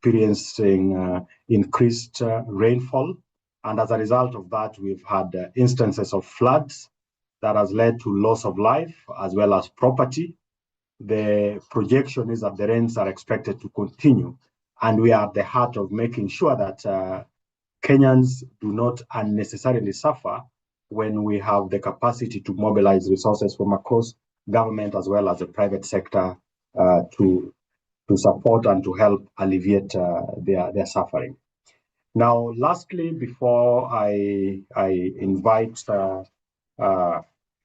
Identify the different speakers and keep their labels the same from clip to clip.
Speaker 1: experiencing increased rainfall. And as a result of that, we've had instances of floods that has led to loss of life as well as property. The projection is that the rains are expected to continue. And we are at the heart of making sure that Kenyans do not unnecessarily suffer when we have the capacity to mobilize resources from across government as well as the private sector to support and to help alleviate their suffering. Now, lastly, before I invite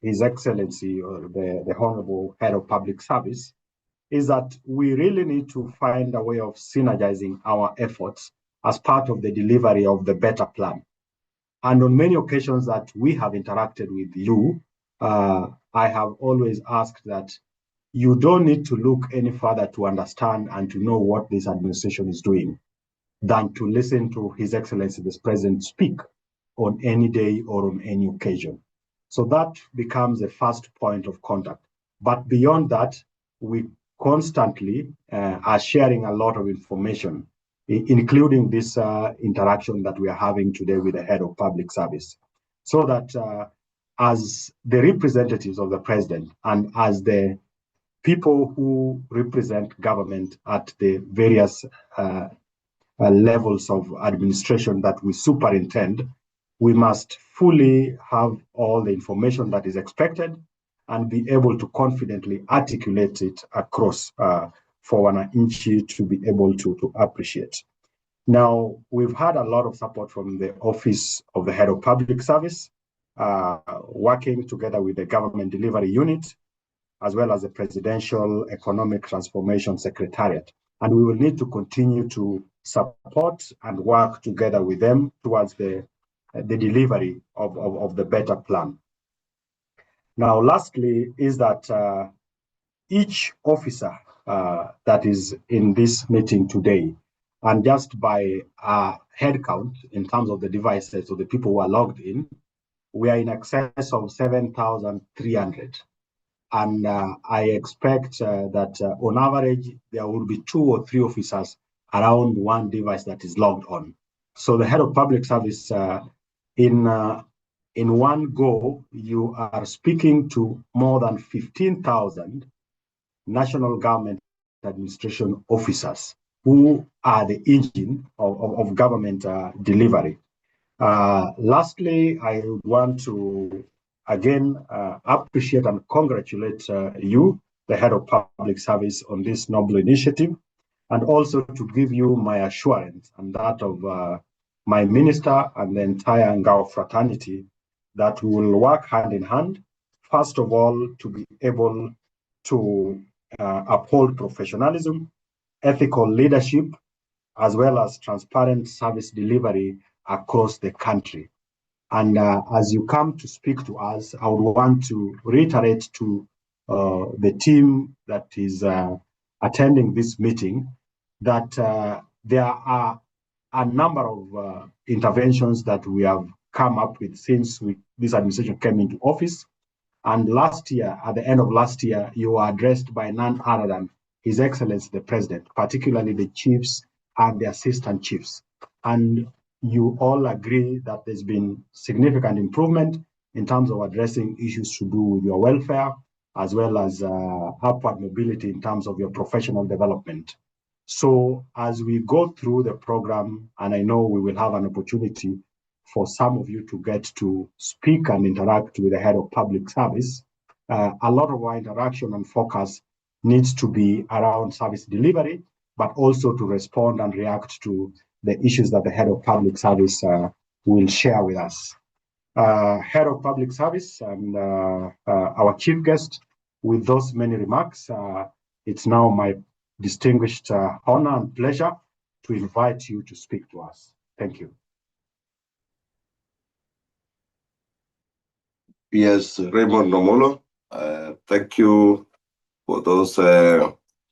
Speaker 1: His Excellency or the Honorable Head of Public Service, is that we really need to find a way of synergizing our efforts as part of the delivery of the better plan. And on many occasions that we have interacted with you, I have always asked that you don't need to look any further to understand and to know what this administration is doing than to listen to His Excellency the President speak on any day or on any occasion. So that becomes the first point of contact. But beyond that, we constantly are sharing a lot of information, including this interaction that we are having today with the Head of Public Service, so that as the representatives of the President and as the people who represent government at the various levels of administration that we superintend, we must fully have all the information that is expected and be able to confidently articulate it across for wananchi to be able to appreciate. Now, we've had a lot of support from the Office of the Head of Public Service, working together with the Government Delivery Unit, as well as the Presidential Economic Transformation Secretariat. And we will need to continue to support and work together with them towards the delivery of the better plan. Now, lastly, is that each officer that is in this meeting today, and just by head count in terms of the devices or the people who are logged in, we are in excess of 7,300. And I expect that on average, there will be 2 or 3 officers around one device that is logged on. So the Head of Public Service, in one go, you are speaking to more than 15,000 national government administration officers who are the engine of government delivery. Lastly, I would want to again appreciate and congratulate you, the Head of Public Service, on this noble initiative, and also to give you my assurance and that of my minister and the entire NGAO fraternity that we will work hand in hand, first of all, to be able to uphold professionalism, ethical leadership, as well as transparent service delivery across the country. And as you come to speak to us, I would want to reiterate to the team that is attending this meeting that there are a number of interventions that we have come up with since this administration came into office. And last year, at the end of last year, you were addressed by none other than His Excellency the President, particularly the chiefs and the assistant chiefs. And you all agree that there's been significant improvement in terms of addressing issues to do with your welfare, as well as upward mobility in terms of your professional development. So as we go through the program, and I know we will have an opportunity for some of you to get to speak and interact with the Head of Public Service, a lot of our interaction and focus needs to be around service delivery, but also to respond and react to the issues that the Head of Public Service will share with us. Head of Public Service and our chief guest, with those many remarks, it's now my distinguished honor and pleasure to invite you to speak to us. Thank you.
Speaker 2: Yes, Raymond Nomolo, thank you for those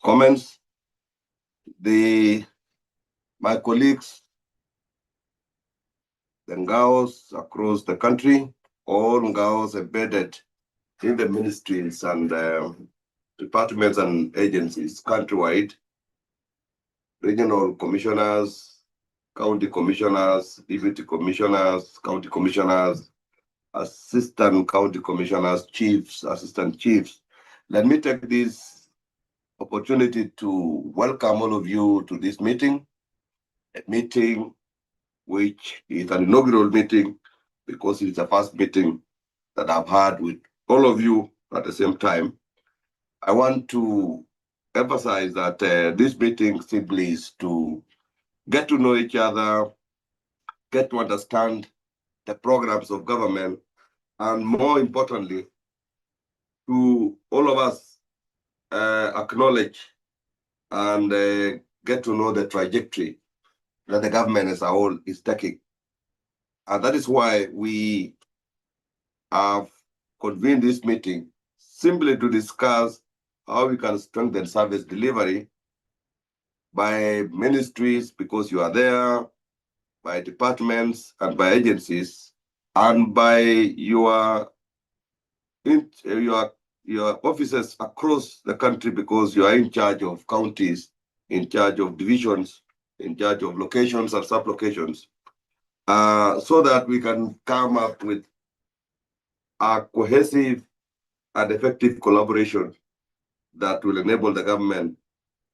Speaker 2: comments. My colleagues, the NGAOs across the country, all NGAOs embedded in the ministries and departments and agencies countrywide, regional commissioners, county commissioners, deputy commissioners, county commissioners, assistant county commissioners, chiefs, assistant chiefs. Let me take this opportunity to welcome all of you to this meeting, a meeting which is an inaugural meeting because it's the first meeting that I've had with all of you at the same time. I want to emphasize that this meeting simply is to get to know each other, get to understand the programs of government, and more importantly, to all of us acknowledge and get to know the trajectory that the government as a whole is taking. And that is why we have convened this meeting simply to discuss how we can strengthen service delivery by ministries, because you are there, by departments and by agencies, and by your offices across the country, because you are in charge of counties, in charge of divisions, in charge of locations and sub-locations, so that we can come up with a cohesive and effective collaboration that will enable the government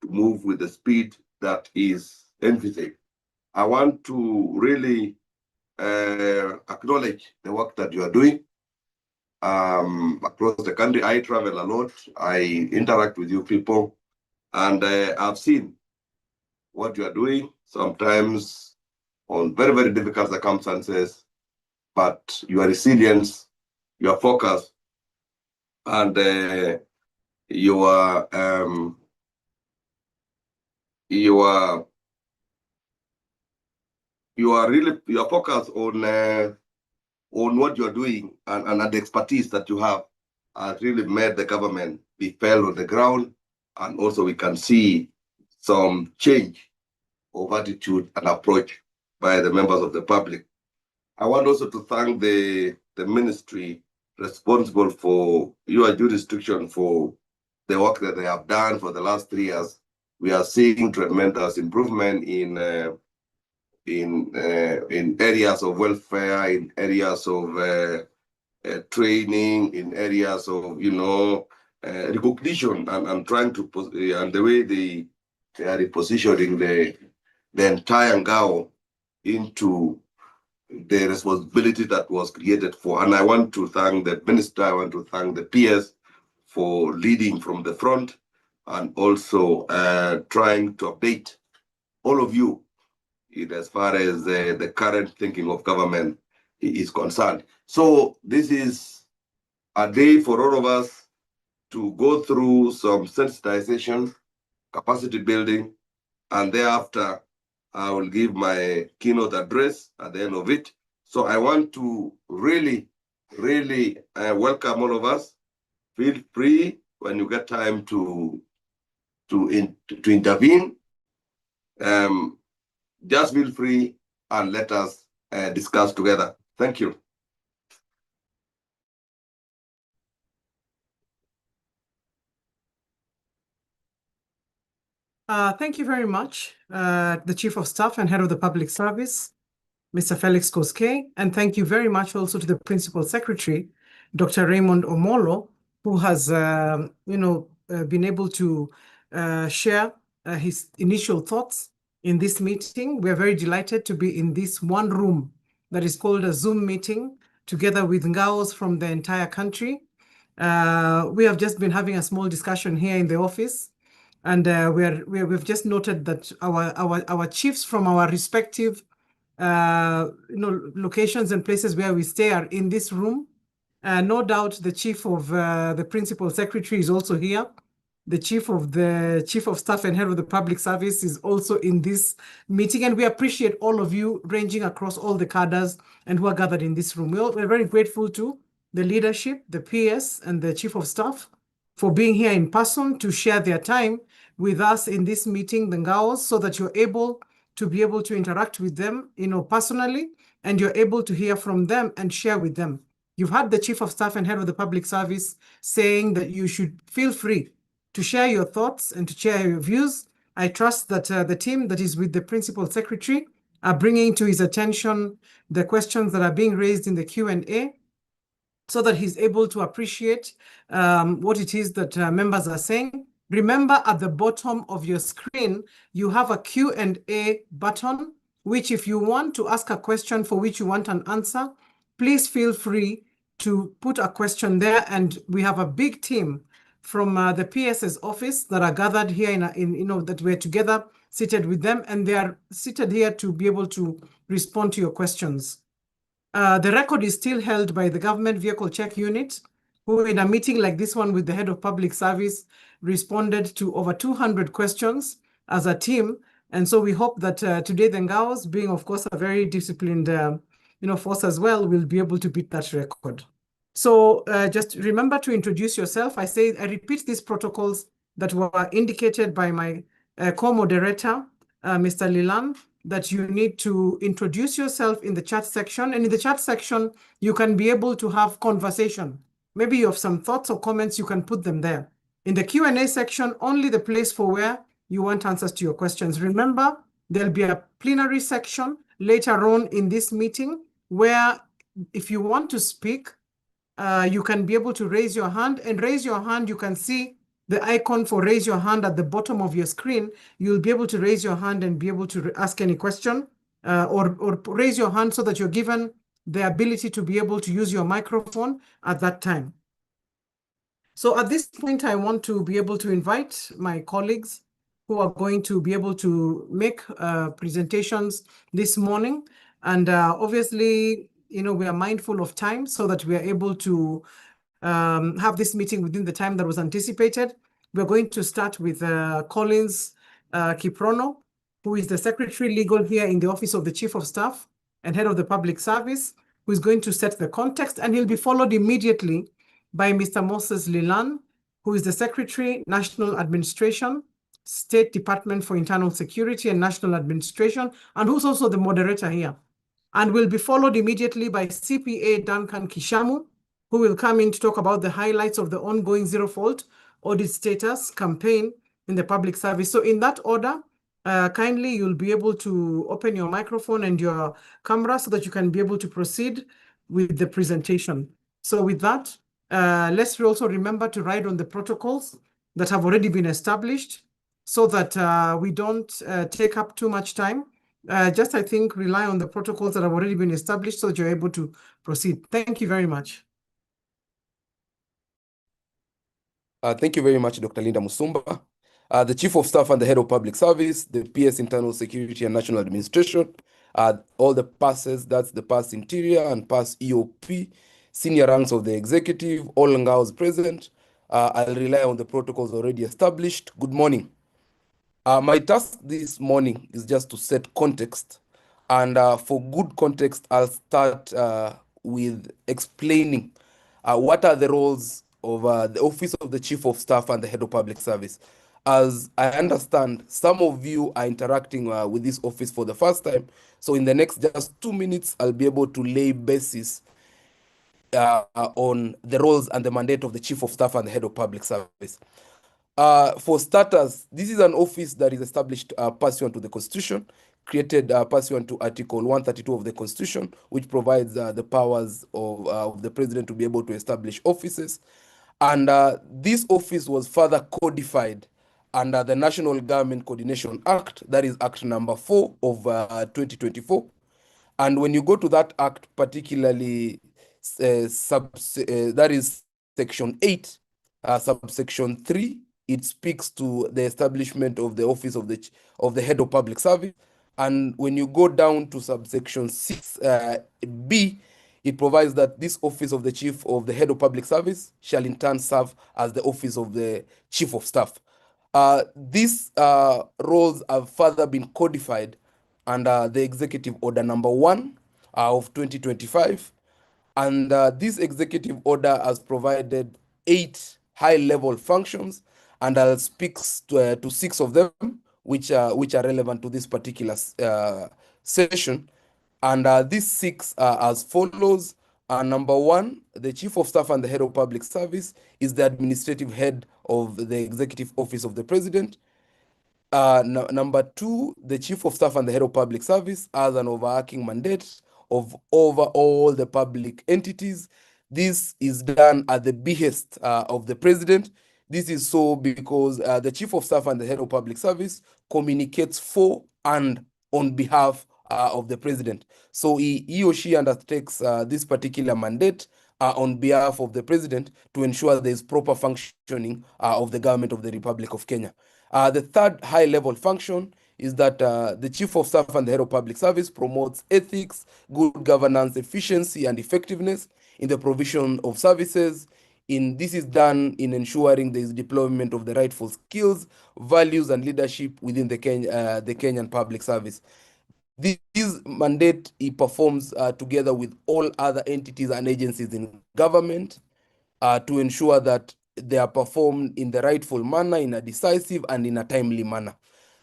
Speaker 2: to move with the speed that is envisaged. I want to really acknowledge the work that you are doing across the country. I travel a lot. I interact with you people, and I've seen what you are doing, sometimes on very, very difficult circumstances, but your resilience, your focus, and your focus on what you're doing and the expertise that you have has really made the government be felt on the ground, and also we can see some change of attitude and approach by the members of the public. I want also to thank the ministry responsible for your jurisdiction for the work that they have done for the last 3 years. We are seeing tremendous improvement in areas of welfare, in areas of training, in areas of recognition, and trying to and the way they are repositioning the entire NGAO into the responsibility that was created for. And I want to thank the minister, I want to thank the peers for leading from the front, and also trying to update all of you in as far as the current thinking of government is concerned. So this is a day for all of us to go through some sensitization, capacity building, and thereafter I will give my keynote address at the end of it. So I want to really, really welcome all of us. Feel free when you get time to intervene. Just feel free and let us discuss together. Thank you.
Speaker 3: Thank you very much, the Chief of Staff and Head of the Public Service, Mr. Felix Koskei, and thank you very much also to the Principal Secretary, Dr. Raymond Omolo, who has, been able to share his initial thoughts in this meeting. We are very delighted to be in this one room that is called a Zoom meeting, together with NGAOs from the entire country. We have just been having a small discussion here in the office, and we've just noted that our chiefs from our respective locations and places where we stay are in this room. No doubt the chief of the Principal Secretary is also here. The chief of staff and head of the public service is also in this meeting, and we appreciate all of you ranging across all the cadres and who are gathered in this room. We're very grateful to the leadership, the PS, and the chief of staff for being here in person to share their time with us in this meeting, the NGAOs, so that you're able to interact with them, personally, and you're able to hear from them and share with them. You've had the chief of staff and head of the public service saying that you should feel free to share your thoughts and to share your views I trust that the team that is with the Principal Secretary are bringing to his attention the questions that are being raised in the Q&A so that he's able to appreciate what it is that members are saying. Remember, at the bottom of your screen, you have a Q&A button, which if you want to ask a question for which you want an answer, please feel free to put a question there. And we have a big team from the PS's office that are gathered here that we're together seated with them, and they are seated here to be able to respond to your questions. The record is still held by the Government Vehicle Check Unit, who in a meeting like this one with the Head of Public Service responded to over 200 questions as a team. And so we hope that today the NGAOs, being of course a very disciplined force as well, will be able to beat that record. So just remember to introduce yourself. I repeat these protocols that were indicated by my co-moderator, Mr. Lilan, that you need to introduce yourself in the chat section. And in the chat section, you can be able to have conversation. Maybe you have some thoughts or comments, you can put them there. In the Q&A section, only the place for where you want answers to your questions. Remember, there'll be a plenary section later on in this meeting where if you want to speak, you can be able to raise your hand. And raise your hand, you can see the icon for raise your hand at the bottom of your screen. You'll be able to raise your hand and be able to ask any question or raise your hand so that you're given the ability to be able to use your microphone at that time. So at this point, I want to be able to invite my colleagues who are going to be able to make presentations this morning. And obviously, we are mindful of time so that we are able to have this meeting within the time that was anticipated. We're going to start with Collins Kiprono, who is the Secretary Legal here in the Office of the Chief of Staff and Head of the Public Service, who is going to set the context, and he'll be followed immediately by Mr. Moses Lilan, who is the Secretary, National Administration, State Department for Internal Security and National Administration, and who's also the moderator here. And will be followed immediately by CPA Duncan Kishamu, who will come in to talk about the highlights of the ongoing Zero Fault Audit Status campaign in the public service. So in that order, kindly you'll be able to open your microphone and your camera so that you can be able to proceed with the presentation. So with that, let's also remember to write on the protocols that have already been established so that we don't take up too much time. Just, I think, rely on the protocols that have already been established so that you're able to proceed. Thank you very much.
Speaker 4: Thank you very much, Dr. Linda Musumba. The Chief of Staff and the Head of Public Service, the PS Internal Security and National Administration, all the passes, that's the pass Interior and pass EOP, senior ranks of the executive, all NGAOs present. I'll rely on the protocols already established. Good morning. My task this morning is just to set context. And for good context, I'll start with explaining what are the roles of the Office of the Chief of Staff and the Head of Public Service. As I understand, some of you are interacting with this office for the first time. So in the next just 2 minutes, I'll be able to lay basis on the roles and the mandate of the Chief of Staff and the Head of Public Service. For starters, this is an office that is established pursuant to the Constitution, created pursuant to Article 132 of the Constitution, which provides the powers of the President to be able to establish offices. And this office was further codified under the National Government Coordination Act, that is Act number 4 of 2024. And when you go to that act, particularly that is Section 8, subsection 3, it speaks to the establishment of the Office of the Head of Public Service. And when you go down to subsection 6B, it provides that this Office of the Chief of the Head of Public Service shall in turn serve as the Office of the Chief of Staff. These roles have further been codified under the Executive Order number 1 of 2025. And this executive order has provided 8 high-level functions, and I'll speak to 6 of them, which are relevant to this particular session. And these 6 are as follows. Number 1, the Chief of Staff and the Head of Public Service is the administrative head of the Executive Office of the President. Number two, the Chief of Staff and the Head of Public Service has an overarching mandate over all the public entities. This is done at the behest of the President. This is so because the Chief of Staff and the Head of Public Service communicates for and on behalf of the President. So he or she undertakes this particular mandate on behalf of the President to ensure there is proper functioning of the government of the Republic of Kenya. The third high-level function is that the Chief of Staff and the Head of Public Service promotes ethics, good governance, efficiency, and effectiveness in the provision of services. This is done in ensuring there is deployment of the rightful skills, values, and leadership within the Kenyan public service. This mandate he performs together with all other entities and agencies in government to ensure that they are performed in the rightful manner, in a decisive and in a timely manner.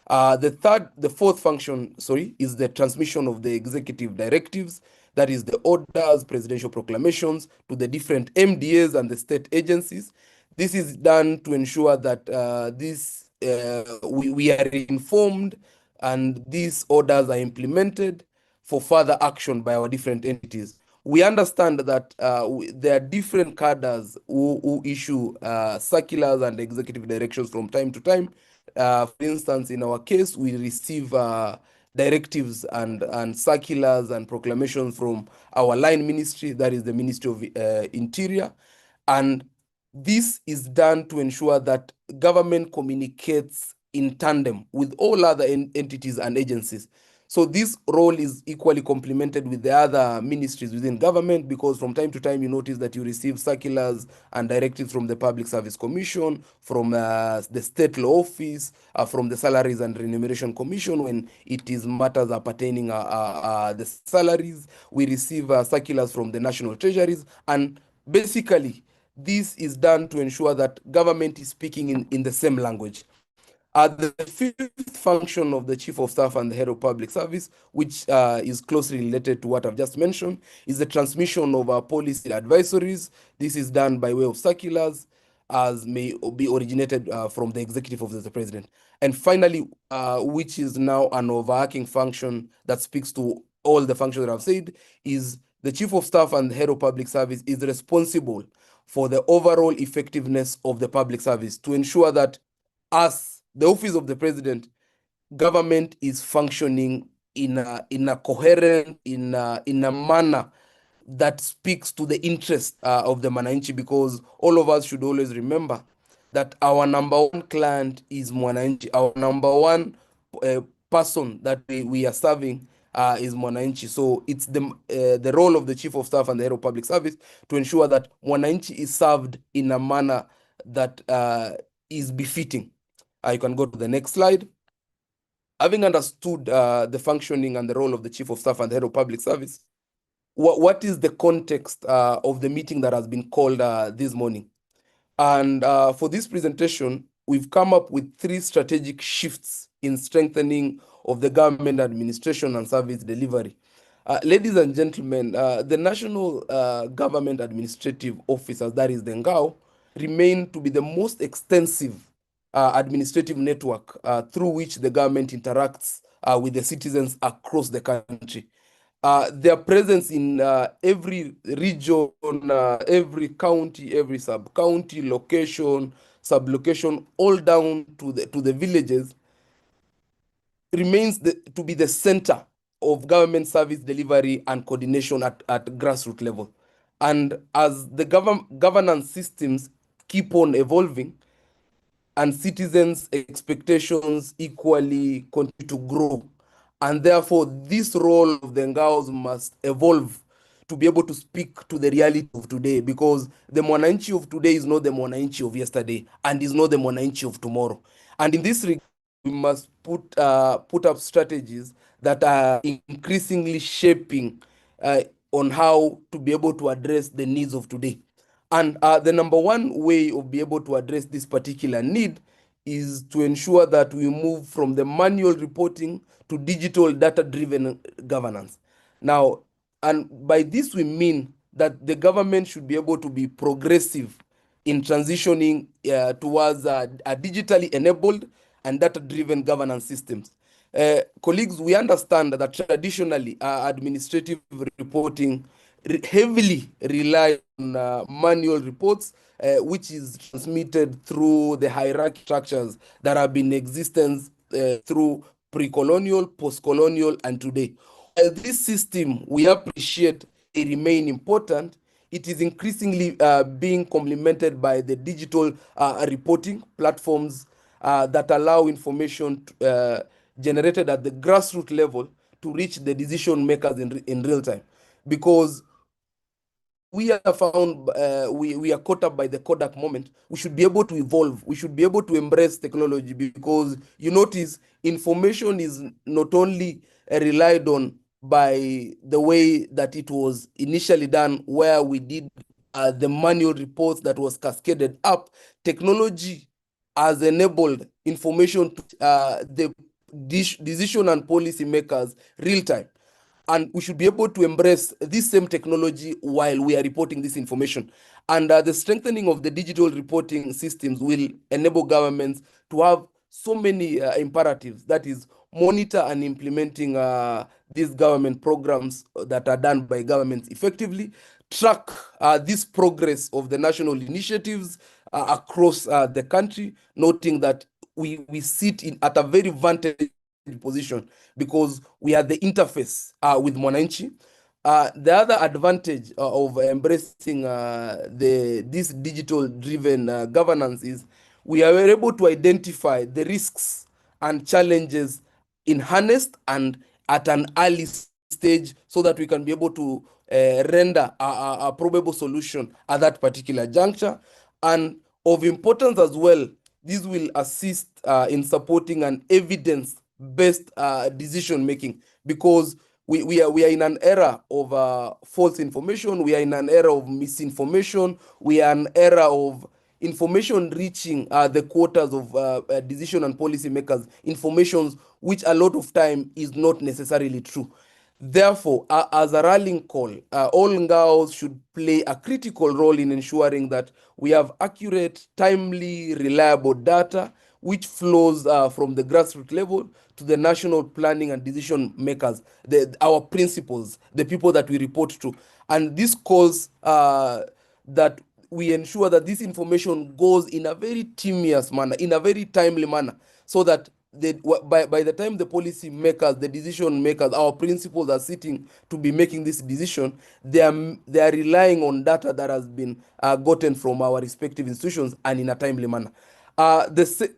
Speaker 4: The fourth function, is the transmission of the executive directives, that is the orders, presidential proclamations to the different MDAs and the state agencies. This is done to ensure that we are informed and these orders are implemented for further action by our different entities. We understand that there are different cadres who issue circulars and executive directions from time to time. For instance, in our case, we receive directives and circulars and proclamations from our line ministry, that is the Ministry of Interior. And this is done to ensure that government communicates in tandem with all other entities and agencies. So this role is equally complemented with the other ministries within government, because from time to time you notice that you receive circulars and directives from the Public Service Commission, from the State Law Office, from the Salaries and Remuneration Commission when it is matters pertaining the salaries. We receive circulars from the National Treasuries, and basically this is done to ensure that government is speaking in the same language. The fifth function of the Chief of Staff and the Head of Public Service, which is closely related to what I've just mentioned, is the transmission of our policy advisories. This is done by way of circulars, as may be originated from the executive office of the President. And finally, which is now an overarching function that speaks to all the functions that I've said, is the Chief of Staff and the Head of Public Service is responsible for the overall effectiveness of the public service to ensure that as the office of the President, government is functioning in a coherent, in a manner that speaks to the interest of the Mwananchi, because all of us should always remember that our number one client is Mwananchi. Our number one person that we are serving is Mwananchi. So it's the role of the Chief of Staff and the Head of Public Service to ensure that Mwananchi is served in a manner that is befitting. You can go to the next slide. Having understood the functioning and the role of the Chief of Staff and the Head of Public Service, what is the context of the meeting that has been called this morning? And for this presentation, we've come up with 3 strategic shifts in strengthening of the government administration and service delivery. Ladies and gentlemen, the National Government Administrative Officers, that is the NGAO, remain to be the most extensive administrative network through which the government interacts with the citizens across the country. Their presence in every region, every county, every sub-county, location, sub-location, all down to the villages, remains to be the center of government service delivery and coordination at grassroots level. And as the governance systems keep on evolving, and citizens' expectations equally continue to grow. And therefore, this role of the NGAOs must evolve to be able to speak to the reality of today, because the Mwananchi of today is not the Mwananchi of yesterday and is not the Mwananchi of tomorrow. And in this regard, we must put up strategies that are increasingly shaping on how to be able to address the needs of today. And the number one way of being able to address this particular need is to ensure that we move from the manual reporting to digital data-driven governance. Now, and by this we mean that the government should be able to be progressive in transitioning towards a digitally enabled and data-driven governance systems. Colleagues, we understand that traditionally administrative reporting heavily rely on manual reports, which is transmitted through the hierarchy structures that have been in existence through pre-colonial, post-colonial, and today. While this system, we appreciate they remain important, it is increasingly being complemented by the digital reporting platforms that allow information generated at the grassroots level to reach the decision makers in real time. Because we are found, we are caught up by the Kodak moment. We should be able to evolve. We should be able to embrace technology, because you notice information is not only relied on by the way that it was initially done, where we did the manual reports that was cascaded up. Technology has enabled information to the decision and policy makers real time. And we should be able to embrace this same technology while we are reporting this information. And the strengthening of the digital reporting systems will enable governments to have so many imperatives, that is, monitor and implementing these government programs that are done by governments effectively, track this progress of the national initiatives across the country, noting that we sit at a very vantage position, because we are the interface with Mwananchi. The other advantage of embracing this digital-driven governance is we are able to identify the risks and challenges in harnessed and at an early stage, so that we can be able to render a probable solution at that particular juncture. And of importance as well, this will assist in supporting an evidence-based decision making, because we are in an era of false information. We are in an era of misinformation. We are an era of information reaching the quarters of decision and policy makers, information which a lot of time is not necessarily true. Therefore, as a rallying call, all NGAOs should play a critical role in ensuring that we have accurate, timely, reliable data which flows from the grassroots level to the national planning and decision makers, our principals, the people that we report to. And this calls that we ensure that this information goes in a very tedious manner, in a very timely manner, so that by the time the policy makers, the decision makers, our principals are sitting to be making this decision, they are relying on data that has been gotten from our respective institutions and in a timely manner.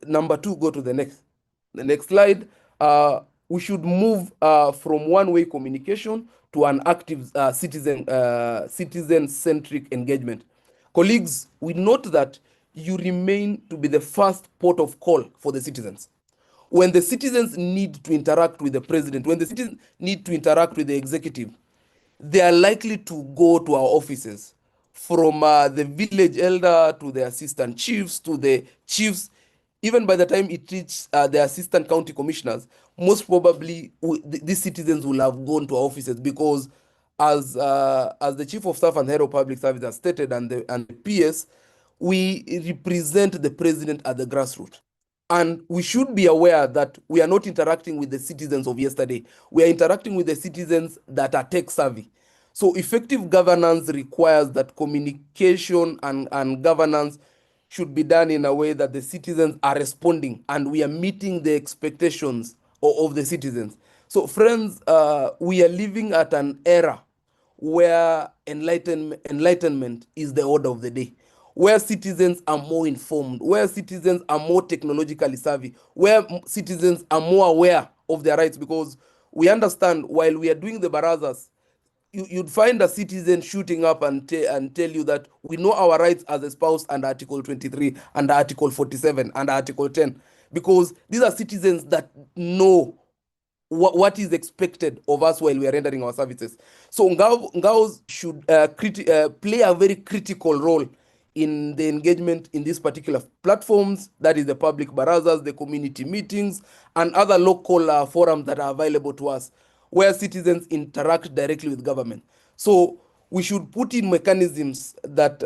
Speaker 4: Number two, go to the next slide. We should move from one-way communication to an active citizen-centric engagement. Colleagues, we note that you remain to be the first port of call for the citizens. When the citizens need to interact with the president, when the citizens need to interact with the executive, they are likely to go to our offices, from the village elder to the assistant chiefs to the chiefs. Even by the time it reaches the assistant county commissioners, most probably these citizens will have gone to our offices, because as the chief of staff and head of public service has stated, and the PS, we represent the president at the grassroots. And we should be aware that we are not interacting with the citizens of yesterday. We are interacting with the citizens that are tech savvy. So effective governance requires that communication and governance should be done in a way that the citizens are responding, and we are meeting the expectations of the citizens. So friends, we are living at an era where enlightenment is the order of the day, where citizens are more informed, where citizens are more technologically savvy, where citizens are more aware of their rights, because we understand while we are doing the barazas, you'd find a citizen shooting up and tell you that we know our rights as espoused under Article 23, under Article 47, and Article 10, because these are citizens that know what is expected of us while we are rendering our services. So NGAOs should play a very critical role in the engagement in these particular platforms, that is the public barazas, the community meetings, and other local forums that are available to us, where citizens interact directly with government. So we should put in mechanisms that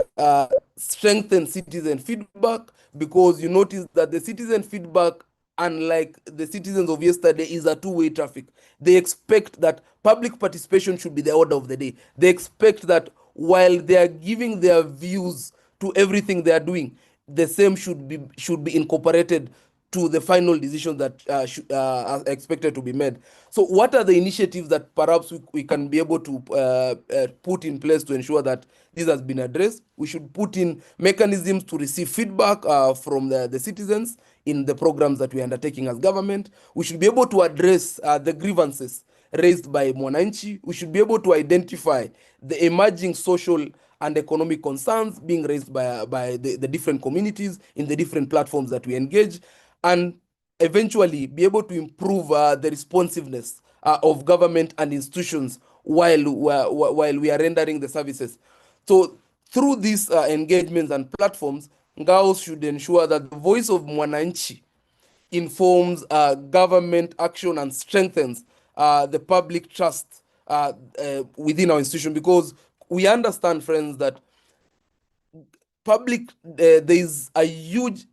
Speaker 4: strengthen citizen feedback, because you notice that the citizen feedback unlike the citizens of yesterday, is a two-way traffic. They expect that public participation should be the order of the day. They expect that while they are giving their views to everything they are doing, the same should be incorporated to the final decisions that are expected to be made. So what are the initiatives that perhaps we can be able to put in place to ensure that this has been addressed? We should put in mechanisms to receive feedback from the citizens in the programs that we are undertaking as government. We should be able to address the grievances raised by Mwananchi. We should be able to identify the emerging social and economic concerns being raised by the different communities in the different platforms that we engage, and eventually be able to improve the responsiveness of government and institutions while we are rendering the services. So through these engagements and platforms, NGAOs should ensure that the voice of Mwananchi informs government action and strengthens the public trust within our institution, because we understand, friends, that there is a huge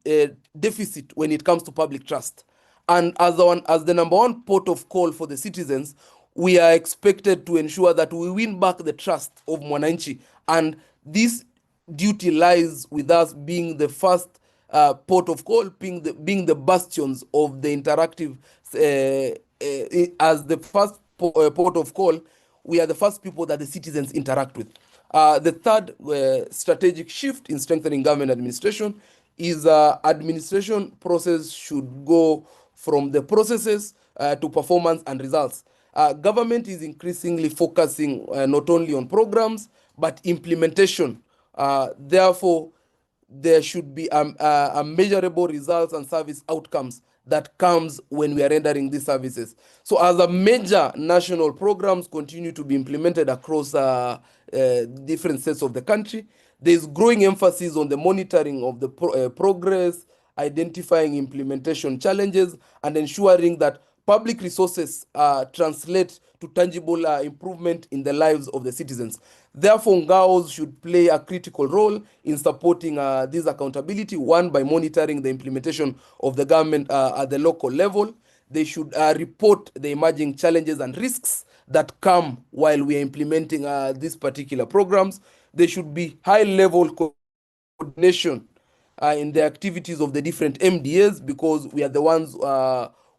Speaker 4: deficit when it comes to public trust. And as the number one port of call for the citizens, we are expected to ensure that we win back the trust of Mwananchi. And this duty lies with us being the first port of call, being the bastions of the interactive, as the first port of call. We are the first people that the citizens interact with. The third strategic shift in strengthening government administration is administration process should go from the processes to performance and results. Government is increasingly focusing not only on programs, but implementation. Therefore, there should be a measurable results and service outcomes that comes when we are rendering these services. So as a major national programs continue to be implemented across different states of the country, there is growing emphasis on the monitoring of the progress, identifying implementation challenges, and ensuring that public resources translate to tangible improvement in the lives of the citizens. Therefore, NGAOs should play a critical role in supporting this accountability, one, by monitoring the implementation of the government at the local level. They should report the emerging challenges and risks that come while we are implementing these particular programs. There should be high-level coordination in the activities of the different MDAs, because we are the ones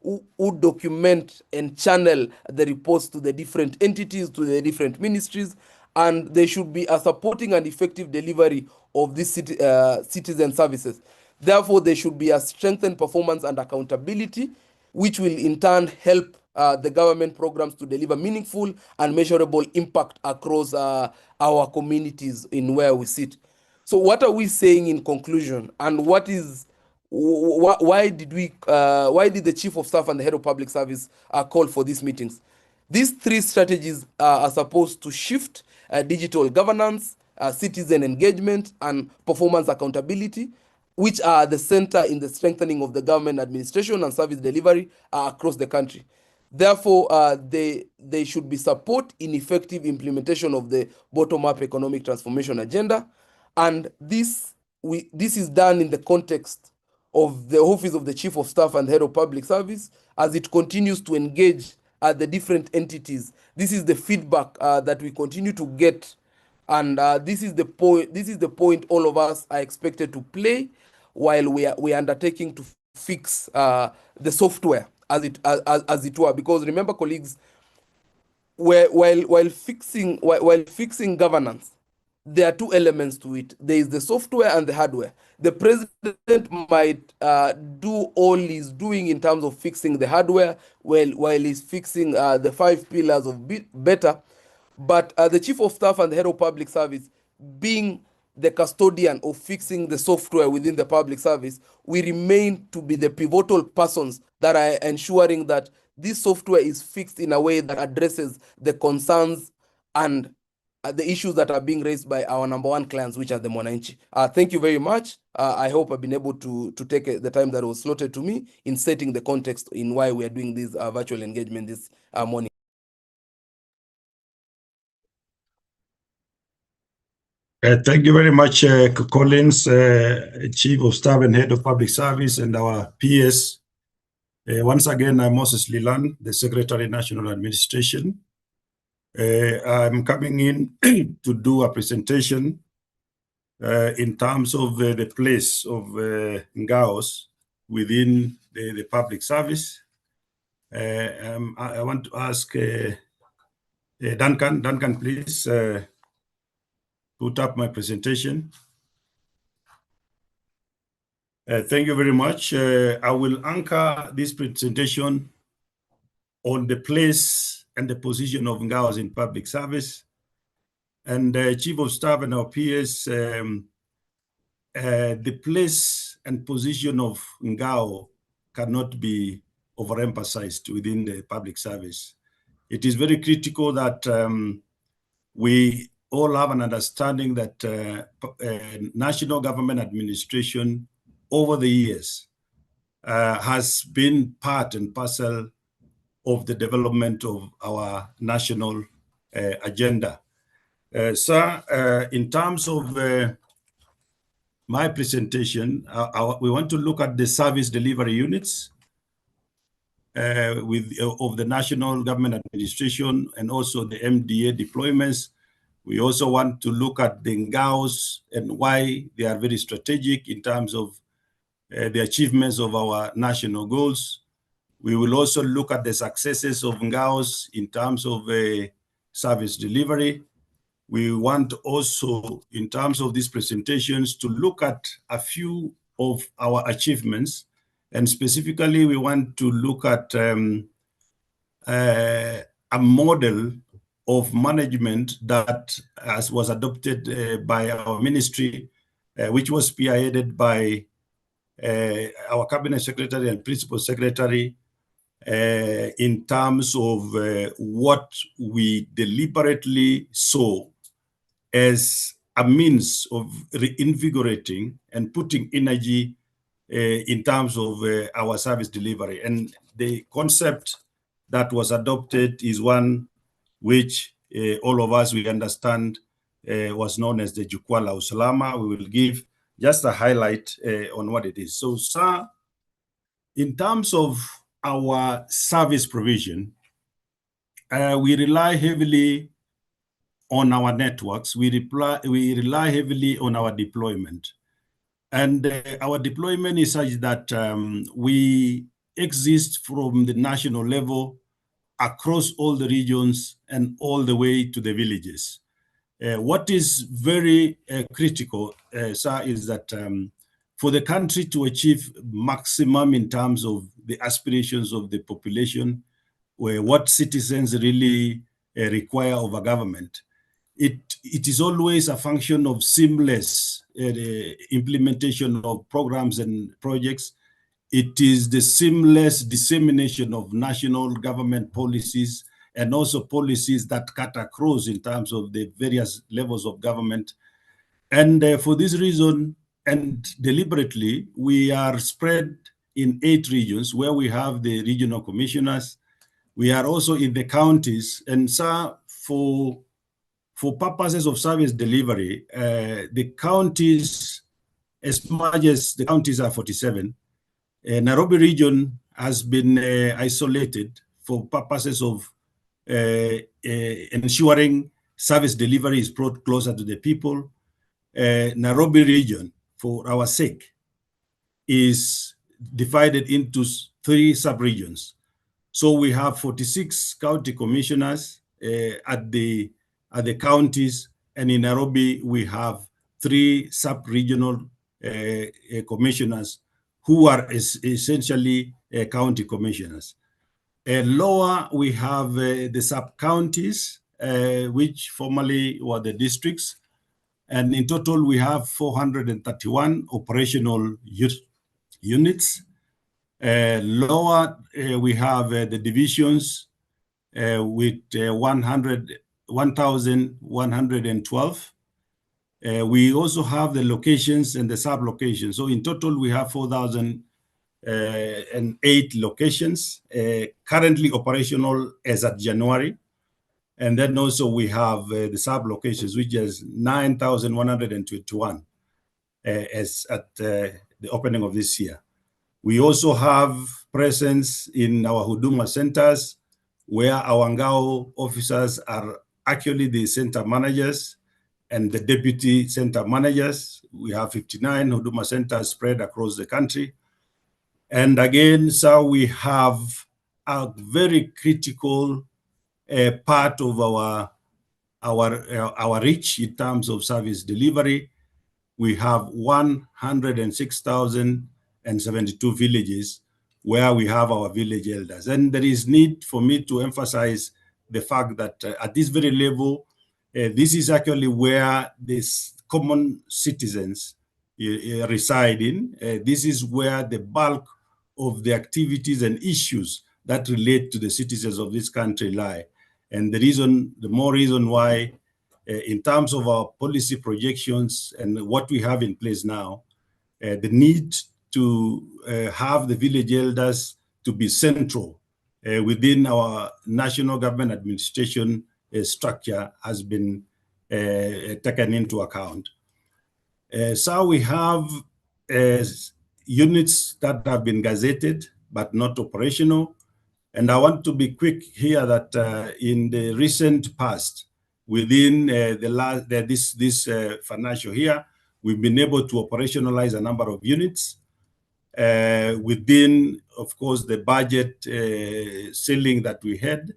Speaker 4: who document and channel the reports to the different entities, to the different ministries, and there should be a supporting and effective delivery of these citizen services. Therefore, there should be a strengthened performance and accountability, which will in turn help the government programs to deliver meaningful and measurable impact across our communities in where we sit. So what are we saying in conclusion, and what is why did the Chief of Staff and the Head of Public Service call for these meetings? These three strategies are supposed to shift digital governance, citizen engagement, and performance accountability, which are the center in the strengthening of the government administration and service delivery across the country. Therefore, they should be support in effective implementation of the bottom-up economic transformation agenda, and this is done in the context of the Office of the Chief of Staff and Head of Public Service as it continues to engage the different entities. This is the feedback that we continue to get, and this is the point all of us are expected to play while we are undertaking to fix the software as it were. Because remember, colleagues, while fixing governance, there are two elements to it. There is the software and the hardware. The president might do all he's doing in terms of fixing the hardware while he's fixing the 5 pillars of better. But the Chief of Staff and the Head of Public Service, being the custodian of fixing the software within the public service, we remain to be the pivotal persons that are ensuring that this software is fixed in a way that addresses the concerns and the issues that are being raised by our number one clients, which are the Mwananchi. Thank you very much. I hope I've been able to take the time that was slotted to me in setting the context in why we are doing this virtual engagement this morning.
Speaker 1: Thank you very much, Collins, Chief of Staff and Head of Public Service, and our PS
Speaker 5: Once again, I'm Moses Lilan, the Secretary National Administration. I'm coming in to do a presentation in terms of the place of NGAOs within the public service. I want to ask Duncan. Duncan, please put up my presentation. Thank you very much. I will anchor this presentation on the place and the position of NGAOs in public service. And Chief of Staff and our peers, the place and position of NGAO cannot be overemphasized within the public service. It is very critical that we all have an understanding that national government administration over the years has been part and parcel of the development of our national agenda. Sir, in terms of my presentation, we want to look at the service delivery units of the national government administration and also the MDA deployments. We also want to look at the NGAOs and why they are very strategic in terms of the achievements of our national goals. We will also look at the successes of NGAOs in terms of service delivery. We want also, in terms of these presentations, to look at a few of our achievements. And specifically, we want to look at a model of management that was adopted by our ministry, which was spearheaded by our cabinet secretary and principal secretary, in terms of what we deliberately saw as a means of reinvigorating and putting energy in terms of our service delivery. And the concept that was adopted is one which all of us, we understand, was known as the Jukwaa la Usalama. We will give just a highlight on what it is. So, sir, in terms of our service provision, we rely heavily on our networks. We rely heavily on our deployment. And our deployment is such that we exist from the national level across all the regions and all the way to the villages. What is very critical, sir, is that for the country to achieve maximum in terms of the aspirations of the population, what citizens really require of a government, it is always a function of seamless implementation of programs and projects. It is the seamless dissemination of national government policies and also policies that cut across in terms of the various levels of government. And for this reason, and deliberately, we are spread in 8 regions where we have the regional commissioners. We are also in the counties. And sir, for purposes of service delivery, the counties, as much as the counties are 47, Nairobi region has been isolated for purposes of ensuring service delivery is brought closer to the people. Nairobi region, for our sake, is divided into 3 sub-regions. So we have 46 county commissioners at the counties, and in Nairobi we have 3 sub-regional commissioners who are essentially county commissioners. Lower we have the sub-counties, which formerly were the districts. And in total, we have 431 operational units. Lower, we have the divisions with 1,112. We also have the locations and the sub-locations. So in total, we have 4,008 locations currently operational as at January. And then also we have the sub-locations, which is 9,121 as at the opening of this year. We also have presence in our Huduma centers, where our NGAO officers are actually the center managers and the deputy center managers. We have 59 Huduma centers spread across the country. And again, so we have a very critical part of our reach in terms of service delivery. We have 106,072 villages where we have our village elders. And there is need for me to emphasize the fact that at this very level, this is actually where these common citizens reside in. This is where the bulk of the activities and issues that relate to the citizens of this country lie. And the more reason why, in terms of our policy projections and what we have in place now, the need to have the village elders to be central within our national government administration structure has been taken into account. So we have units that have been gazetted but not operational. And I want to be quick here that in the recent past, within this financial year, we've been able to operationalize a number of units within, of course, the budget ceiling that we had.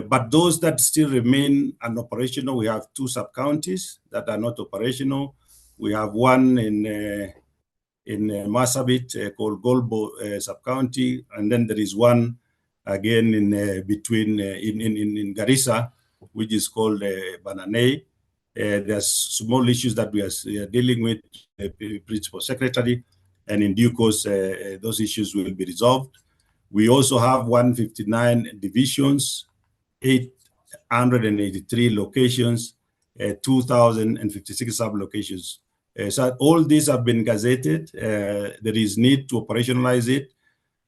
Speaker 5: But those that still remain unoperational, we have 2 sub-counties that are not operational. We have one in Marsabit called Golbo sub-county, and then there is one again in Garissa, which is called Bananei. There's small issues that we are dealing with the principal secretary, and in due course, those issues will be resolved. We also have 159 divisions, 883 locations, 2,056 sub-locations. So all these have been gazetted. There is need to operationalize it.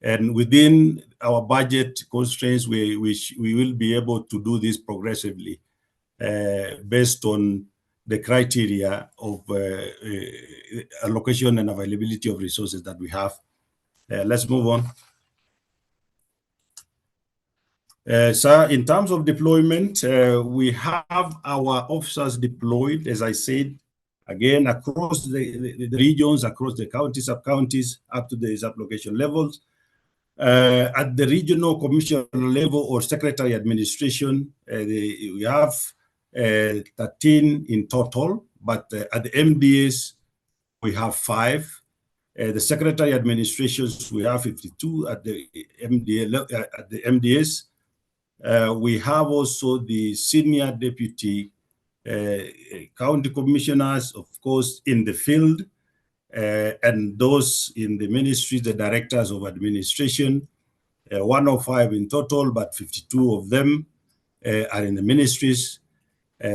Speaker 5: And within our budget constraints, we will be able to do this progressively based on the criteria of allocation and availability of resources that we have. Let's move on. So in terms of deployment, we have our officers deployed, as I said, again, across the regions, across the counties, sub-counties, up to the sub-location levels. At the regional commissioner level or secretary administration, we have 13 in total, but at the MDAs, we have 5. The secretary administrations, we have 52 at the MDAs. We have also the senior deputy county commissioners, of course, in the field, and those in the ministries, the directors of administration, 105 in total, but 52 of them are in the ministries.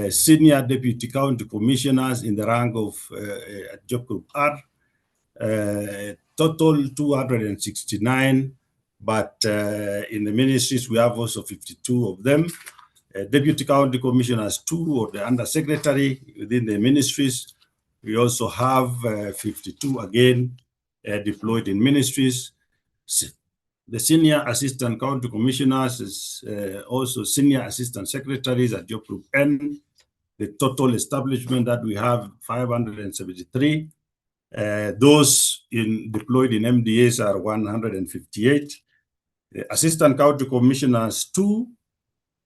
Speaker 5: Senior deputy county commissioners in the rank of job group R, total 269, but in the ministries, we have also 52 of them. Deputy county commissioners 2, or the undersecretary within the ministries. We also have 52 again deployed in ministries. The senior assistant county commissioners is also senior assistant secretaries at job group N. The total establishment that we have 573. Those deployed in MDAs are 158. The assistant county commissioners 2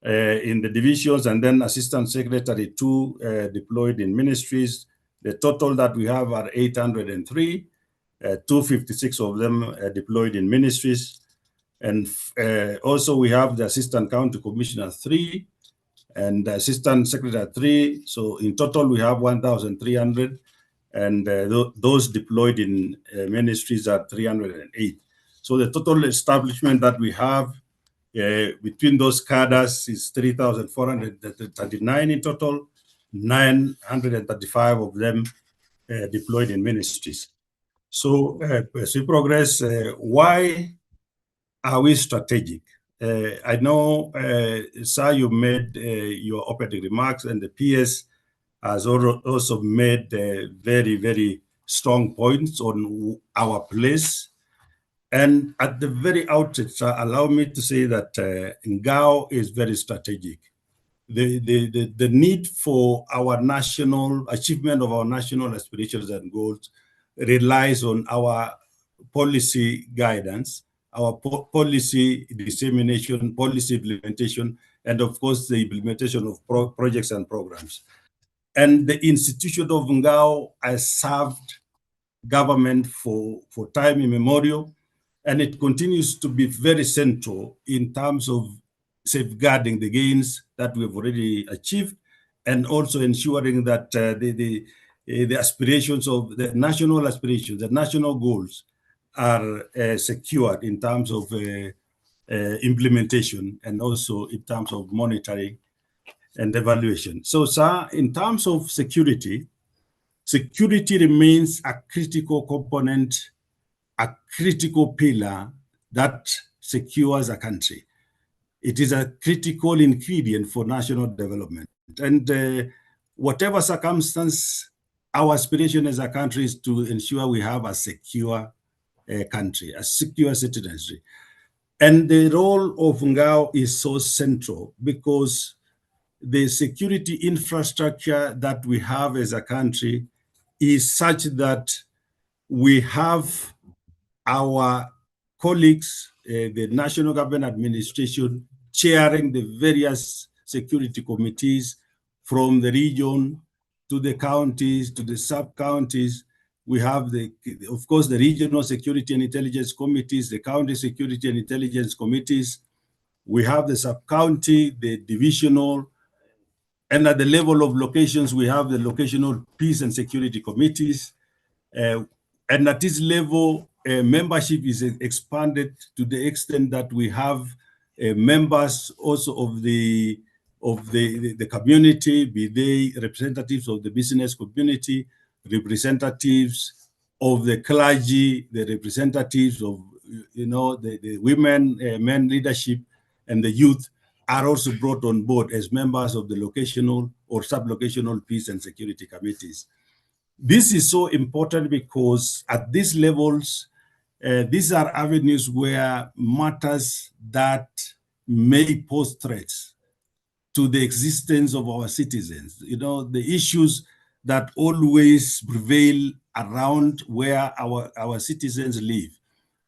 Speaker 5: in the divisions, and then assistant secretary 2 deployed in ministries. The total that we have are 803, 256 of them deployed in ministries. And also we have the assistant county commissioner 3 and the assistant secretary 3. So in total we have 1,300, and those deployed in ministries are 308. So the total establishment that we have between those cadres is 3,439 in total, 935 of them deployed in ministries. So as we progress, why are we strategic? I know, sir, you made your opening remarks, and the PS has also made very, very strong points on our place. And at the very outset, allow me to say that NGAO is very strategic. The need for our national achievement of our national aspirations and goals relies on our policy guidance, our policy dissemination, policy implementation, and of course the implementation of projects and programs. And the institution of NGAO has served government for time immemorial, and it continues to be very central in terms of safeguarding the gains that we've already achieved, and also ensuring that the aspirations of the national aspirations, the national goals are secured in terms of implementation and also in terms of monitoring and evaluation. So, sir, in terms of security, security remains a critical component, a critical pillar that secures a country. It is a critical ingredient for national development. And whatever circumstance, our aspiration as a country is to ensure we have a secure country, a secure citizenry. And the role of NGAO is so central because the security infrastructure that we have as a country is such that we have our colleagues, the National Government Administration, chairing the various security committees from the region to the counties, to the sub-counties. We have, of course, the regional security and intelligence committees, the county security and intelligence committees. We have the sub-county, the divisional, and at the level of locations, we have the locational peace and security committees. And at this level, membership is expanded to the extent that we have members also of the community, be they representatives of the business community, representatives of the clergy, the representatives of the women, men leadership, and the youth are also brought on board as members of the locational or sub-locational peace and security committees. This is so important because at these levels, these are avenues where matters that may pose threats to the existence of our citizens, the issues that always prevail around where our citizens live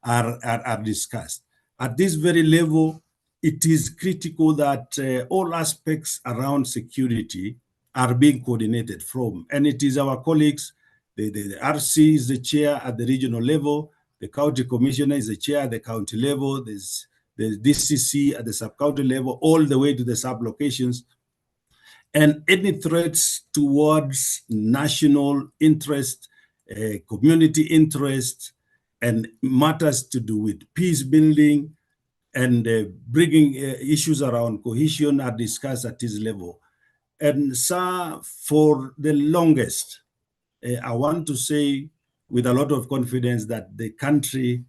Speaker 5: are discussed. At this very level, it is critical that all aspects around security are being coordinated from, and it is our colleagues, the RC is the chair at the regional level, the county commissioner is the chair at the county level, there's the DCC at the sub-county level, all the way to the sub-locations. And any threats towards national interest, community interest, and matters to do with peace building and bringing issues around cohesion are discussed at this level. And so for the longest, I want to say with a lot of confidence that the country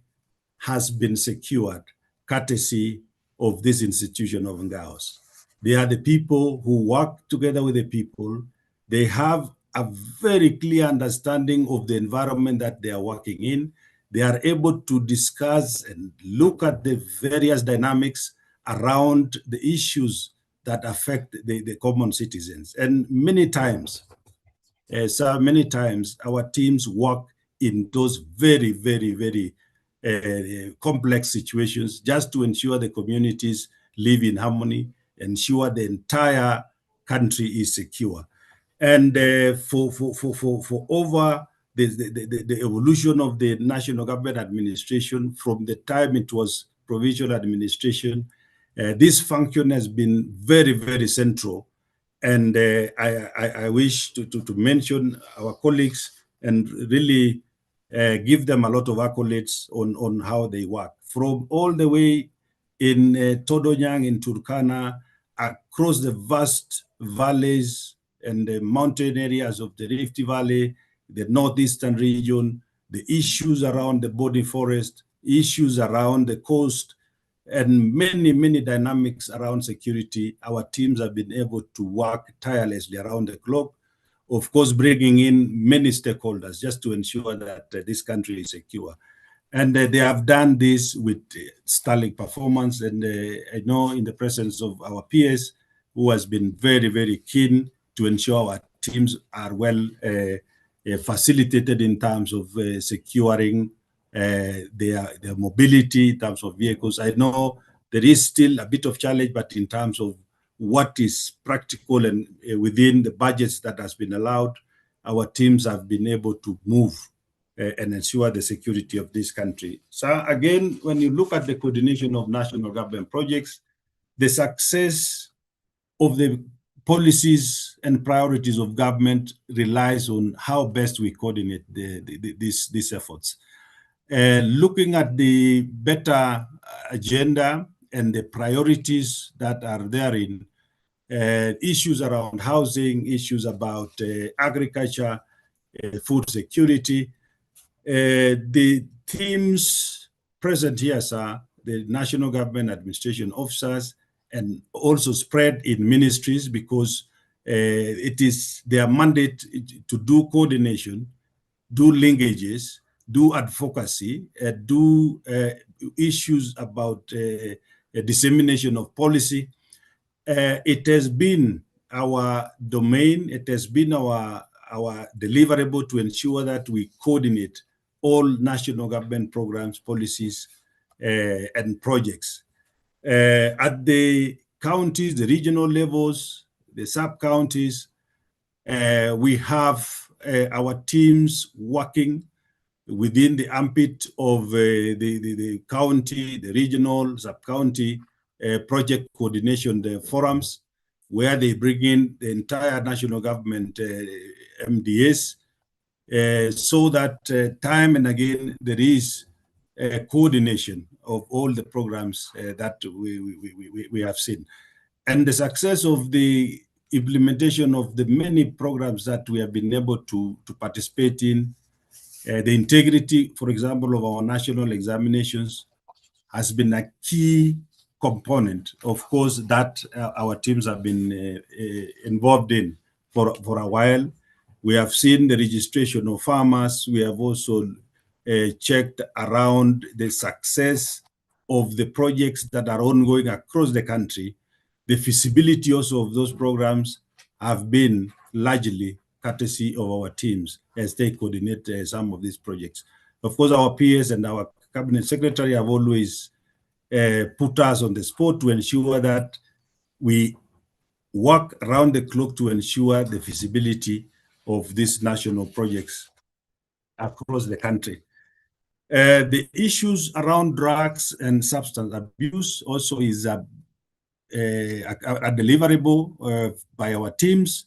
Speaker 5: has been secured courtesy of this institution of NGAOs. They are the people who work together with the people. They have a very clear understanding of the environment that they are working in. They are able to discuss and look at the various dynamics around the issues that affect the common citizens. And many times, many times, our teams work in those very, very, very complex situations just to ensure the communities live in harmony, ensure the entire country is secure. And for over the evolution of the national government administration, from the time it was provincial administration, this function has been very, very central. And I wish to mention our colleagues and really give them a lot of accolades on how they work. From all the way in Todonyang in Turkana, across the vast valleys and the mountain areas of the Rift Valley, the northeastern region, the issues around the body forest, issues around the coast, and many, many dynamics around security, our teams have been able to work tirelessly around the clock, of course, bringing in many stakeholders just to ensure that this country is secure. And they have done this with sterling performance. And I know in the presence of our peers who has been very, very keen to ensure our teams are well facilitated in terms of securing their mobility, in terms of vehicles. I know there is still a bit of challenge, but in terms of what is practical and within the budgets that has been allowed, our teams have been able to move and ensure the security of this country. So again, when you look at the coordination of national government projects, the success of the policies and priorities of government relies on how best we coordinate these efforts. Looking at the better agenda and the priorities that are therein, issues around housing, issues about agriculture, food security, the teams present here, sir, the national government administration officers, and also spread in ministries, because it is their mandate to do coordination, do linkages, do advocacy, do issues about dissemination of policy. It has been our domain, it has been our deliverable to ensure that we coordinate all national government programs, policies, and projects. At the counties, the regional levels, the sub-counties, we have our teams working within the ambit of the county, the regional, sub-county project coordination, the forums, where they bring in the entire national government MDAs, so that time and again there is coordination of all the programs that we have seen. And the success of the implementation of the many programs that we have been able to participate in, the integrity, for example, of our national examinations has been a key component, of course, that our teams have been involved in for a while. We have seen the registration of farmers. We have also checked around the success of the projects that are ongoing across the country. The feasibility also of those programs have been largely courtesy of our teams as they coordinate some of these projects. Of course, our peers and our cabinet secretary have always put us on the spot to ensure that we work around the clock to ensure the feasibility of these national projects across the country. The issues around drugs and substance abuse also is a deliverable by our teams.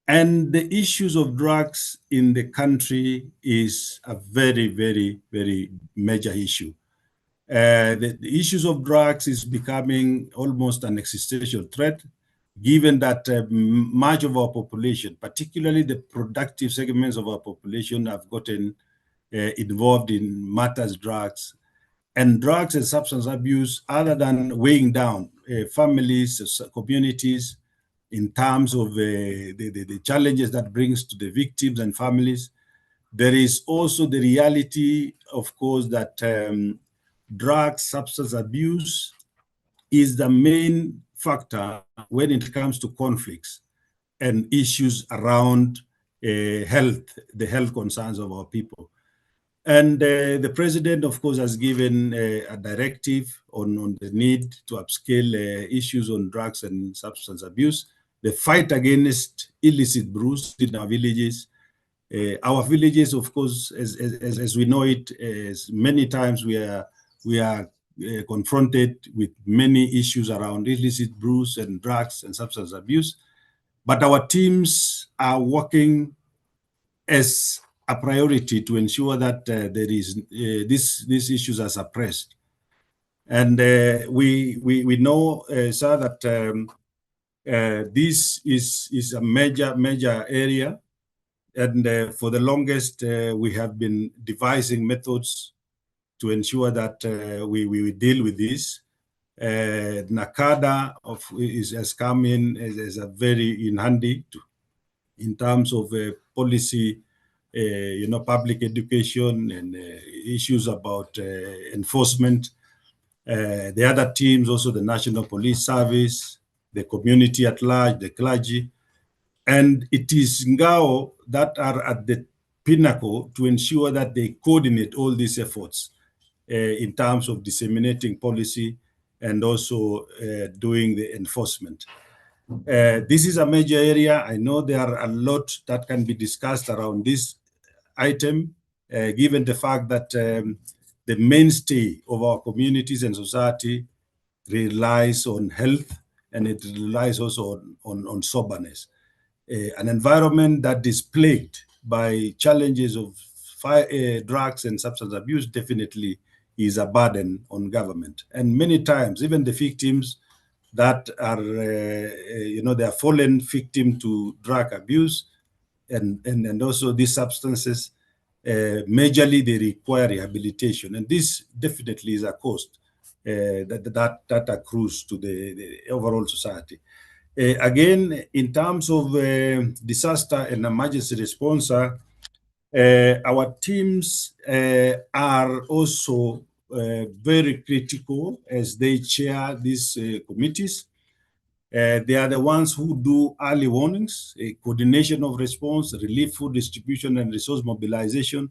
Speaker 5: And the issues of drugs in the country is a very, very, very major issue. The issues of drugs is becoming almost an existential threat, given that much of our population, particularly the productive segments of our population, have gotten involved in matters drugs. And drugs and substance abuse, other than weighing down families, communities, in terms of the challenges that brings to the victims and families, there is also the reality, of course, that drug substance abuse is the main factor when it comes to conflicts and issues around health, the health concerns of our people. And the president, of course, has given a directive on the need to upscale issues on drugs and substance abuse, the fight against illicit brews in our villages. Our villages, of course, as we know it, as many times we are confronted with many issues around illicit brews and drugs and substance abuse. But our teams are working as a priority to ensure that there is these issues are suppressed. And we know, sir, that this is a major area. And for the longest, we have been devising methods to ensure that we deal with this. NACADA has come in as a very in handy in terms of policy public education and issues about enforcement. The other teams, also the National Police Service, the community at large, the clergy. And it is NGAO that are at the pinnacle to ensure that they coordinate all these efforts in terms of disseminating policy and also doing the enforcement. This is a major area. I know there are a lot that can be discussed around this item, given the fact that the mainstay of our communities and society relies on health, and it relies also on soberness. An environment that is plagued by challenges of drugs and substance abuse definitely is a burden on government. And many times, even the victims that are, they are fallen victim to drug abuse and also these substances, majorly they require rehabilitation. And this definitely is a cost that accrues to the overall society. Again, in terms of disaster and emergency response, our teams are also very critical as they chair these committees. They are the ones who do early warnings, coordination of response, relief, food distribution, and resource mobilization.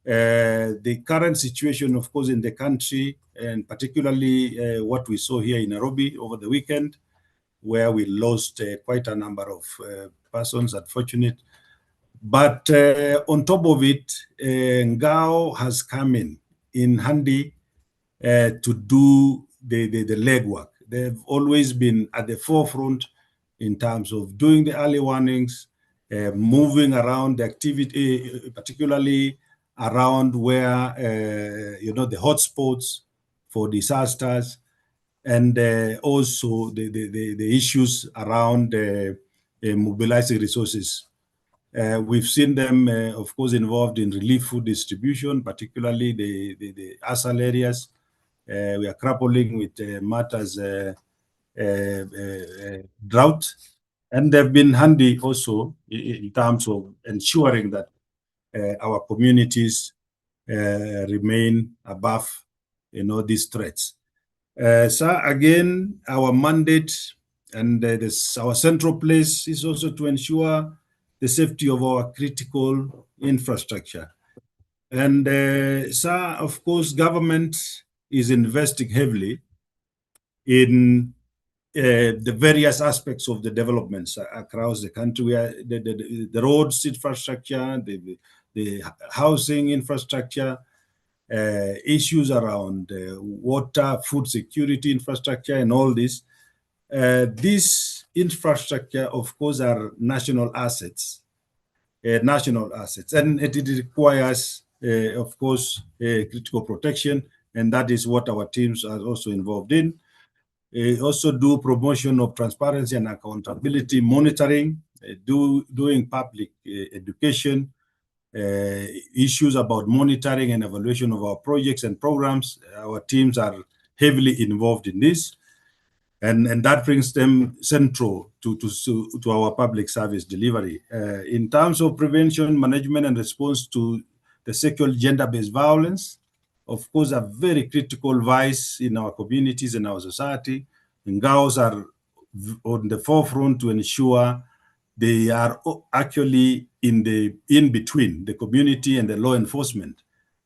Speaker 5: The current situation, of course, in the country, and particularly what we saw here in Nairobi over the weekend, where we lost quite a number of persons, unfortunate. But on top of it, NGAO has come in handy to do the legwork. They've always been at the forefront in terms of doing the early warnings, moving around the activity, particularly around where, the hotspots for disasters, and also the issues around mobilizing resources. We've seen them, of course, involved in relief food distribution, particularly the ASAL areas. We are grappling with matters drought, and they've been handy also in terms of ensuring that our communities remain above, these threats. So again, our mandate and our central place is also to ensure the safety of our critical infrastructure. And so, of course, government is investing heavily in the various aspects of the developments across the country. Where the roads infrastructure, the housing infrastructure, issues around water, food security infrastructure, and all this. This infrastructure, of course, are national assets, and it requires, of course, critical protection, and that is what our teams are also involved in. Also do promotion of transparency and accountability, monitoring, doing public education, issues about monitoring and evaluation of our projects and programs. Our teams are heavily involved in this, and that brings them central to our public service delivery. In terms of prevention, management, and response to the sexual gender-based violence, of course, a very critical vice in our communities and our society. NGAOs are on the forefront to ensure they are actually in between the community and the law enforcement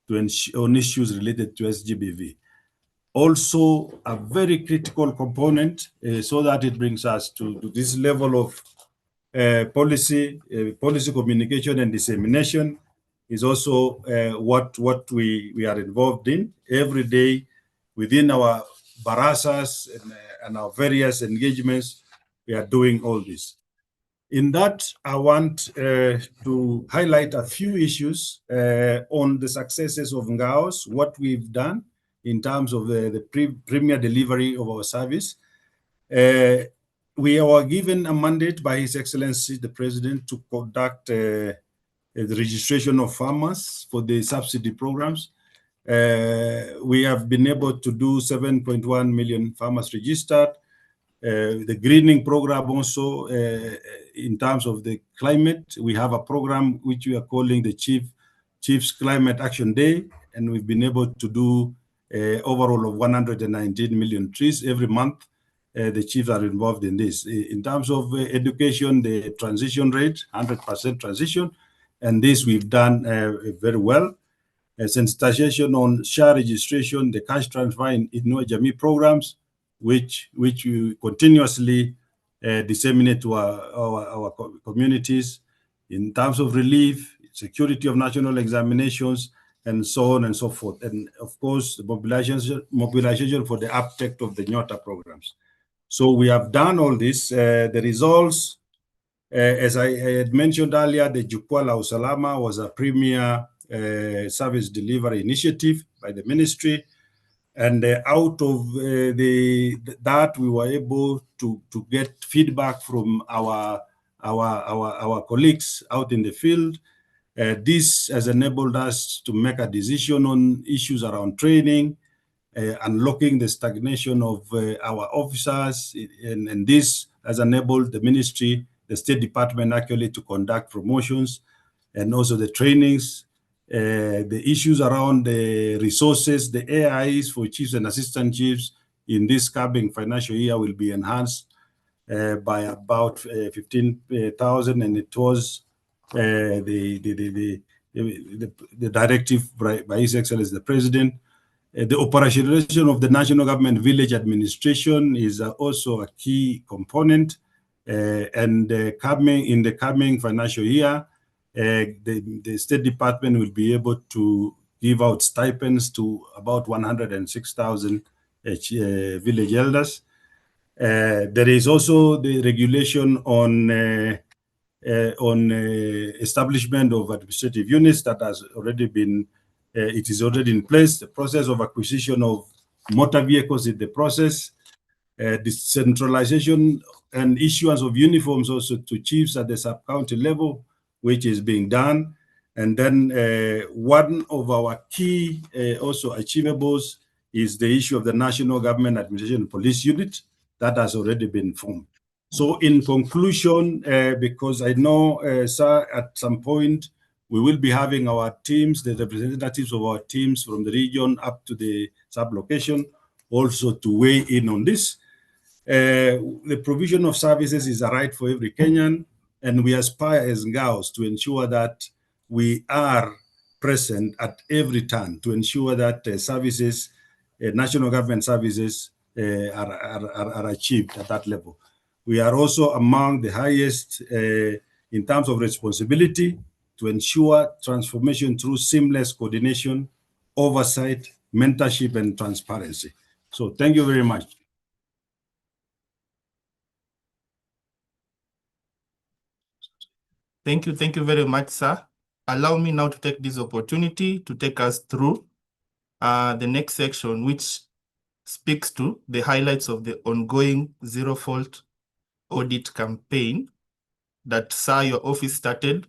Speaker 5: on issues related to SGBV. Also, a very critical component, so that it brings us to this level of policy communication and dissemination, is also what we are involved in every day within our barasas and our various engagements. We are doing all this. In that, I want to highlight a few issues on the successes of NGAOs, what we've done in terms of the premier delivery of our service. We were given a mandate by His Excellency the President to conduct the registration of farmers for the subsidy programs. We have been able to do 7.1 million farmers registered. The greening program also, in terms of the climate, we have a program which we are calling the Chiefs Climate Action Day, and we've been able to do overall of 119 million trees every month. The chiefs are involved in this. In terms of education, the transition rate, 100% transition, and this we've done very well. Sensitization on share registration, the cash transfer in Inua Jamii programs, which we continuously disseminate to our communities in terms of relief, security of national examinations, and so on and so forth. And of course, the mobilization for the uptake of the Nyota programs. So we have done all this. The results, as I had mentioned earlier, the Jukwaa la Usalama was a premier service delivery initiative by the ministry. And out of that, we were able to get feedback from our colleagues out in the field. This has enabled us to make a decision on issues around training, unlocking the stagnation of our officers, and this has enabled the ministry, the State Department actually to conduct promotions and also the trainings. The issues around the resources, the AIs for chiefs and assistant chiefs in this coming financial year will be enhanced by about 15,000, and it was the directive by His Excellency the President. The operationalization of the national government village administration is also a key component, and in the coming financial year, the State Department will be able to give out stipends to about 106,000 village elders. There is also the regulation on establishment of administrative units that has already been, it is already in place. The process of acquisition of motor vehicles is the process. Decentralization and issuance of uniforms also to chiefs at the sub-county level, which is being done. And then one of our key also achievables is the issue of the National Government Administration Police Unit that has already been formed. So in conclusion, because I know, sir, at some point, we will be having our teams, the representatives of our teams from the region up to the sub-location, also to weigh in on this. The provision of services is a right for every Kenyan, and we aspire as NGAOs to ensure that we are present at every turn to ensure that services, national government services are achieved at that level. We are also among the highest in terms of responsibility to ensure transformation through seamless coordination, oversight, mentorship, and transparency. So thank you very much.
Speaker 6: Thank you very much, sir. Allow me now to take this opportunity to take us through the next section, which speaks to the highlights of the ongoing Zero Fault Audit campaign that, sir, your office started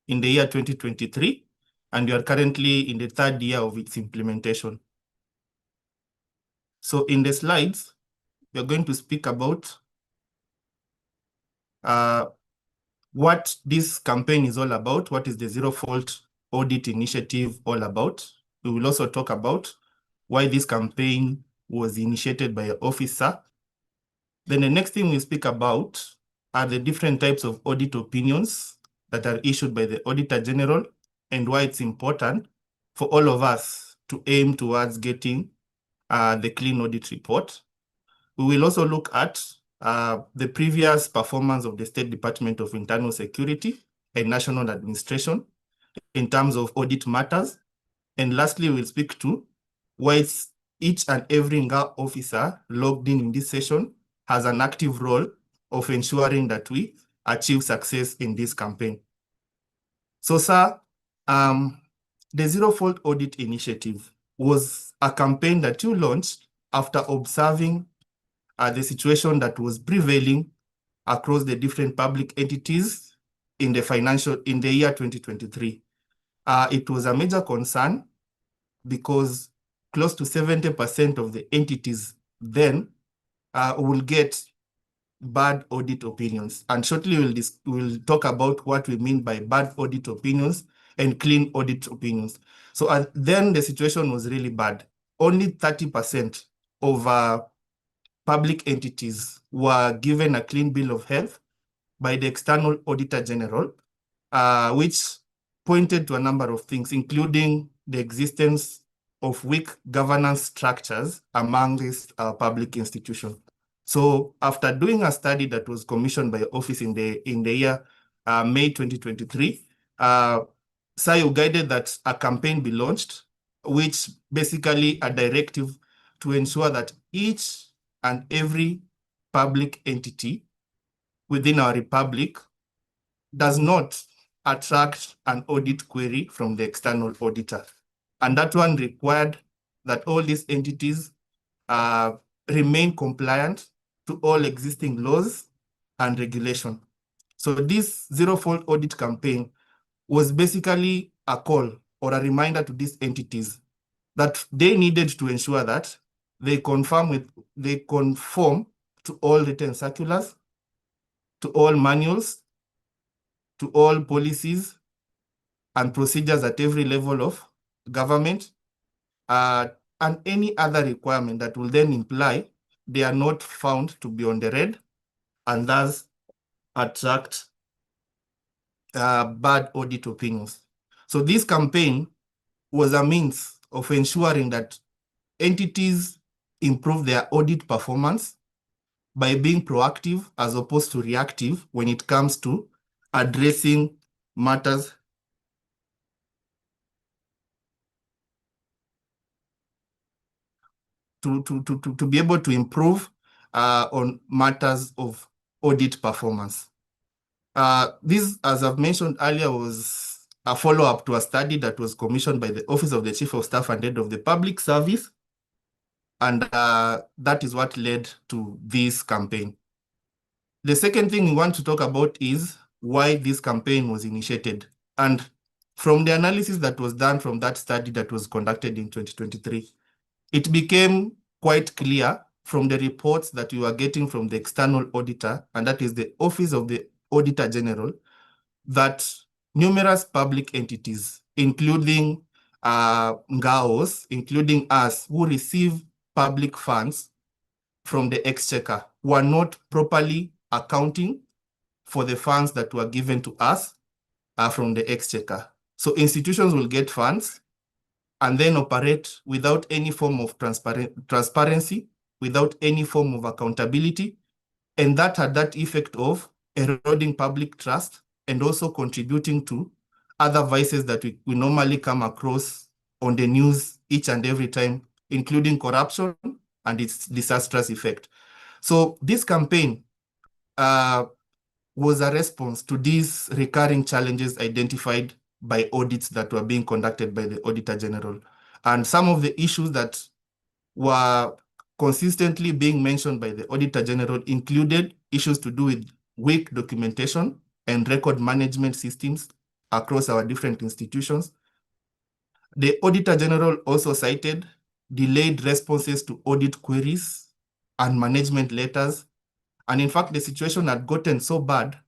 Speaker 6: in the year 2023, and you are currently in the third year of its implementation. So in the slides, we are going to speak about what this campaign is all about, what is the Zero Fault Audit Initiative all about. We will also talk about why this campaign was initiated by an officer. Then the next thing we speak about are the different types of audit opinions that are issued by the Auditor General and why it's important for all of us to aim towards getting the clean audit report. We will also look at the previous performance of the State Department of Internal Security and National Administration in terms of audit matters. And lastly, we'll speak to why each and every NGAO officer logged in this session has an active role of ensuring that we achieve success in this campaign. So, sir, the Zero Fault Audit Initiative was a campaign that you launched after observing the situation that was prevailing across the different public entities in the year 2023. It was a major concern because close to 70% of the entities then will get bad audit opinions. And shortly we'll talk about what we mean by bad audit opinions and clean audit opinions. So then the situation was really bad. Only 30% of public entities were given a clean bill of health by the external auditor general, which pointed to a number of things, including the existence of weak governance structures among these public institutions. So after doing a study that was commissioned by office in the year May 2023, SAIO guided that a campaign be launched, which basically a directive to ensure that each and every public entity within our republic does not attract an audit query from the external auditor. And that one required that all these entities remain compliant to all existing laws and regulation. So this zero-fault audit campaign was basically a call or a reminder to these entities that they needed to ensure that they conform to all written circulars, to all manuals, to all policies and procedures at every level of government, and any other requirement that will then imply they are not found to be on the red and thus attract bad audit opinions. So this campaign was a means of ensuring that entities improve their audit performance by being proactive as opposed to reactive when it comes to addressing matters to be able to improve on matters of audit performance. This, as I've mentioned earlier, was a follow-up to a study that was commissioned by the Office of the Chief of Staff and Head of the Public Service. And that is what led to this campaign. The second thing we want to talk about is why this campaign was initiated. And from the analysis that was done from that study that was conducted in 2023, it became quite clear from the reports that we were getting from the external auditor, and that is the Office of the Auditor General, that numerous public entities, including NGAOs, including us, who receive public funds from the exchequer, were not properly accounting for the funds that were given to us from the exchequer. So institutions will get funds and then operate without any form of transparency, without any form of accountability. And that had that effect of eroding public trust and also contributing to other vices that we normally come across on the news each and every time, including corruption and its disastrous effect. So this campaign was a response to these recurring challenges identified by audits that were being conducted by the Auditor General. And some of the issues that were consistently being mentioned by the Auditor General included issues to do with weak documentation and record management systems across our different institutions. The Auditor General also cited delayed responses to audit queries and management letters. And in fact, the situation had gotten so bad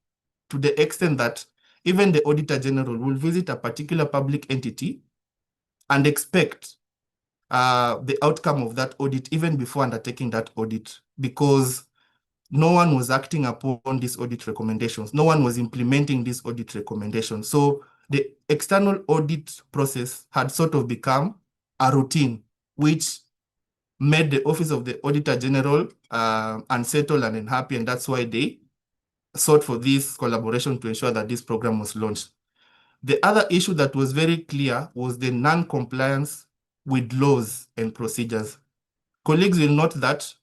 Speaker 6: to the extent that even the Auditor General will visit a particular public entity and expect the outcome of that audit even before undertaking that audit, because no one was acting upon these audit recommendations. No one was implementing these audit recommendations. So the external audit process had sort of become a routine, which made the Office of the Auditor General unsettled and unhappy, and that's why they sought for this collaboration to ensure that this program was launched. The other issue that was very clear was the non-compliance with laws and procedures. Colleagues will note that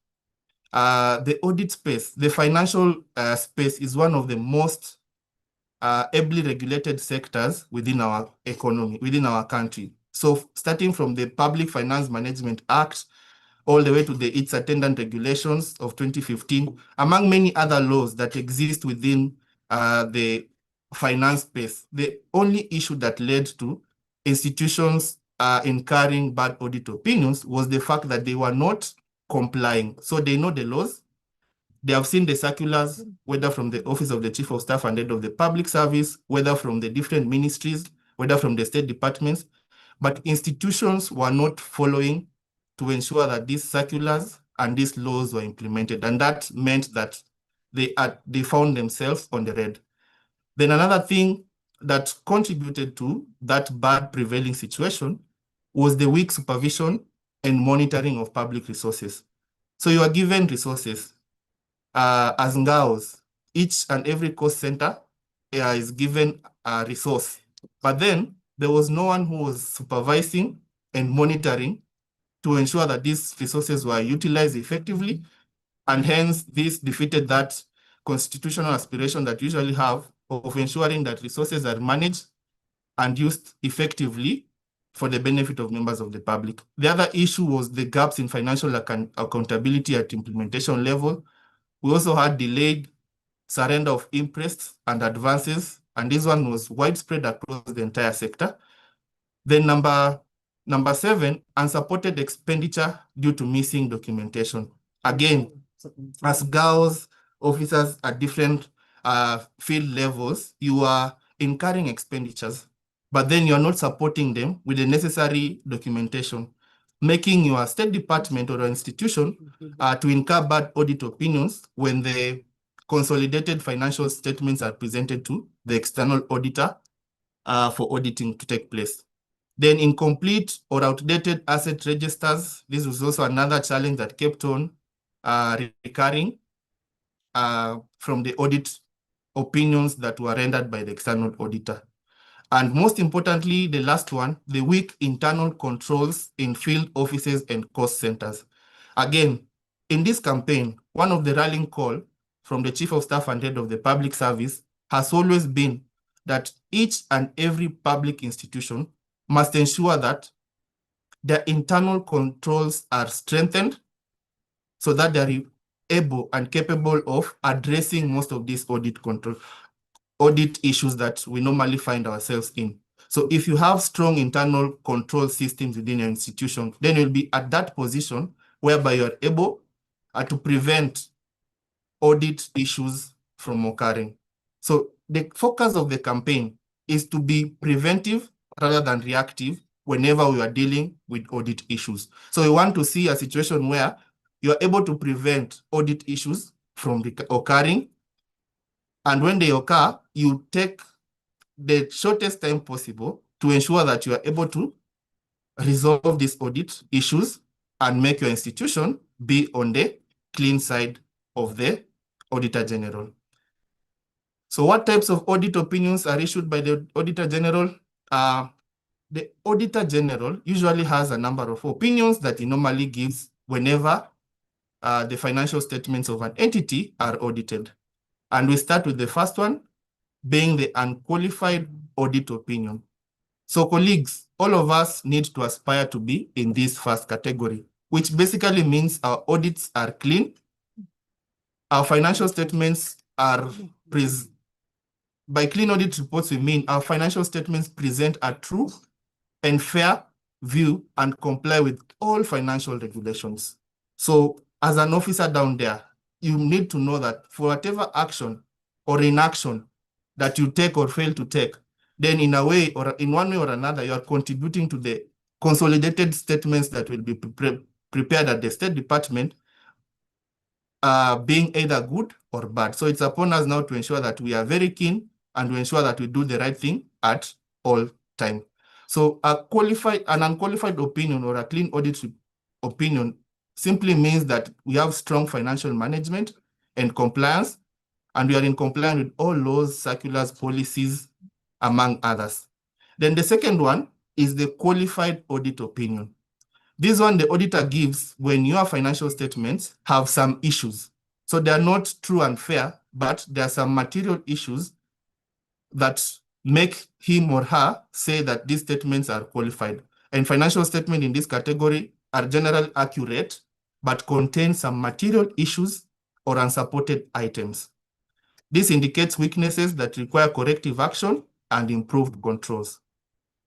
Speaker 6: the audit space, the financial space, is one of the most ably regulated sectors within our economy, within our country. So starting from the Public Finance Management Act, all the way to the its attendant regulations of 2015, among many other laws that exist within the finance space. The only issue that led to institutions incurring bad audit opinions was the fact that they were not complying. So they know the laws, They have seen the circulars, whether from the Office of the Chief of Staff and Head of the Public Service, whether from the different ministries, whether from the state departments, but institutions were not following to ensure that these circulars and these laws were implemented. And that meant that they found themselves on the red. Then another thing that contributed to that bad prevailing situation was the weak supervision and monitoring of public resources. So you are given resources as NGAOs. Each and every cost center is given a resource, but then there was no one who was supervising and monitoring to ensure that these resources were utilized effectively, and hence this defeated that constitutional aspiration that we usually have of ensuring that resources are managed and used effectively for the benefit of members of the public. The other issue was the gaps in financial accountability at implementation level. We also had delayed surrender of interest and advances, and this one was widespread across the entire sector. Then number 7, unsupported expenditure due to missing documentation. Again, as NGAOs, officers at different field levels, you are incurring expenditures, but then you're not supporting them with the necessary documentation, making your state department or institution to incur bad audit opinions when the consolidated financial statements are presented to the external auditor for auditing to take place. Then incomplete or outdated asset registers. This was also another challenge that kept on recurring from the audit opinions that were rendered by the external auditor. And most importantly, the last one, the weak internal controls in field offices and cost centers. Again, in this campaign, one of the rallying call from the Chief of Staff and Head of the Public Service has always been that each and every public institution must ensure that their internal controls are strengthened so that they are able and capable of addressing most of these audit issues that we normally find ourselves in. So if you have strong internal control systems within your institution, then you'll be at that position whereby you're able to prevent audit issues from occurring. So the focus of the campaign is to be preventive rather than reactive whenever we are dealing with audit issues. So we want to see a situation where you are able to prevent audit issues from occurring. And when they occur, you take the shortest time possible to ensure that you are able to resolve these audit issues and make your institution be on the clean side of the Auditor General. So what types of audit opinions are issued by the Auditor General? The Auditor General usually has a number of opinions that he normally gives whenever the financial statements of an entity are audited. And we start with the first one, being the unqualified audit opinion. So colleagues, all of us need to aspire to be in this first category, which basically means our audits are clean, our financial statements are by clean audit reports, we mean our financial statements present a true and fair view and comply with all financial regulations. So as an officer down there, you need to know that for whatever action or inaction that you take or fail to take, then in a way or in one way or another, you are contributing to the consolidated statements that will be prepared at the State Department, being either good or bad. So it's upon us now to ensure that we are very keen and to ensure that we do the right thing at all time. So an unqualified opinion or a clean audit opinion simply means that we have strong financial management and compliance, and we are in compliance with all laws, circulars, policies, among others. Then the second one is the qualified audit opinion. This one the auditor gives when your financial statements have some issues. So they are not true and fair, but there are some material issues that make him or her say that these statements are qualified. And financial statements in this category are generally accurate, but contain some material issues or unsupported items. This indicates weaknesses that require corrective action and improved controls.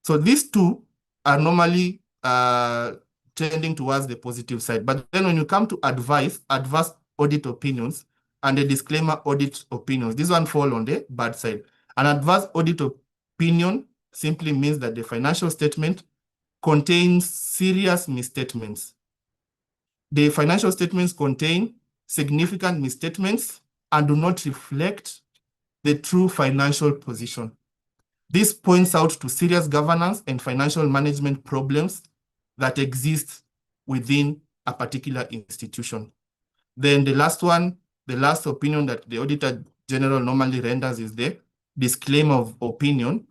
Speaker 6: So these two are normally trending towards the positive side. But then when you come to adverse audit opinions, and a disclaimer audit opinions. This one fall on the bad side. An adverse audit opinion simply means that the financial statement contains serious misstatements. The financial statements contain significant misstatements and do not reflect the true financial position. This points out to serious governance and financial management problems that exist within a particular institution. Then the last one, the last opinion that the Auditor General normally renders is the disclaimer of opinion.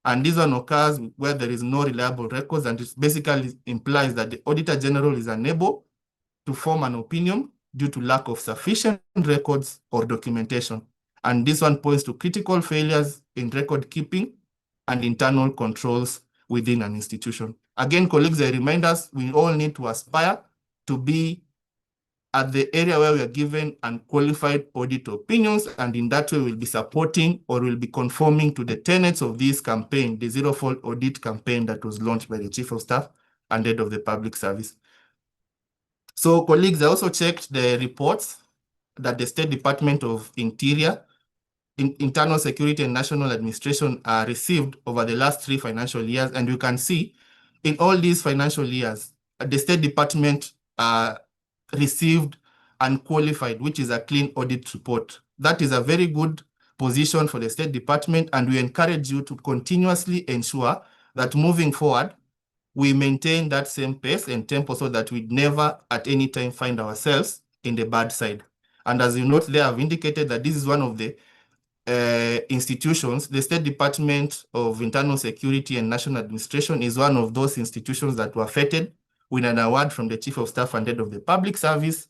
Speaker 6: And this one occurs where there is no reliable records, and it basically implies that the Auditor General is unable to form an opinion due to lack of sufficient records or documentation. And this one points to critical failures in record keeping and internal controls within an institution. Again, colleagues, I remind us, we all need to aspire to be at the area where we are given unqualified audit opinions, and in that way we'll be supporting or will be conforming to the tenets of this campaign, the Zero Fault Audit campaign that was launched by the Chief of Staff and Head of the Public Service. So colleagues, I also checked the reports that the State Department of Interior, Internal Security and National Administration received over the last 3 financial years. And you can see in all these financial years, the State Department received unqualified, which is a clean audit report. That is a very good position for the State Department, and we encourage you to continuously ensure that moving forward, we maintain that same pace and tempo so that we never at any time find ourselves in the bad side. And as you note, they have indicated that this is one of the institutions. The State Department of Internal Security and National Administration is one of those institutions that were feted with an award from the Chief of Staff and Head of the Public Service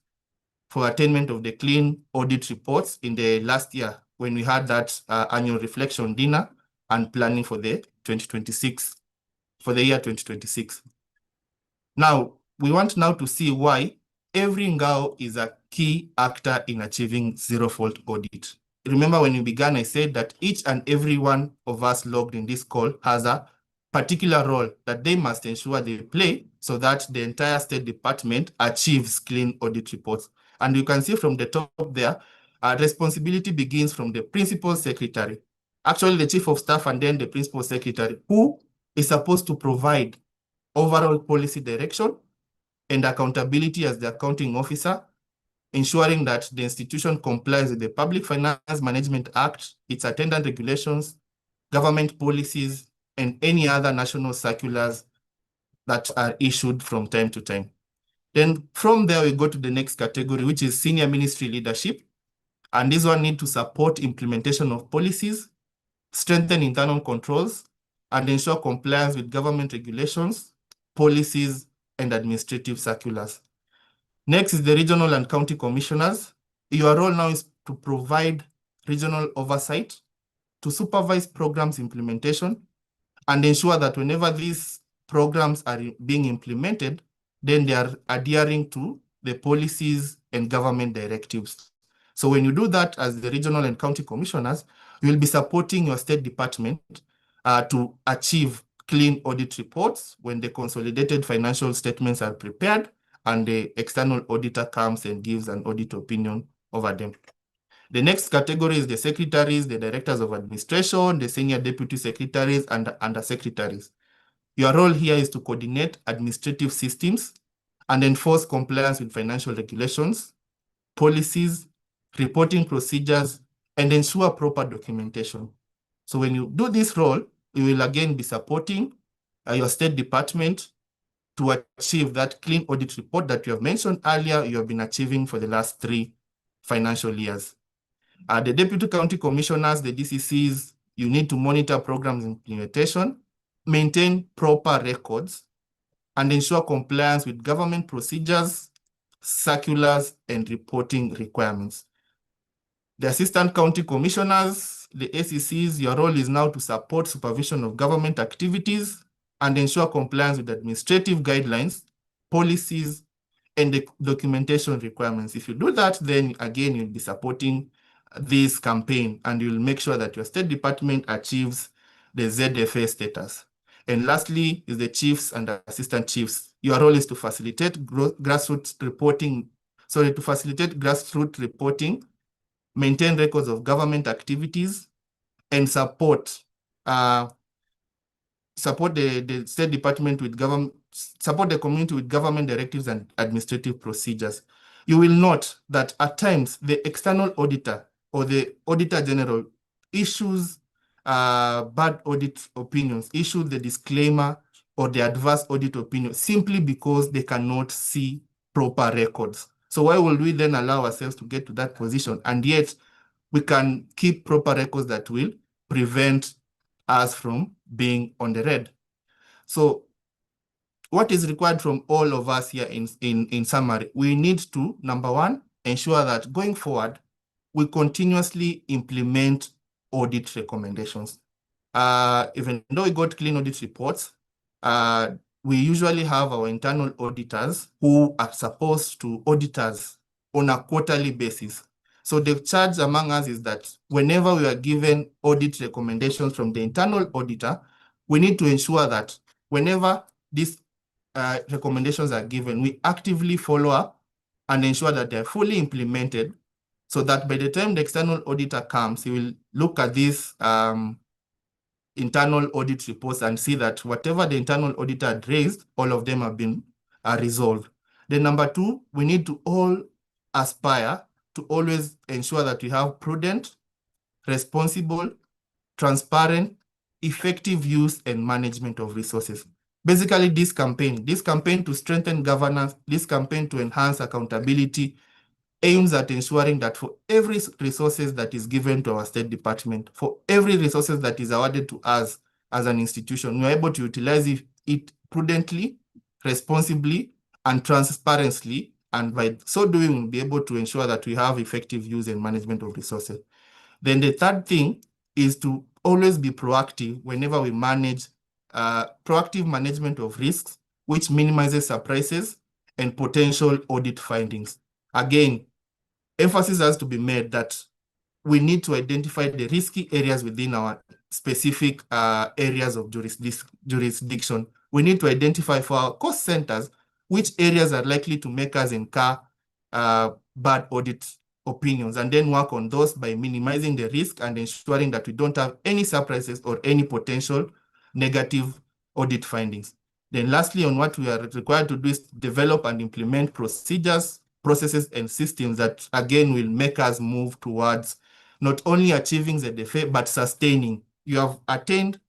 Speaker 6: for attainment of the clean audit reports in the last year when we had that annual reflection dinner and planning for the 2026, for the year 2026. Now, we want now to see why every NGAO is a key actor in achieving zero fault audit. Remember when we began, I said that each and every one of us logged in this call has a particular role that they must ensure they play so that the entire State Department achieves clean audit reports. And you can see from the top there, responsibility begins from the Principal Secretary. Actually, the Chief of Staff and then the Principal Secretary, who is supposed to provide overall policy direction and accountability as the accounting officer, ensuring that the institution complies with the Public Finance Management Act, its attendant regulations, government policies, and any other national circulars that are issued from time to time. Then from there, we go to the next category, which is senior ministry leadership. And this one need to support implementation of policies, strengthen internal controls, and ensure compliance with government regulations, policies, and administrative circulars. Next is the regional and county commissioners. Your role now is to provide regional oversight, to supervise programs implementation, and ensure that whenever these programs are being implemented, then they are adhering to the policies and government directives. So when you do that as the regional and county commissioners, you will be supporting your State Department to achieve clean audit reports when the consolidated financial statements are prepared and the external auditor comes and gives an audit opinion over them. The next category is the secretaries, the directors of administration, the senior deputy secretaries, and undersecretaries. Your role here is to coordinate administrative systems and enforce compliance with financial regulations, policies, reporting procedures, and ensure proper documentation. So when you do this role, you will again be supporting your State Department to achieve that clean audit report that you have mentioned earlier, you have been achieving for the last 3 financial years. The Deputy County Commissioners, the DCCs, you need to monitor programs implementation, maintain proper records, and ensure compliance with government procedures, circulars, and reporting requirements. The Assistant County Commissioners, the ACCs, your role is now to support supervision of government activities and ensure compliance with administrative guidelines, policies, and the documentation requirements. If you do that, then again, you'll be supporting this campaign and you'll make sure that your State Department achieves the ZFA status. And lastly is the chiefs and assistant chiefs. Your role is to facilitate grassroots reporting maintain records of government activities, and support the State Department with support the community with government directives and administrative procedures. You will note that at times the external auditor or the Auditor General issues bad audit opinions, issues the disclaimer or the adverse audit opinion simply because they cannot see proper records. So why will we then allow ourselves to get to that position, and yet we can keep proper records that will prevent us from being on the red? So what is required from all of us here in summary? We need to, number one, ensure that going forward, we continuously implement audit recommendations. Even though we got clean audit reports, we usually have our internal auditors who are supposed to audit us on a quarterly basis. So the charge among us is that whenever we are given audit recommendations from the internal auditor, we need to ensure that whenever these recommendations are given, we actively follow up and ensure that they're fully implemented, so that by the time the external auditor comes, he will look at these internal audit reports and see that whatever the internal auditor had raised, all of them have been resolved. Then number two, we need to all aspire to always ensure that we have prudent, responsible, transparent, effective use and management of resources. Basically, this campaign to strengthen governance, this campaign to enhance accountability, aims at ensuring that for every resources that is given to our State Department, for every resources that is awarded to us as an institution, we are able to utilize it prudently, responsibly, and transparently, and by so doing, we'll be able to ensure that we have effective use and management of resources. Then the third thing is to always be proactive whenever we manage proactive management of risks, which minimizes surprises and potential audit findings. Again, emphasis has to be made that we need to identify the risky areas within our specific areas of jurisdiction. We need to identify for our cost centers which areas are likely to make us incur bad audit opinions, and then work on those by minimizing the risk and ensuring that we don't have any surprises or any potential negative audit findings. Then lastly, on what we are required to do is develop and implement procedures, processes, and systems that again will make us move towards not only achieving ZFA, but sustaining. You have attained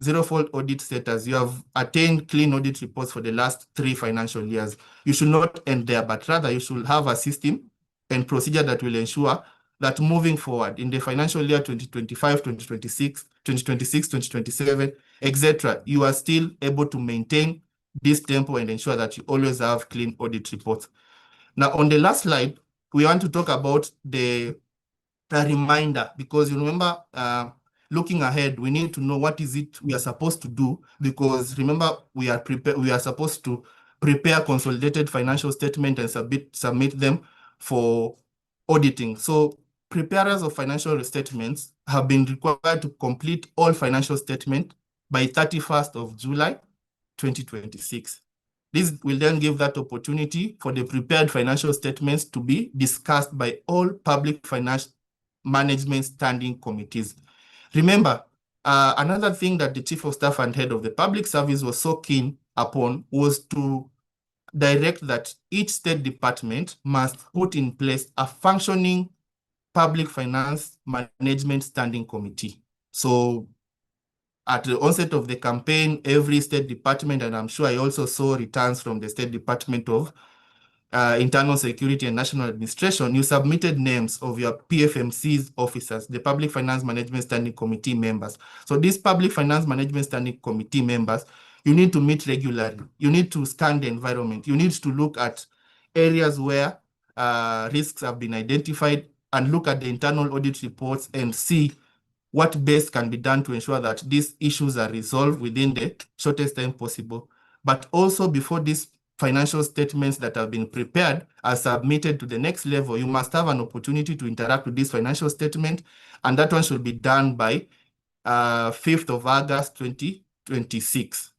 Speaker 6: zero-fault audit status. You have attained clean audit reports for the last 3 financial years. You should not end there, but rather you should have a system and procedure that will ensure that moving forward in the financial year 2025, 2026, 2027, etc., you are still able to maintain this tempo and ensure that you always have clean audit reports. Now, on the last slide, we want to talk about a reminder, because you remember, looking ahead, we need to know what is it we are supposed to do, because remember, we are supposed to prepare consolidated financial statement and submit them for auditing. So preparers of financial statements have been required to complete all financial statements by 31st of July, 2026. This will then give that opportunity for the prepared financial statements to be discussed by all public finance management standing committees. Remember, another thing that the Chief of Staff and Head of the Public Service was so keen upon was to direct that each state department must put in place a functioning public finance management standing committee. So at the onset of the campaign, every state department, and I'm sure I also saw returns from the State Department of Internal Security and National Administration, you submitted names of your PFMC's officers, the Public Finance Management Standing Committee members. So these Public Finance Management Standing Committee members, you need to meet regularly. You need to scan the environment. You need to look at areas where risks have been identified and look at the internal audit reports and see what best can be done to ensure that these issues are resolved within the shortest time possible. But also, before these financial statements that have been prepared are submitted to the next level, you must have an opportunity to interact with this financial statement, and that one should be done by 5th of August 2026.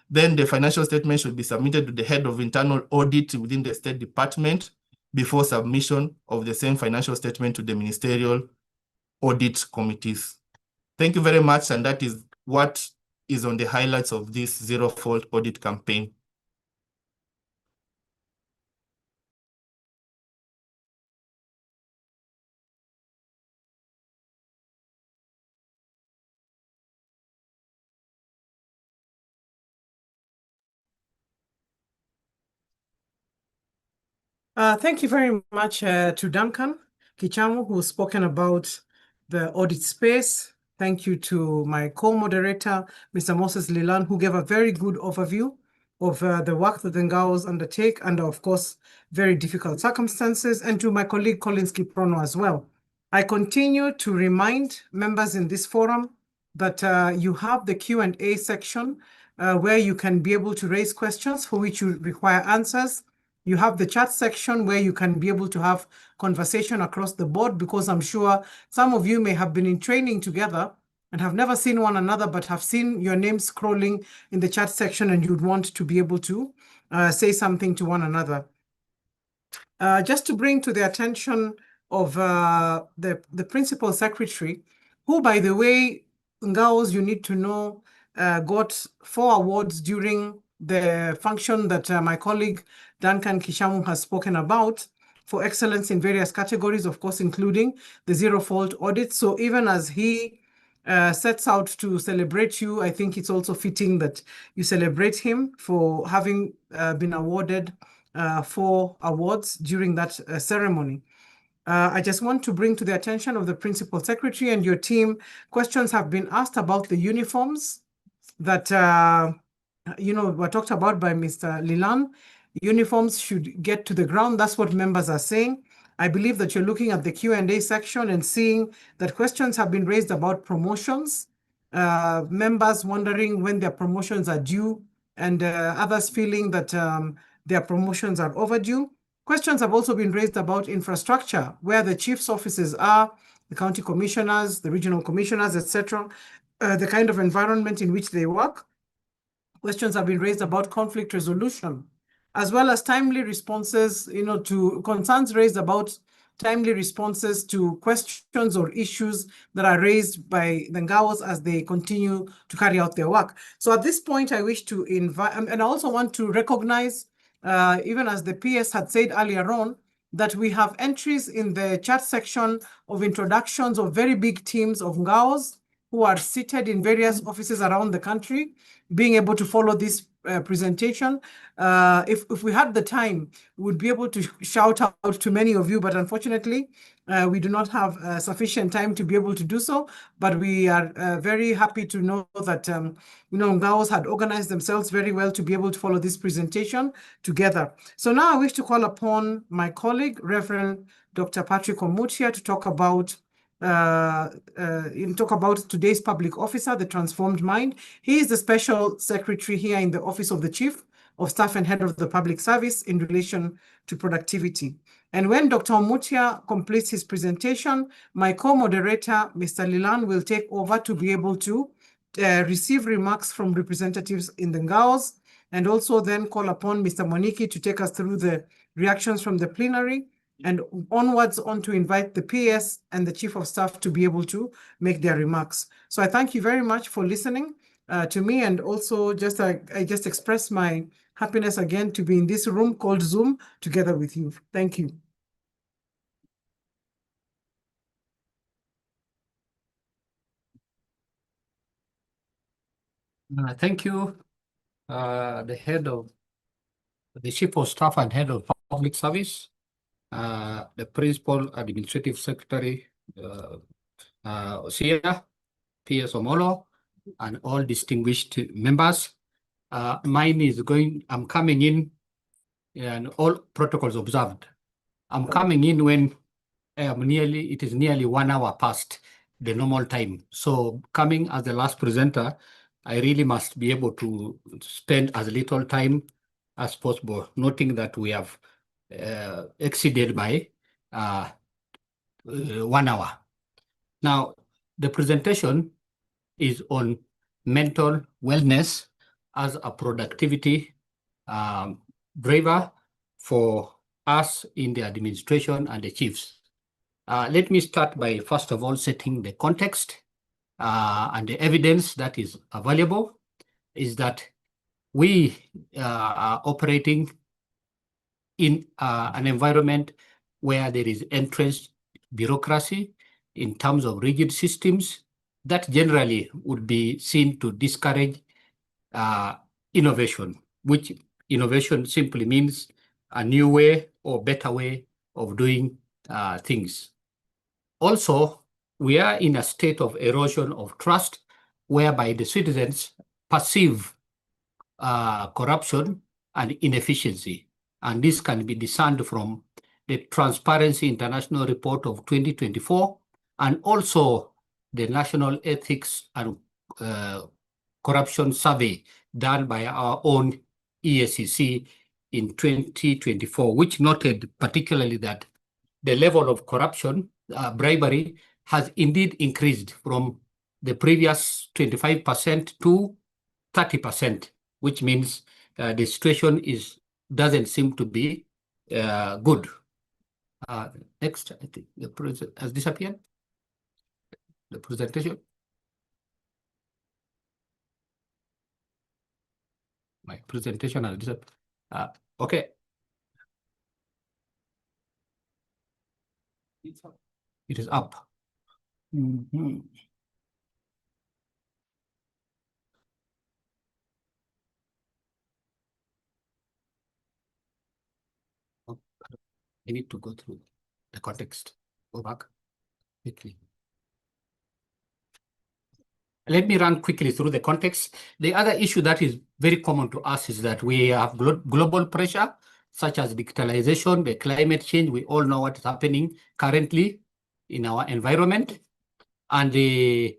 Speaker 6: Then the financial statement should be submitted to the head of internal audit within the State Department. before submission of the same financial statement to the ministerial audit committees. Thank you very much, and that is what is on the highlights of this zero fault audit campaign.
Speaker 3: Thank you very much to Duncan Kichamu, who's spoken about the audit space. Thank you to my co-moderator, Mr. Moses Lilan, who gave a very good overview of the work that the NGAOs undertake under, of course, very difficult circumstances, and to my colleague Collins Kiprono as well. I continue to remind members in this forum that you have the Q&A section where you can be able to raise questions for which you require answers. You have the chat section where you can be able to have conversation across the board, because I'm sure some of you may have been in training together and have never seen one another, but have seen your name scrolling in the chat section, and you'd want to be able to say something to one another. Just to bring to the attention of the Principal Secretary, who, by the way, NGAOs, you need to know, got 4 awards during the function that my colleague Duncan Kishamu has spoken about, for excellence in various categories, of course, including the zero fault audit. So even as he sets out to celebrate you, I think it's also fitting that you celebrate him for having been awarded 4 awards during that ceremony. I just want to bring to the attention of the Principal Secretary and your team, questions have been asked about the uniforms that were talked about by Mr. Lilan. Uniforms should get to the ground. That's what members are saying. I believe that you're looking at the Q&A section and seeing that questions have been raised about promotions, members wondering when their promotions are due, and others feeling that their promotions are overdue. Questions have also been raised about infrastructure, where the chief's offices are, the county commissioners, the regional commissioners, etc., the kind of environment in which they work. Questions have been raised about conflict resolution, as well as timely responses, to concerns raised about timely responses to questions or issues that are raised by the NGAOs as they continue to carry out their work. So at this point, I wish to invite, and I also want to recognize, even as the PS had said earlier on, that we have entries in the chat section of introductions of very big teams of NGAOs who are seated in various offices around the country, being able to follow this presentation. If we had the time, we would be able to shout out to many of you, but unfortunately, we do not have sufficient time to be able to do so. But we are very happy to know that NGAOs had organized themselves very well to be able to follow this presentation together. So now I wish to call upon my colleague, Reverend Dr. Patrick Omutia, to talk about today's public officer, the transformed mind. He is the special secretary here in the office of the Chief of Staff and Head of the Public Service in relation to productivity. And when Dr. Omutia completes his presentation, my co-moderator, Mr. Lilan, will take over to be able to receive remarks from representatives in the NGAOs, and also then call upon Mr. Moniki to take us through the reactions from the plenary, and onwards on to invite the PS and the Chief of Staff to be able to make their remarks. So I thank you very much for listening to me, and also I just express my happiness again to be in this room called Zoom together with you. Thank you.
Speaker 7: Thank you, the Chief of Staff and Head of Public Service, the Principal Administrative Secretary, Osia, PS Omolo, and all distinguished members. I'm coming in, and all protocols observed. I'm coming in when it is nearly 1 hour past the normal time. So coming as the last presenter, I really must be able to spend as little time as possible, noting that we have exceeded by 1 hour. Now, the presentation is on mental wellness as a productivity driver for us in the administration and the chiefs. Let me start by, first of all, setting the context and the evidence that is available is that we are operating in an environment where there is entrenched bureaucracy in terms of rigid systems that generally would be seen to discourage innovation, which innovation simply means a new way or better way of doing things. Also, we are in a state of erosion of trust whereby the citizens perceive corruption and inefficiency. And this can be discerned from the Transparency International Report of 2024 and also the National Ethics and Corruption Survey done by our own EACC in 2024, which noted particularly that the level of corruption, bribery, has indeed increased from the previous 25% to 30%, which means the situation doesn't seem to be good. Next, I think the president has disappeared. The presentation. My presentation has disappeared. Okay. It is up. Mm-hmm. I need to go through the context. Go back quickly. Let me run quickly through the context. The other issue that is very common to us is that we have global pressure, such as digitalization, the climate change. We all know what is happening currently in our environment, and the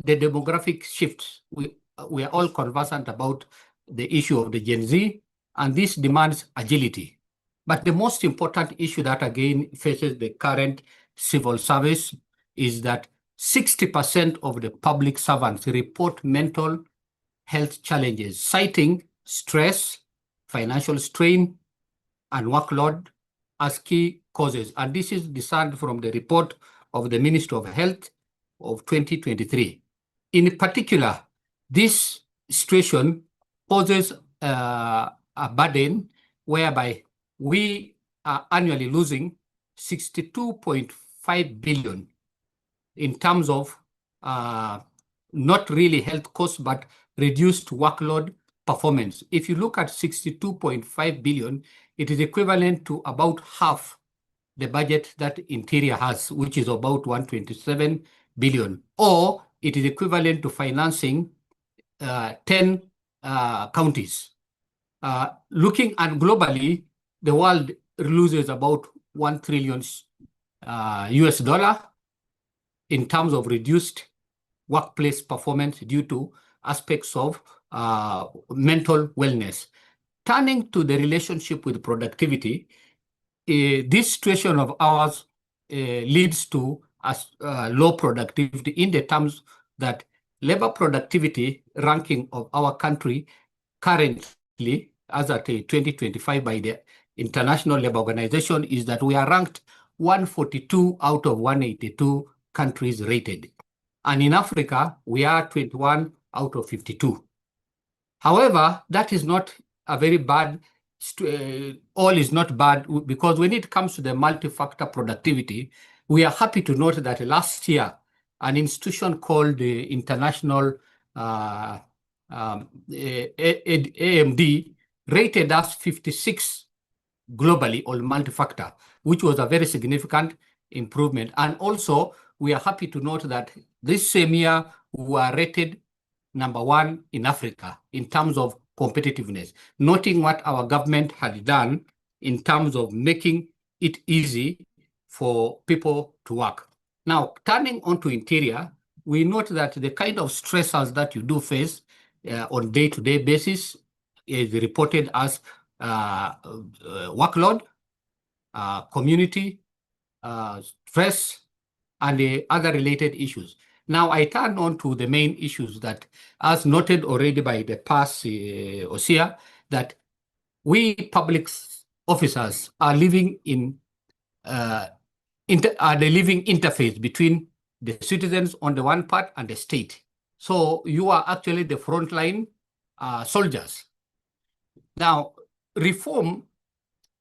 Speaker 7: demographic shifts. We are all conversant about the issue of the Gen Z, and this demands agility. But the most important issue that again faces the current civil service is that 60% of the public servants report mental health challenges, citing stress, financial strain, and workload as key causes. And this is discerned from the report of the Ministry of Health of 2023. In particular, this situation poses a burden whereby we are annually losing 62.5 billion in terms of not really health costs, but reduced workload performance. If you look at 62.5 billion, it is equivalent to about half the budget that Interior has, which is about 127 billion, or it is equivalent to financing 10 counties. Looking at globally, the world loses about $1 trillion US dollar in terms of reduced workplace performance due to aspects of mental wellness. Turning to the relationship with productivity, this situation of ours leads to low productivity in the terms that labor productivity ranking of our country currently, as at 2025 by the International Labour Organization, is that we are ranked 142 out of 182 countries rated. And in Africa, we are 21 out of 52. However, that is not a very bad, all is not bad, because when it comes to the multi-factor productivity, we are happy to note that last year, an institution called the International AMD rated us 56 globally on multi-factor, which was a very significant improvement. And also, we are happy to note that this same year, we were rated #1 in Africa in terms of competitiveness, noting what our government had done in terms of making it easy for people to work. Now, turning on to Interior, we note that the kind of stressors that you do face on day-to-day basis is reported as workload, community, stress, and the other related issues. Now, I turn on to the main issues that, as noted already by the past OSIA, that we public officers are living in the living interface between the citizens on the one part and the state. So you are actually the frontline soldiers. Now, reform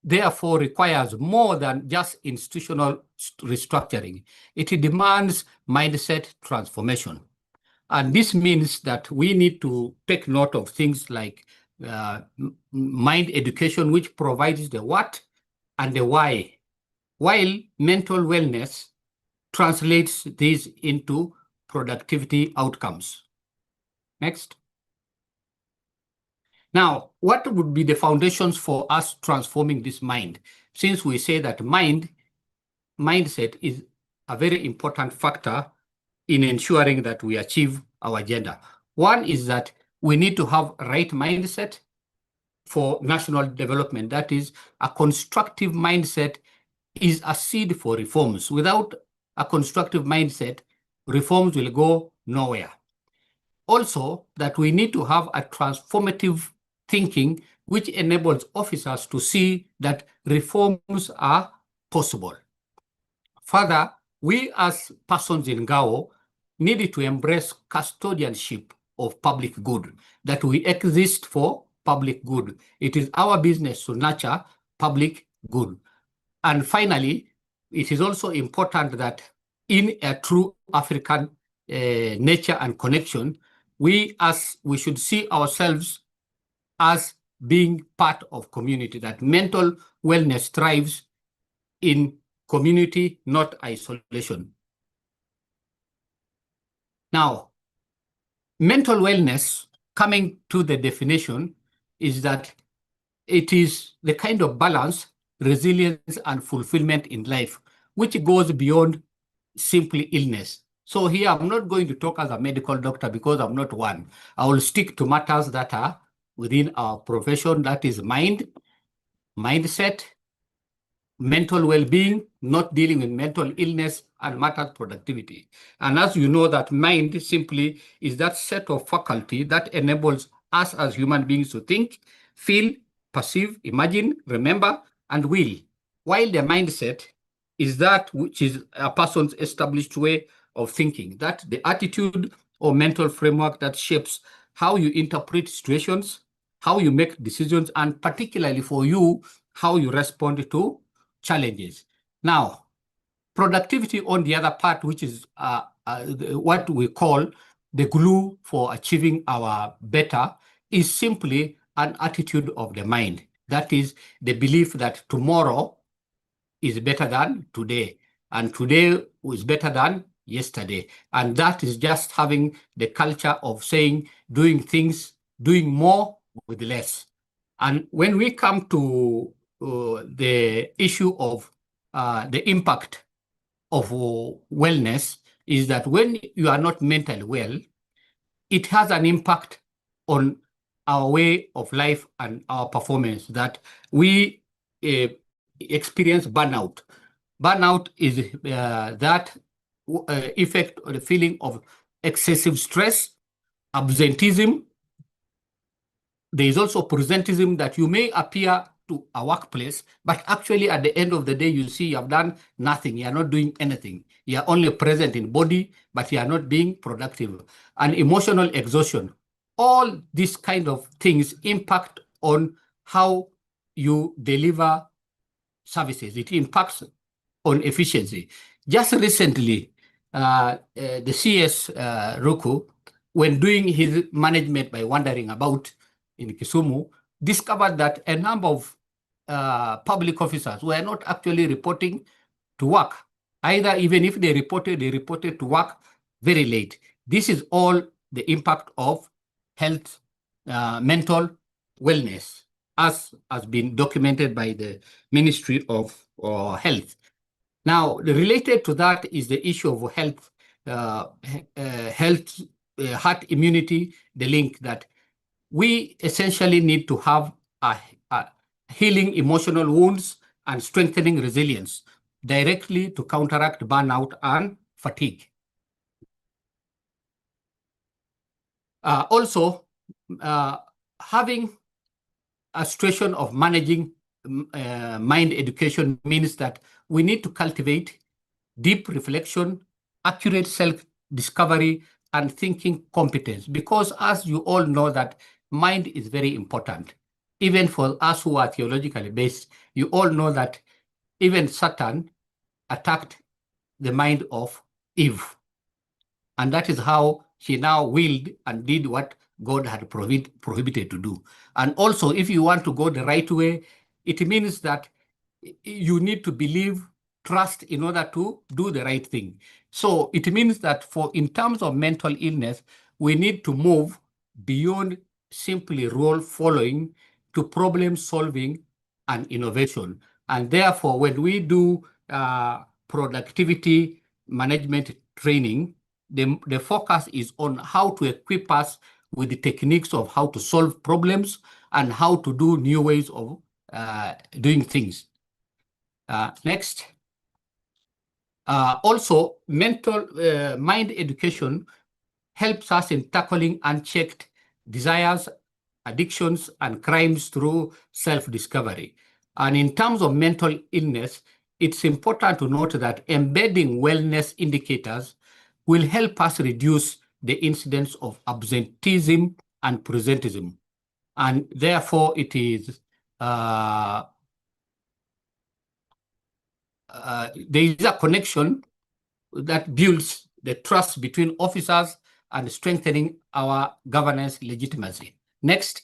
Speaker 7: therefore requires more than just institutional restructuring. It demands mindset transformation. And this means that we need to take note of things like mind education, which provides the what and the why, while mental wellness translates these into productivity outcomes. Next. Now, what would be the foundations for us transforming this mind? Since we say that mindset is a very important factor in ensuring that we achieve our agenda. One is that we need to have a right mindset for national development. That is, a constructive mindset is a seed for reforms. Without a constructive mindset, reforms will go nowhere. Also, that we need to have a transformative thinking which enables officers to see that reforms are possible. Further, we as persons in NGAO needed to embrace custodianship of public good, that we exist for public good. It is our business to nurture public good. And finally, it is also important that in a true African nature and connection, we should see ourselves as being part of community, that mental wellness thrives in community, not isolation. Now, mental wellness, coming to the definition, is that it is the kind of balance, resilience, and fulfillment in life, which goes beyond simply illness. So here, I'm not going to talk as a medical doctor because I'm not one. I will stick to matters that are within our profession, that is mind, mindset, mental well-being, not dealing with mental illness, and matters productivity. And as you know, that mind simply is that set of faculty that enables us as human beings to think, feel, perceive, imagine, remember, and will. While the mindset is that which is a person's established way of thinking, that the attitude or mental framework that shapes how you interpret situations, how you make decisions, and particularly for you, how you respond to challenges. Now, productivity on the other part, which is what we call the glue for achieving our better, is simply an attitude of the mind. That is the belief that tomorrow is better than today, and today is better than yesterday. And that is just having the culture of saying, doing things, doing more with less. And when we come to the issue of the impact of wellness, is that when you are not mentally well, it has an impact on our way of life and our performance, that we experience burnout. Burnout is that effect or the feeling of excessive stress, absenteeism. There is also presentism, that you may appear to a workplace, but actually at the end of the day, you see you have done nothing. You are not doing anything. You are only present in body, but you are not being productive. And emotional exhaustion. All these kind of things impact on how you deliver services. It impacts on efficiency. Just recently, the CS Ruku, when doing his management by wandering about in Kisumu, discovered that a number of public officers were not actually reporting to work. Either, even if they reported to work very late. This is all the impact of health, mental wellness, as has been documented by the Ministry of Health. Now, related to that is the issue of health, heart immunity, the link that we essentially need to have a healing emotional wounds and strengthening resilience directly to counteract burnout and fatigue. Also, having a situation of managing mind education means that we need to cultivate deep reflection, accurate self-discovery, and thinking competence. Because as you all know that mind is very important. Even for us who are theologically based, you all know that even Satan attacked the mind of Eve. And that is how he now willed and did what God had prohibited to do. And also, if you want to go the right way, it means that you need to believe, trust in order to do the right thing. So it means that in terms of mental illness, we need to move beyond simply role following to problem solving and innovation. And therefore, when we do productivity management training, the focus is on how to equip us with the techniques of how to solve problems and how to do new ways of doing things. Next. Also, mental mind education helps us in tackling unchecked desires, addictions, and crimes through self-discovery. And in terms of mental illness, it's important to note that embedding wellness indicators will help us reduce the incidence of absenteeism and presenteeism. And therefore, it is there is a connection that builds the trust between officers and strengthening our governance legitimacy. Next.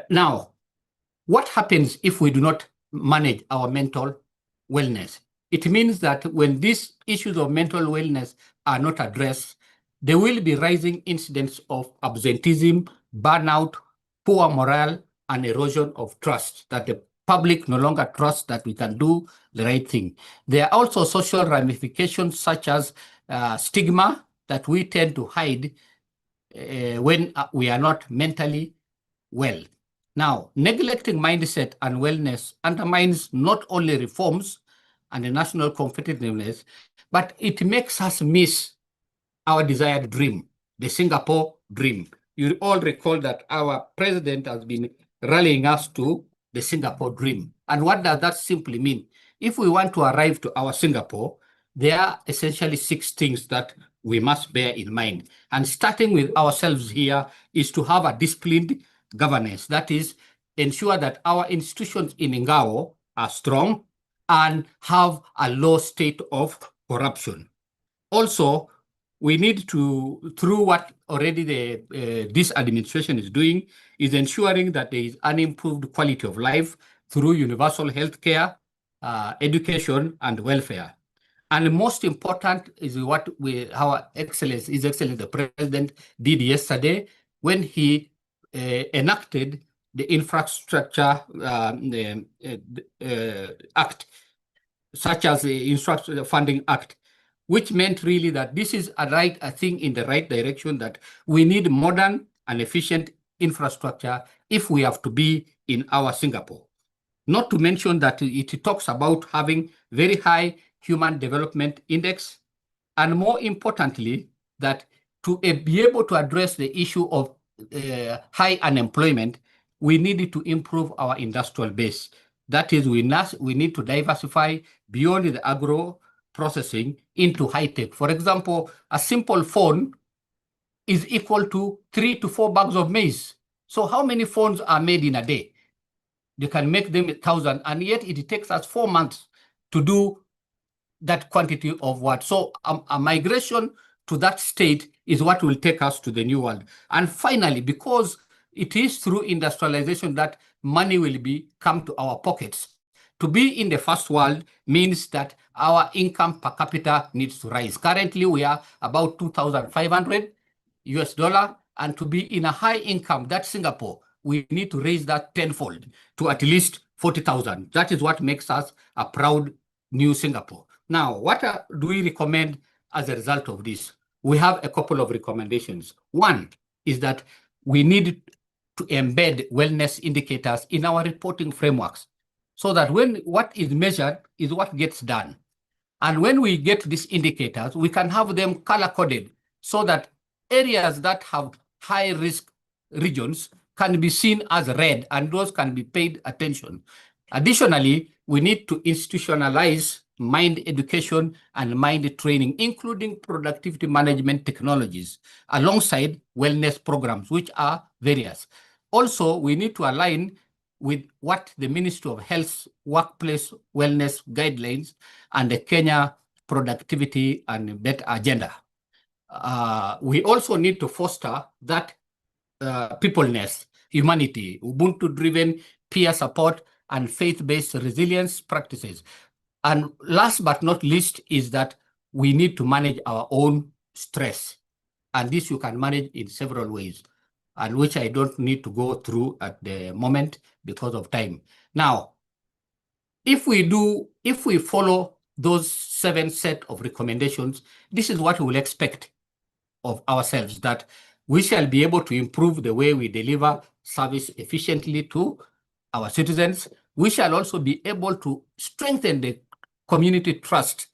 Speaker 7: Now, what happens if we do not manage our mental wellness? It means that when these issues of mental wellness are not addressed, there will be rising incidents of absenteeism, burnout, poor morale, and erosion of trust, that the public no longer trusts that we can do the right thing. There are also social ramifications such as stigma that we tend to hide when we are not mentally well. Now, neglecting mindset and wellness undermines not only reforms and the national competitiveness, but it makes us miss our desired dream, the Singapore dream. You all recall that our president has been rallying us to the Singapore dream. And what does that simply mean? If we want to arrive to our Singapore, there are essentially 6 things that we must bear in mind. And starting with ourselves here is to have a disciplined governance. That is, ensure that our institutions in NGAO are strong and have a low state of corruption. Also, we need to, through what already this administration is doing, is ensuring that there is unimproved quality of life through universal health care, education, and welfare. And the most important is what our Excellency, His Excellency the President did yesterday when he enacted the Infrastructure Act, such as the Infrastructure Funding Act, which meant really that this is a thing in the right direction, that we need modern and efficient infrastructure if we have to be in our Singapore. Not to mention that it talks about having very high human development index, and more importantly, that to be able to address the issue of high unemployment, we needed to improve our industrial base. That is, we need to diversify beyond the agro processing into high-tech. For example, a simple phone is equal to 3 to 4 bags of maize. So how many phones are made in a day? You can make them 1,000, and yet it takes us 4 months to do that quantity of what. So a migration to that state is what will take us to the new world. And finally, because it is through industrialization that money will come to our pockets. To be in the first world means that our income per capita needs to rise. Currently, we are about $2,500 US, and to be in a high income, that's Singapore, we need to raise that tenfold to at least 40,000. That is what makes us a proud new Singapore. Now, what do we recommend as a result of this? We have a couple of recommendations. One is that we need to embed wellness indicators in our reporting frameworks, so that when what is measured is what gets done. And when we get these indicators, we can have them color-coded so that areas that have high-risk regions can be seen as red, and those can be paid attention. Additionally, we need to institutionalize mind education and mind training, including productivity management technologies, alongside wellness programs, which are various. Also, we need to align with what the Ministry of Health's workplace wellness guidelines and the Kenya productivity and better agenda. We also need to foster that peopleness, humanity, Ubuntu-driven peer support, and faith-based resilience practices. And last but not least is that we need to manage our own stress. And this you can manage in several ways, and which I don't need to go through at the moment because of time. Now, if we follow those 7 set of recommendations, this is what we will expect of ourselves, that we shall be able to improve the way we deliver service efficiently to our citizens. We shall also be able to strengthen the community trust.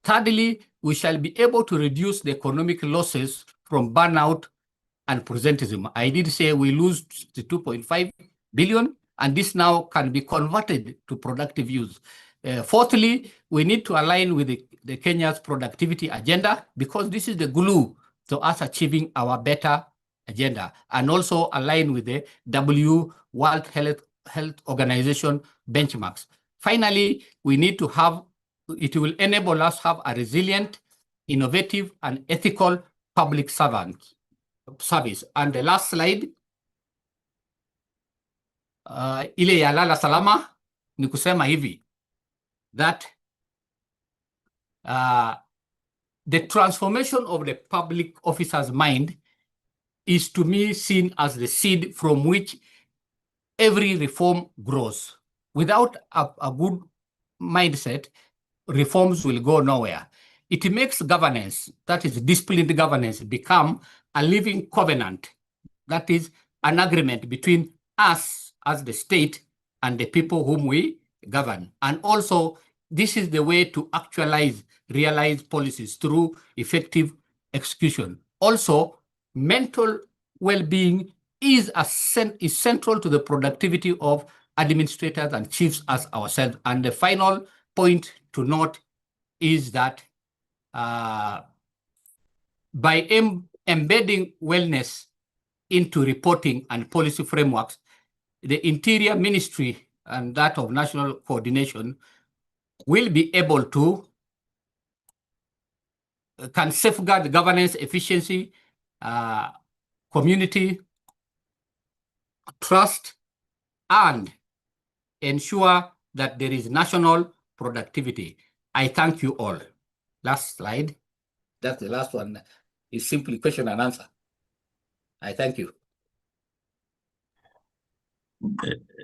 Speaker 7: Thirdly, we shall be able to reduce the economic losses from burnout and presentism. I did say we lose 2.5 billion, and this now can be converted to productive use. Fourthly, we need to align with the Kenya's productivity agenda, because this is the glue to us achieving our better agenda, and also align with the World Health Organization benchmarks. Finally, we need to have, it will enable us to have a resilient, innovative, and ethical public service. And the last slide, ile ya lala salama, ni kusema hivi, that the transformation of the public officer's mind is, to me, seen as the seed from which every reform grows. Without a good mindset, reforms will go nowhere. It makes governance, that is disciplined governance, become a living covenant, that is an agreement between us as the state and the people whom we govern. And also, this is the way to actualize, realize policies through effective execution. Also, mental well-being is central to the productivity of administrators and chiefs as ourselves. And the final point to note is that by embedding wellness into reporting and policy frameworks, the Interior Ministry and that of National Coordination will be able to can safeguard governance efficiency, community trust, and ensure that there is national productivity. I thank you all. Last slide. That's the last one. It's simply question and answer. I thank you.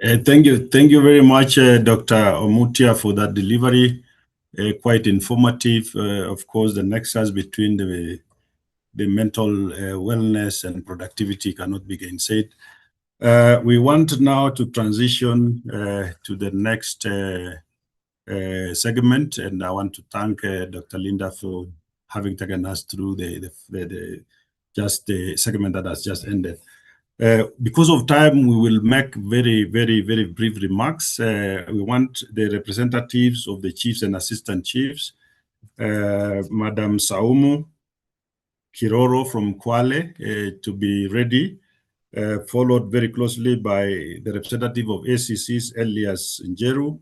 Speaker 5: Thank you very much, Dr. Omutia, for that delivery. Quite informative. Of course, the nexus between the mental wellness and productivity cannot be gainsaid. We want now to transition to the next segment, and I want to thank Dr. Linda for having taken us through the segment that has just ended. Because of time, we will make very brief remarks. We want the representatives of the chiefs and assistant chiefs, Madam Saumu Kiroro from Kwale, to be ready, followed very closely by the representative of ACCs, Elias Njeru,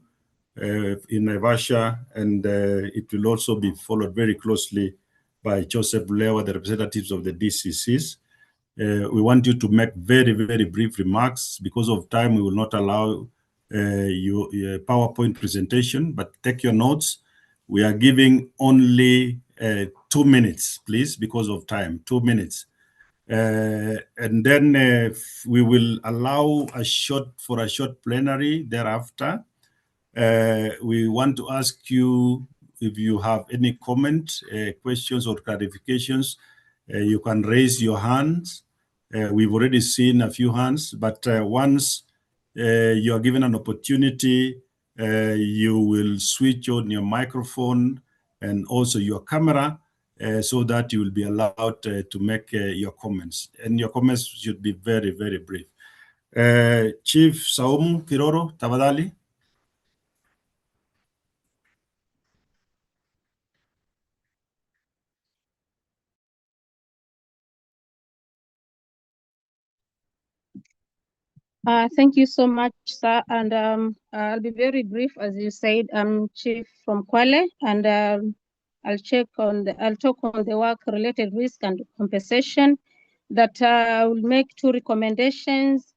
Speaker 5: in Naivasha, and it will also be followed very closely by Joseph Lewa, the representatives of the DCCs. We want you to make very brief remarks. Because of time, we will not allow your PowerPoint presentation, but take your notes. We are giving only 2 minutes, please, because of time, 2 minutes. And then we will allow a short plenary thereafter. We want to ask you if you have any comment, questions or clarifications. You can raise your hands. We've already seen a few hands, but once you are given an opportunity, you will switch on your microphone and also your camera so that you will be allowed to make your comments. And your comments should be very brief. Chief Saumu Kiroro, tafadhali.
Speaker 8: Thank you so much, sir. And I'll be very brief, as you said. I'm Chief from Kwale, and I'll talk on the work-related risk and compensation. That will make 2 recommendations.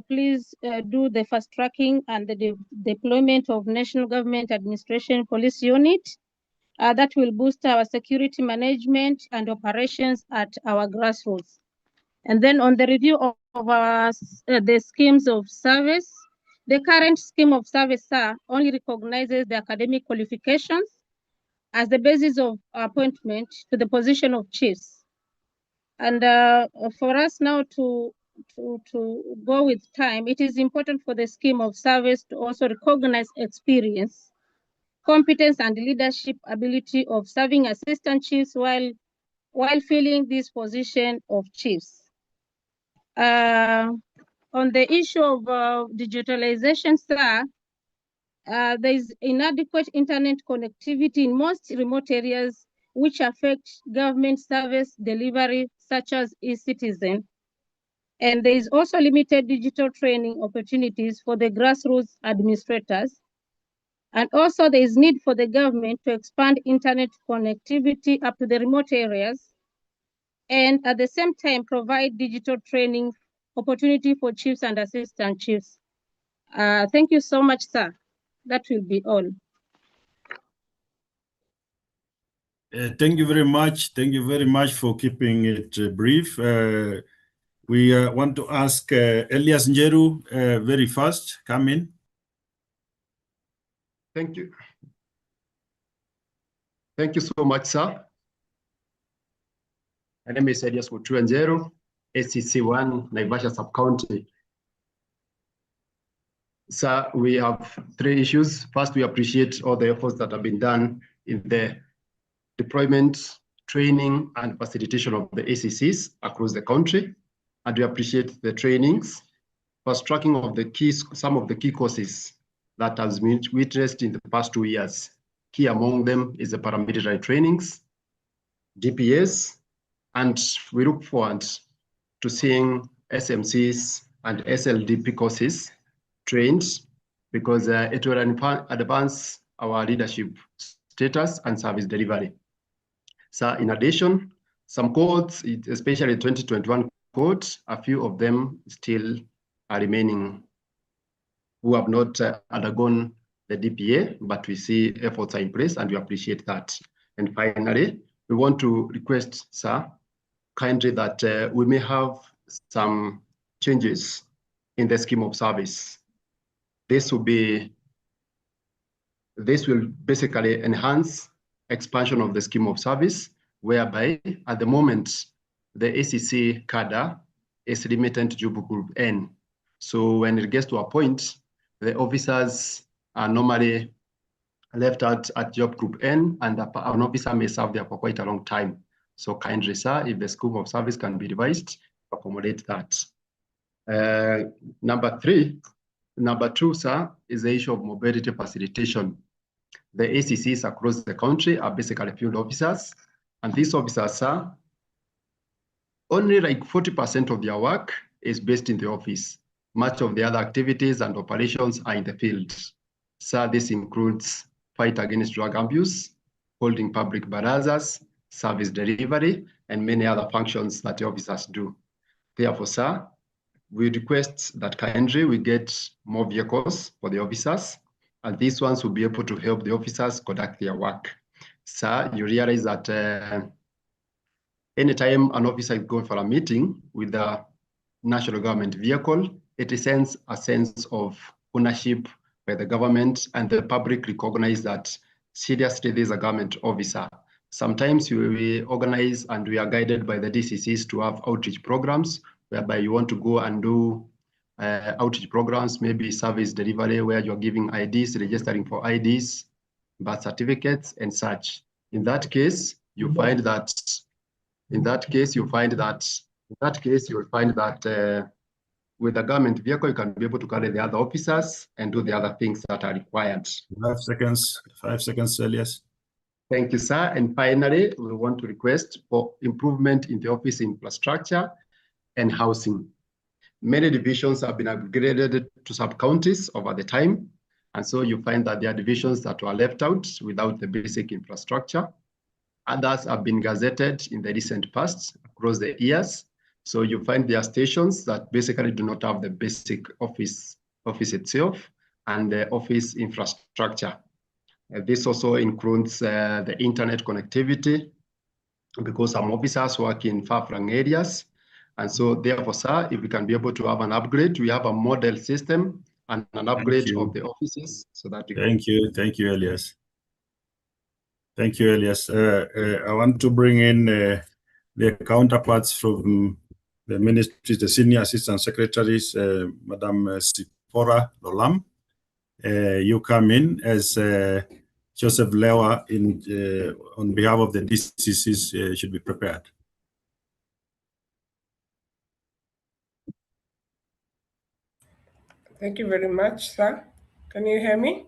Speaker 8: Please do the fast tracking and the deployment of National Government Administration Police Unit. That will boost our security management and operations at our grassroots. And then on the review of the schemes of service, the current scheme of service only recognizes the academic qualifications as the basis of appointment to the position of chiefs. And for us now to go with time, it is important for the scheme of service to also recognize experience, competence, and leadership ability of serving assistant chiefs while filling this position of chiefs. On the issue of digitalization, sir, there is inadequate internet connectivity in most remote areas, which affect government service delivery, such as e-citizen. And there is also limited digital training opportunities for the grassroots administrators. And also there is need for the government to expand internet connectivity up to the remote areas, and at the same time provide digital training opportunity for chiefs and assistant chiefs. Thank you so much, sir. That will be all.
Speaker 5: Thank you very much. Thank you very much for keeping it brief. We want to ask Elias Njeru very fast. Come in.
Speaker 9: Thank you. Thank you so much, sir. My name is Elias Njeru, ACC1, Naivasha Sub-County. Sir, we have 3 issues. First, we appreciate all the efforts that have been done in the deployment, training, and facilitation of the ACCs across the country. And we appreciate the trainings, fast tracking of some of the key courses that has been witnessed in the past 2 years. Key among them is the paramilitary trainings, DPS, and we look forward to seeing SMCs and SLDP courses trained, because it will advance our leadership status and service delivery. So in addition, some codes, especially 2021 codes, a few of them still are remaining who have not undergone the DPA, but we see efforts are in place and we appreciate that. And finally, we want to request, sir, kindly that we may have some changes in the scheme of service. This will basically enhance expansion of the scheme of service, whereby at the moment, the ACC cadre is limited to job group N. So when it gets to a point, the officers are normally left out at job group N, and an officer may serve there for quite a long time. So kindly, sir, if the scheme of service can be revised to accommodate that. Number two, sir, is the issue of mobility facilitation. The ACCs across the country are basically field officers, and these officers, sir, only like 40% of their work is based in the office. Much of the other activities and operations are in the field. Sir, this includes fight against drug abuse, holding public barazas, service delivery, and many other functions that the officers do. Therefore, sir, we request that kindly we get more vehicles for the officers, and these ones will be able to help the officers conduct their work. Sir, you realize that anytime an officer is going for a meeting with the national government vehicle, it sends a sense of ownership by the government, and the public recognize that seriously this is a government officer. Sometimes we organize and we are guided by the DCCs to have outreach programs, whereby you want to go and do outreach programs, maybe service delivery, where you're giving IDs, registering for IDs, birth certificates, and such. In that case, you find that with a government vehicle, you can be able to carry the other officers and do the other things that are required.
Speaker 5: 5 seconds, 5 seconds, Elias.
Speaker 9: Thank you, sir. And finally, we want to request for improvement in the office infrastructure and housing. Many divisions have been upgraded to sub-counties over the time. And so you find that there are divisions that were left out without the basic infrastructure. Others have been gazetted in the recent past across the years. So you find there are stations that basically do not have the basic office itself and the office infrastructure. This also includes the internet connectivity, because some officers work in far-flung areas. And so therefore, sir, if we can be able to have an upgrade, we have a model system and an upgrade of the offices so that we
Speaker 5: Thank you, Elias. Thank you, Elias. I want to bring in the counterparts from the ministries, the senior assistant secretaries, Madam Sipora Lolam. You come in as Joseph Lewa on behalf of the DCCs should be prepared.
Speaker 10: Thank you very much, sir. Can you hear me?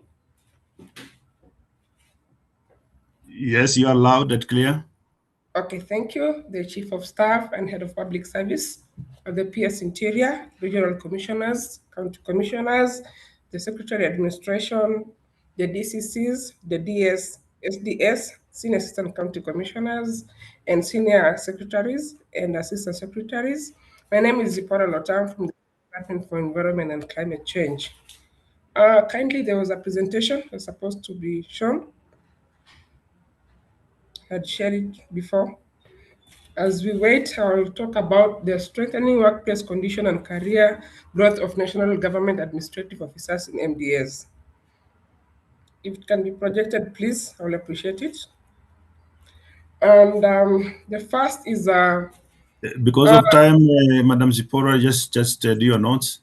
Speaker 5: Yes, you are loud and clear.
Speaker 10: Okay, thank you. The Chief of Staff and Head of Public Service of the PS Interior, Regional Commissioners, County Commissioners, the Secretary Administration, the DCCs, the DS, SDS, Senior Assistant County Commissioners, and Senior Secretaries and Assistant Secretaries. My name is Zipporah Lotam from the Department for Environment and Climate Change. Kindly, there was a presentation that was supposed to be shown. I had shared it before. As we wait, I'll talk about the strengthening workplace condition and career growth of national government administrative officers in MDAs. If it can be projected, please, I will appreciate it. And the first is
Speaker 5: because of time, Madam Zipporah, just do your notes,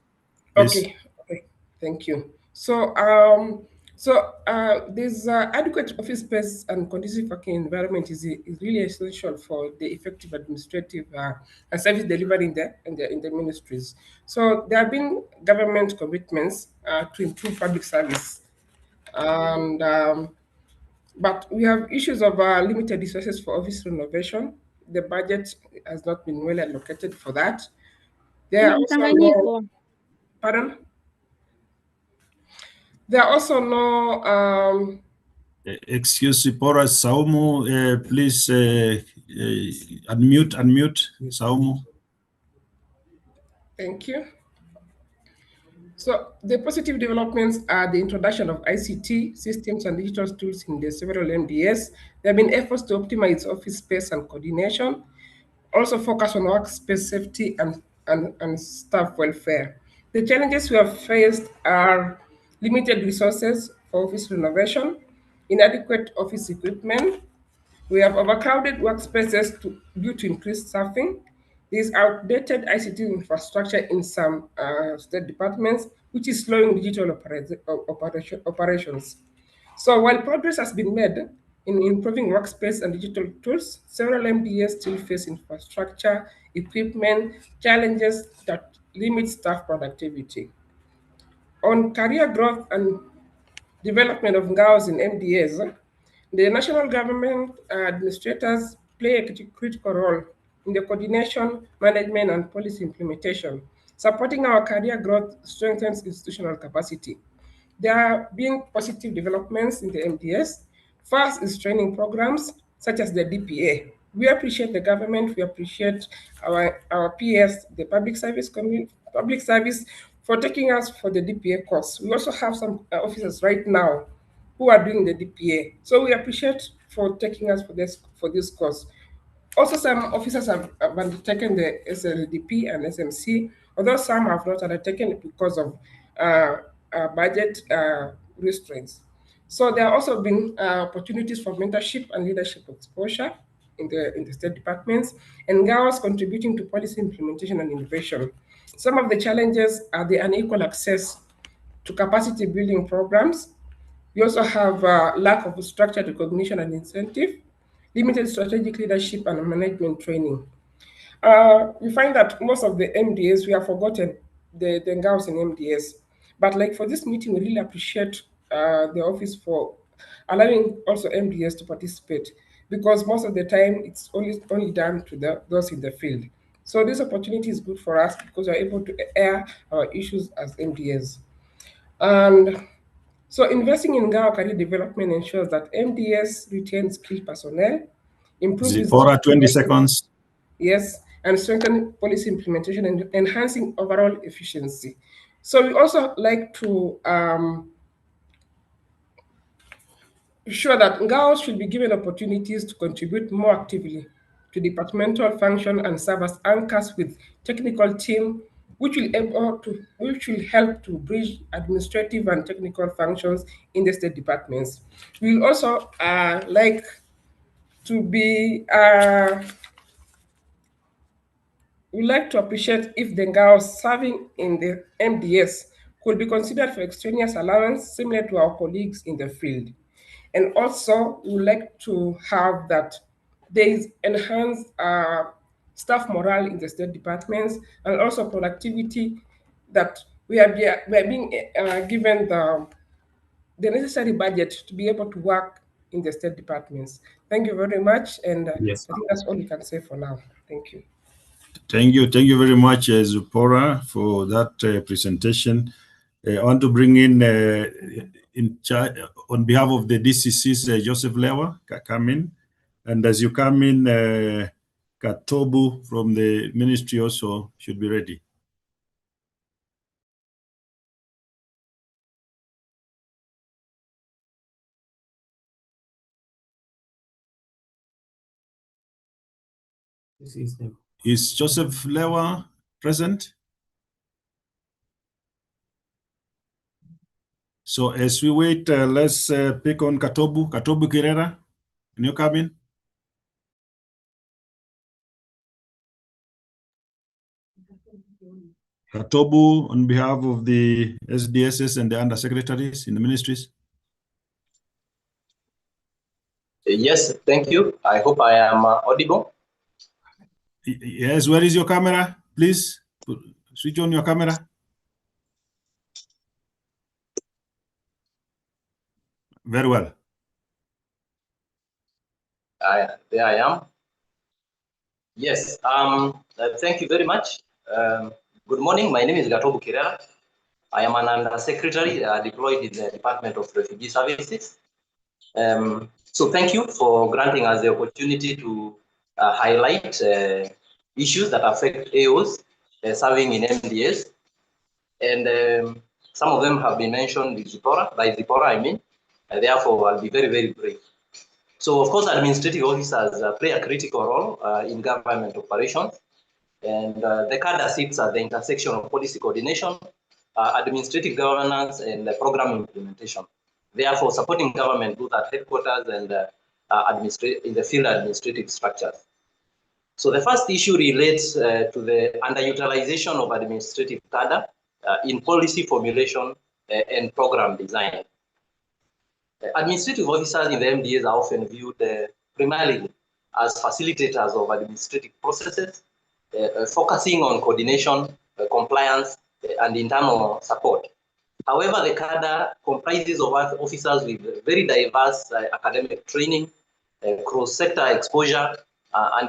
Speaker 5: please.
Speaker 10: Okay, thank you. So, there's adequate office space and conducive working environment is really essential for the effective administrative and service delivery in the ministries. So there have been government commitments to improve public service, and but we have issues of limited resources for office renovation. The budget has not been well allocated for that. There are also pardon? There are also no.
Speaker 5: Excuse Zipporah, Saumu, please unmute Saumu.
Speaker 10: Thank you. So the positive developments are the introduction of ICT systems and digital tools in the several MDAs. There have been efforts to optimize office space and coordination, also focus on workspace safety and staff welfare. The challenges we have faced are limited resources for office renovation, inadequate office equipment. We have overcrowded workspaces due to increased staffing. There's outdated ICT infrastructure in some state departments, which is slowing digital operations. So while progress has been made in improving workspace and digital tools, several MDAs still face infrastructure, equipment challenges that limit staff productivity. On career growth and development of NGAOs in MDAs, the national government administrators play a critical role in the coordination, management, and policy implementation. Supporting our career growth strengthens institutional capacity. There are being positive developments in the MDS. First is training programs such as the DPA. We appreciate the government, we appreciate our PS, the public service for taking us for the DPA course. We also have some officers right now who are doing the DPA. So we appreciate for taking us for this course. Also, some officers have undertaken the SLDP and SMC, although some have not undertaken it because of budget restraints. So there have also been opportunities for mentorship and leadership exposure in the state departments, and NGAOs contributing to policy implementation and innovation. Some of the challenges are the unequal access to capacity building programs. We also have lack of structured recognition and incentive, limited strategic leadership and management training. We find that most of the MDAs, we have forgotten the NGAOs and MDS. But like for this meeting, we really appreciate the office for allowing also MDS to participate, because most of the time it's only done to those in the field. So this opportunity is good for us because we're able to air our issues as MDS. And so investing in NGAO career development ensures that MDS retains skilled personnel, improves
Speaker 5: Zipporah, 20 seconds.
Speaker 10: Yes, and strengthen policy implementation and enhancing overall efficiency. So we also like to ensure that NGAOs should be given opportunities to contribute more actively to departmental function and serve as anchors with technical team, which will help to bridge administrative and technical functions in the state departments. We will also like to be we like to appreciate if the NGAOs serving in the MDS could be considered for extraneous allowance similar to our colleagues in the field. And also, we would like to have that there is enhanced staff morale in the state departments, and also productivity, that we are being given the necessary budget to be able to work in the state departments. Thank you very much, and
Speaker 5: Yes.
Speaker 10: I think that's all we can say for now. Thank you.
Speaker 5: Thank you very much, Zipporah, for that presentation. I want to bring in on behalf of the DCCs, Joseph Lewa, come in. And as you come in, Katobu from the ministry also should be ready. Is Joseph Lewa present? So as we wait, let's pick on Katobu. Katobu Kirera, can you come in? Katobu, on behalf of the SDSS and the undersecretaries in the ministries.
Speaker 11: Yes, thank you. I hope I am audible.
Speaker 5: Yes, where is your camera? Please switch on your camera. Very well.
Speaker 11: There I am. Yes, thank you very much. Good morning. My name is Gatobu Kirera. I am an undersecretary deployed in the Department of Refugee Services. So thank you for granting us the opportunity to highlight issues that affect AOs serving in MDS. And some of them have been mentioned by Zipporah, I mean. Therefore, I'll be very, very brief. So, of course, administrative officers play a critical role in government operations. And the cadre sits at the intersection of policy coordination, administrative governance, and program implementation. Therefore, supporting government both at headquarters and in the field administrative structures. So the first issue relates to the underutilization of administrative cadre in policy formulation and program design. Administrative officers in the MDAs are often viewed primarily as facilitators of administrative processes, focusing on coordination, compliance, and internal support. However, the cadre comprises of officers with very diverse academic training, cross-sector exposure, and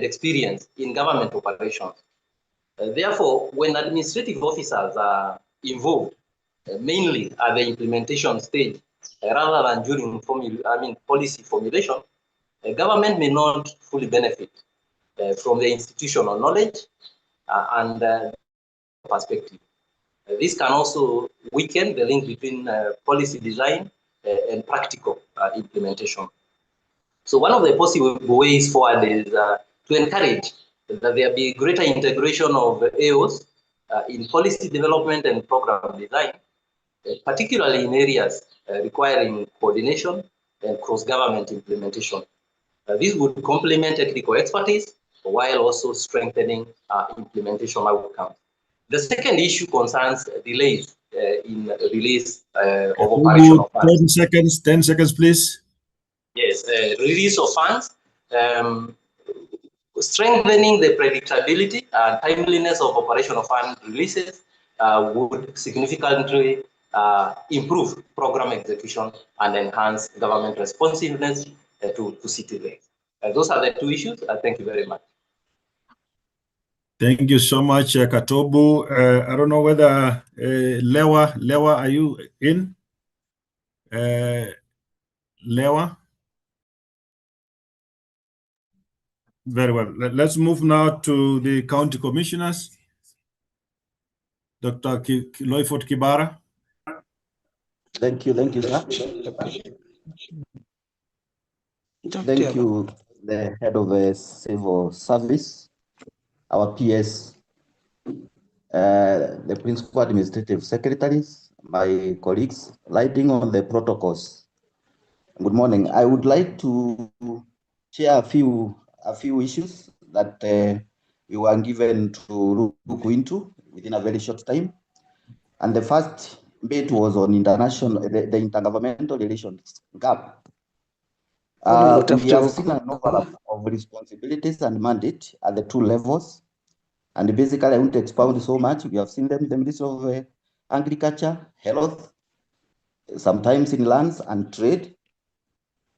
Speaker 11: experience in government operations. Therefore, when administrative officers are involved, mainly at the implementation stage, rather than during policy formulation, government may not fully benefit from the institutional knowledge and perspective. This can also weaken the link between policy design and practical implementation. So one of the possible ways forward is to encourage that there be greater integration of AOs in policy development and program design, particularly in areas requiring coordination and cross-government implementation. This would complement technical expertise while also strengthening implementation outcomes. The second issue concerns delays in release of operational funds.
Speaker 5: 10 seconds, please.
Speaker 11: Yes, release of funds. strengthening the predictability and timeliness of operational fund releases would significantly improve program execution and enhance government responsiveness to citizens. Those are the two issues. Thank you very much.
Speaker 5: Thank you so much, Katobu. I don't know whether Lewa, are you in? Lewa? Very well. Let's move now to the county commissioners. Dr. Loifort Kibara.
Speaker 12: Thank you, sir. Thank you, the head of the civil service, our PS, the principal administrative secretaries, my colleagues, lighting on the protocols. Good morning. I would like to share a few issues that we were given to look into within a very short time. And the first bit was on international, the intergovernmental relations gap. We have seen an overlap of responsibilities and mandate at the two levels. And basically, I won't expound so much. We have seen them, the Ministry of Agriculture, Health, sometimes in lands and trade.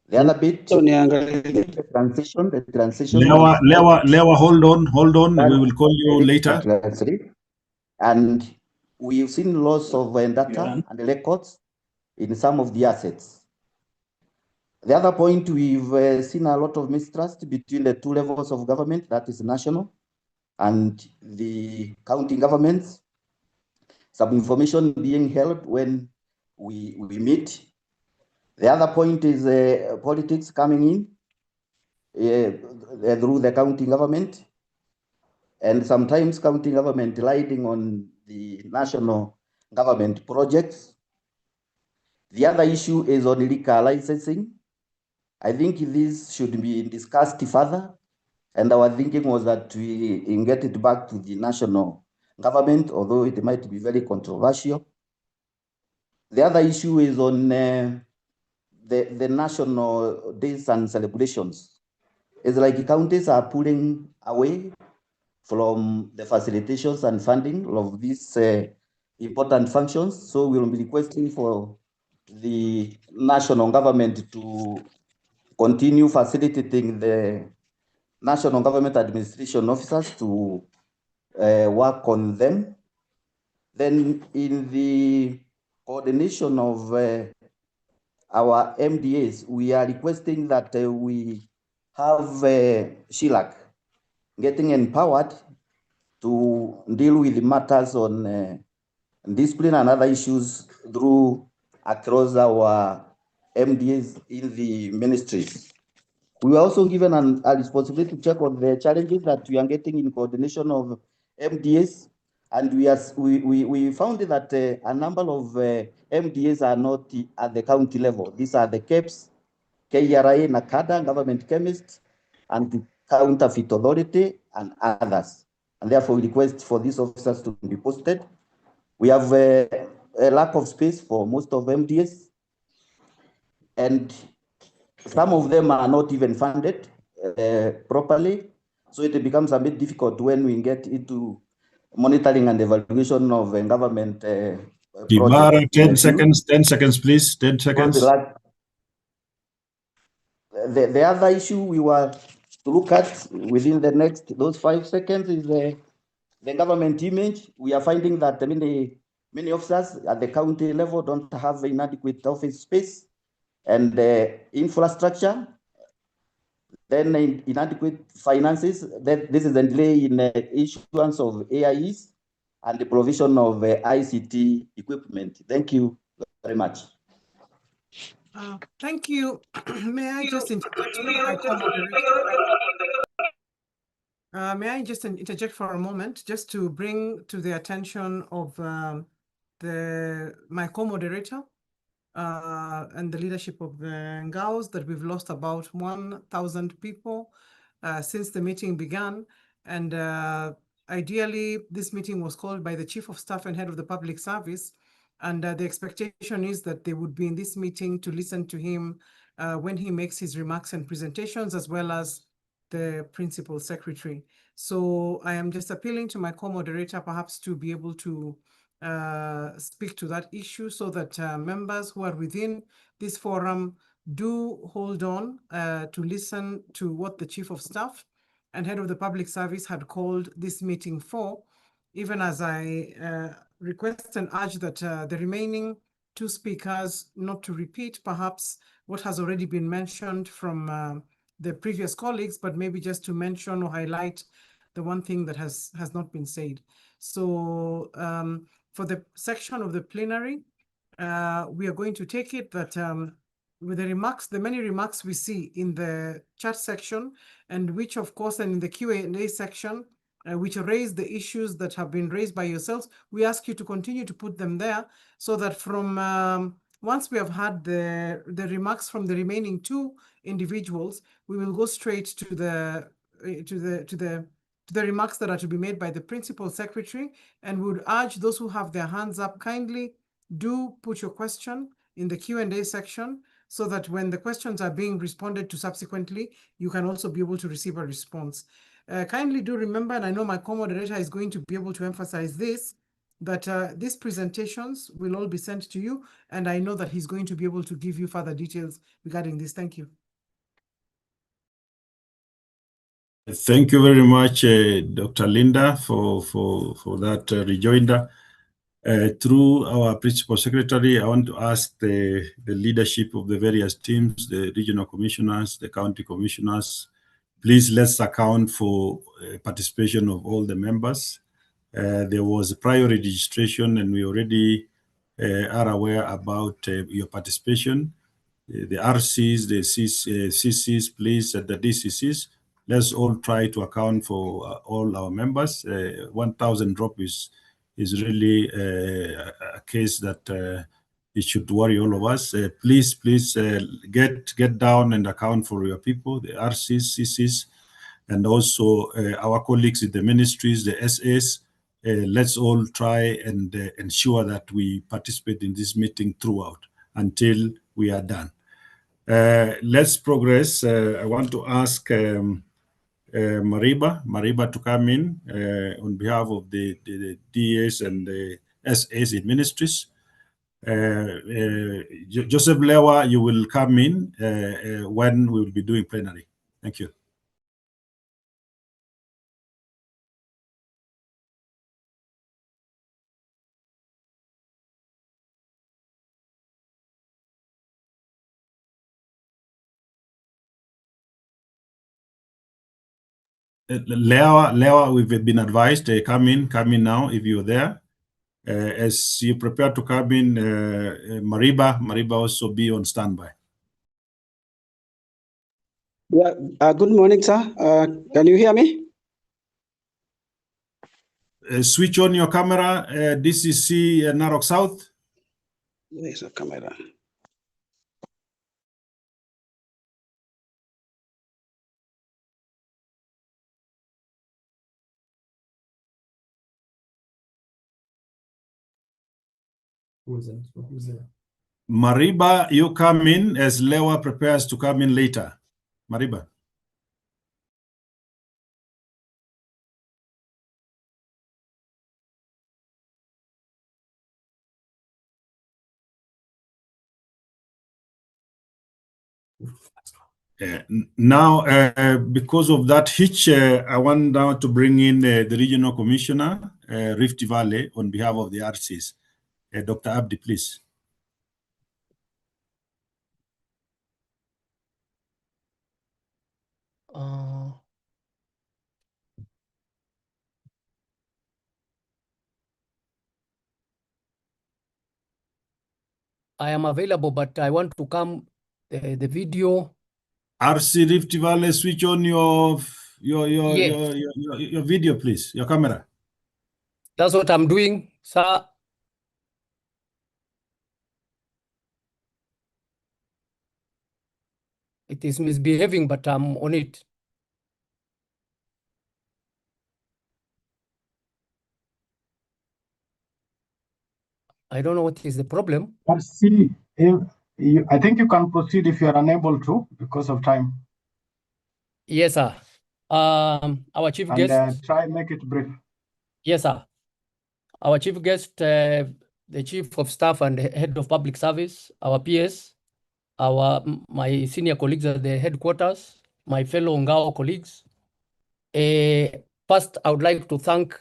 Speaker 12: The other bit, the transition.
Speaker 5: Lewa, hold on. We will call you later.
Speaker 12: And we've seen loss of data and records in some of the assets. The other point, we've seen a lot of mistrust between the two levels of government, that is national and the county governments. Some information being held when we meet. The other point is politics coming in through the county government, and sometimes county government relying on the national government projects. The other issue is on liquor licensing. I think this should be discussed further, and our thinking was that we get it back to the national government, although it might be very controversial. The other issue is on the national days and celebrations. It's like counties are pulling away from the facilitations and funding of these important functions. So we'll be requesting for the national government to continue facilitating the national government administration officers to work on them. Then in the coordination of our MDAs, we are requesting that we have SHILAC getting empowered to deal with the matters on discipline and other issues through across our MDAs in the ministries. We were also given a responsibility to check on the challenges that we are getting in coordination of MDAs, and we found that a number of MDAs are not at the county level. These are the KEPS, KRA, NACADA, Government Chemist, and Counterfeit Authority, and others. And therefore, we request for these officers to be posted. We have a lack of space for most of MDAs, and some of them are not even funded properly. So it becomes a bit difficult when we get into monitoring and evaluation of government
Speaker 5: Kibara, 10 seconds, please. 10 seconds.
Speaker 12: The other issue we were to look at within those 5 seconds is the government image. We are finding that many officers at the county level don't have inadequate office space and infrastructure. Then inadequate finances. This is a delay in issuance of AIEs and the provision of ICT equipment. Thank you very much.
Speaker 3: Thank you. May I just interject with my co-moderator? May I just interject for a moment, just to bring to the attention of my co-moderator and the leadership of the NGAOs that we've lost about 1,000 people since the meeting began. And ideally, this meeting was called by the Chief of Staff and Head of the Public Service. And the expectation is that they would be in this meeting to listen to him when he makes his remarks and presentations, as well as the principal secretary. So I am just appealing to my co-moderator perhaps to be able to speak to that issue so that members who are within this forum do hold on to listen to what the Chief of Staff and Head of the Public Service had called this meeting for, even as I request and urge that the remaining two speakers not to repeat perhaps what has already been mentioned from the previous colleagues, but maybe just to mention or highlight the one thing that has not been said. So for the section of the plenary, we are going to take it that with the remarks, the many remarks we see in the chat section, and which of course, and in the Q&A section, which raise the issues that have been raised by yourselves, we ask you to continue to put them there so that from once we have had the remarks from the remaining two individuals, we will go straight to the remarks that are to be made by the principal secretary, and we would urge those who have their hands up, kindly do put your question in the Q&A section so that when the questions are being responded to subsequently, you can also be able to receive a response. Kindly do remember, and I know my co-moderator is going to be able to emphasize this, that these presentations will all be sent to you, and I know that he's going to be able to give you further details regarding this. Thank you.
Speaker 5: Thank you very much, Dr. Linda, for that rejoinder. Through our principal secretary, I want to ask the leadership of the various teams, the regional commissioners, the county commissioners, please let's account for participation of all the members. There was prior registration, and we already are aware about your participation. The RCs, the CCs, please, the DCCs, let's all try to account for all our members. 1,000 drop is really a case that it should worry all of us. Please get down and account for your people, the RCs, CCs, and also our colleagues in the ministries, the SAs. Let's all try and ensure that we participate in this meeting throughout until we are done. Let's progress. I want to ask Mariba to come in on behalf of the DAs and the SAs in ministries. Joseph Lewa, you will come in when we will be doing plenary. Thank you. Lewa, we've been advised, come in now if you're there. As you prepare to come in, Mariba also be on standby.
Speaker 13: Yeah, good morning, sir. Can you hear me?
Speaker 5: Switch on your camera, DCC Narok South.
Speaker 13: There's a camera.
Speaker 5: Who's there? Mariba, you come in as Lewa prepares to come in later. Mariba. Now, because of that hitch, I want now to bring in the regional commissioner, Rift Valley, on behalf of the RCs. Dr. Abdi, please.
Speaker 7: I am available, but I want to come the video.
Speaker 5: RC Rift Valley, switch on your
Speaker 7: Yes.
Speaker 5: your video, please, your camera.
Speaker 7: That's what I'm doing, sir. It is misbehaving, but I'm on it. I don't know what is the problem.
Speaker 1: RC, I think you can proceed if you are unable to because of time.
Speaker 7: Yes, sir. Our chief
Speaker 1: And
Speaker 7: guest.
Speaker 1: try and make it brief.
Speaker 7: Yes, sir. Our chief guest, the chief of staff and head of public service, our PS, my senior colleagues at the headquarters, my fellow NGAO colleagues. First, I would like to thank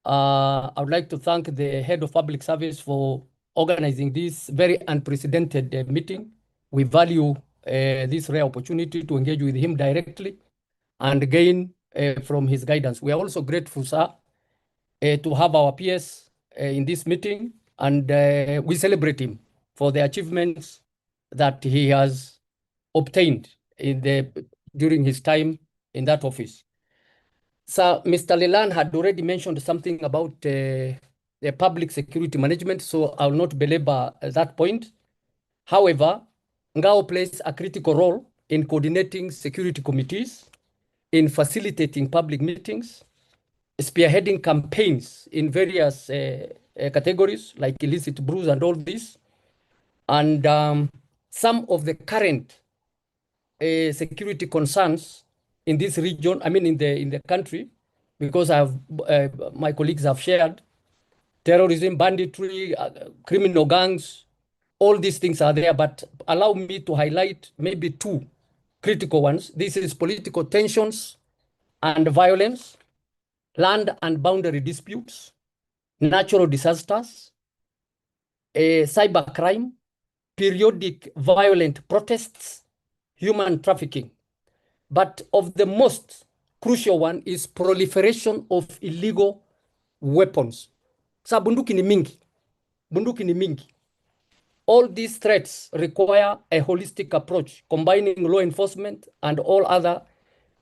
Speaker 7: the head of public service for organizing this very unprecedented meeting. We value this rare opportunity to engage with him directly and gain from his guidance. We are also grateful, sir, to have our PS in this meeting, and we celebrate him for the achievements that he has obtained during his time in that office. So Mr. Leland had already mentioned something about the public security management, so I will not belabor that point. However, NGAO plays a critical role in coordinating security committees, in facilitating public meetings, spearheading campaigns in various categories like illicit brews and all this. And some of the current security concerns in this region, I mean in the country, because my colleagues have shared, terrorism, banditry, criminal gangs, all these things are there, but allow me to highlight maybe two critical ones. This is political tensions and violence, land and boundary disputes, natural disasters, cybercrime, periodic violent protests, human trafficking. But of the most crucial one is proliferation of illegal weapons. Sa bunduki ni mingi. Bunduki ni mingi. All these threats require a holistic approach, combining law enforcement and all other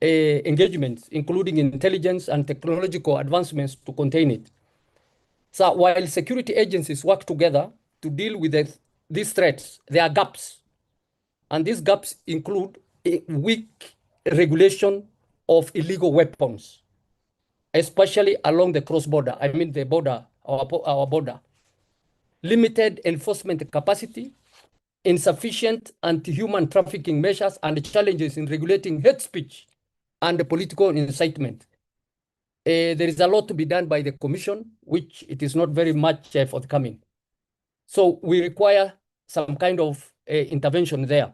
Speaker 7: engagements, including intelligence and technological advancements to contain it. So while security agencies work together to deal with these threats, there are gaps. And these gaps include a weak regulation of illegal weapons, especially along the cross-border, I mean the border, our border. Limited enforcement capacity, insufficient anti-human trafficking measures, and challenges in regulating hate speech and political incitement. There is a lot to be done by the Commission, which it is not very much forthcoming. So we require some kind of intervention there.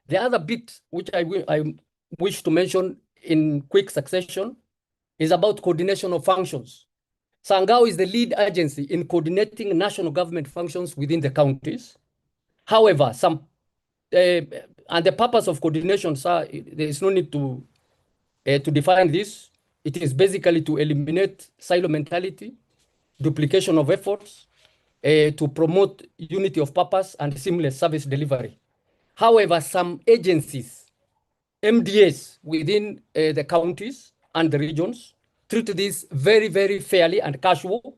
Speaker 7: The other bit which I wish to mention in quick succession is about coordination of functions. NGAO is the lead agency in coordinating national government functions within the counties. However, and the purpose of coordination, sir, there is no need to define this. It is basically to eliminate silo mentality, duplication of efforts, to promote unity of purpose and seamless service delivery. However, some agencies, MDAs within the counties and the regions, treat this very, very fairly and casual,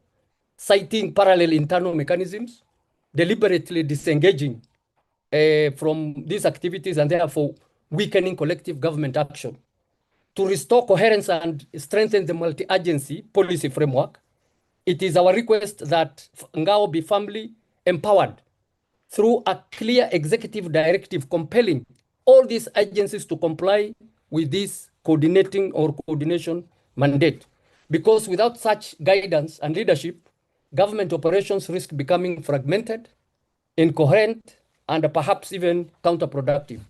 Speaker 7: citing parallel internal mechanisms, deliberately disengaging from these activities and therefore weakening collective government action. To restore coherence and strengthen the multi-agency policy framework, it is our request that NGAO be firmly empowered through a clear executive directive compelling all these agencies to comply with this coordination mandate. Because without such guidance and leadership, government operations risk becoming fragmented, incoherent, and perhaps even counterproductive.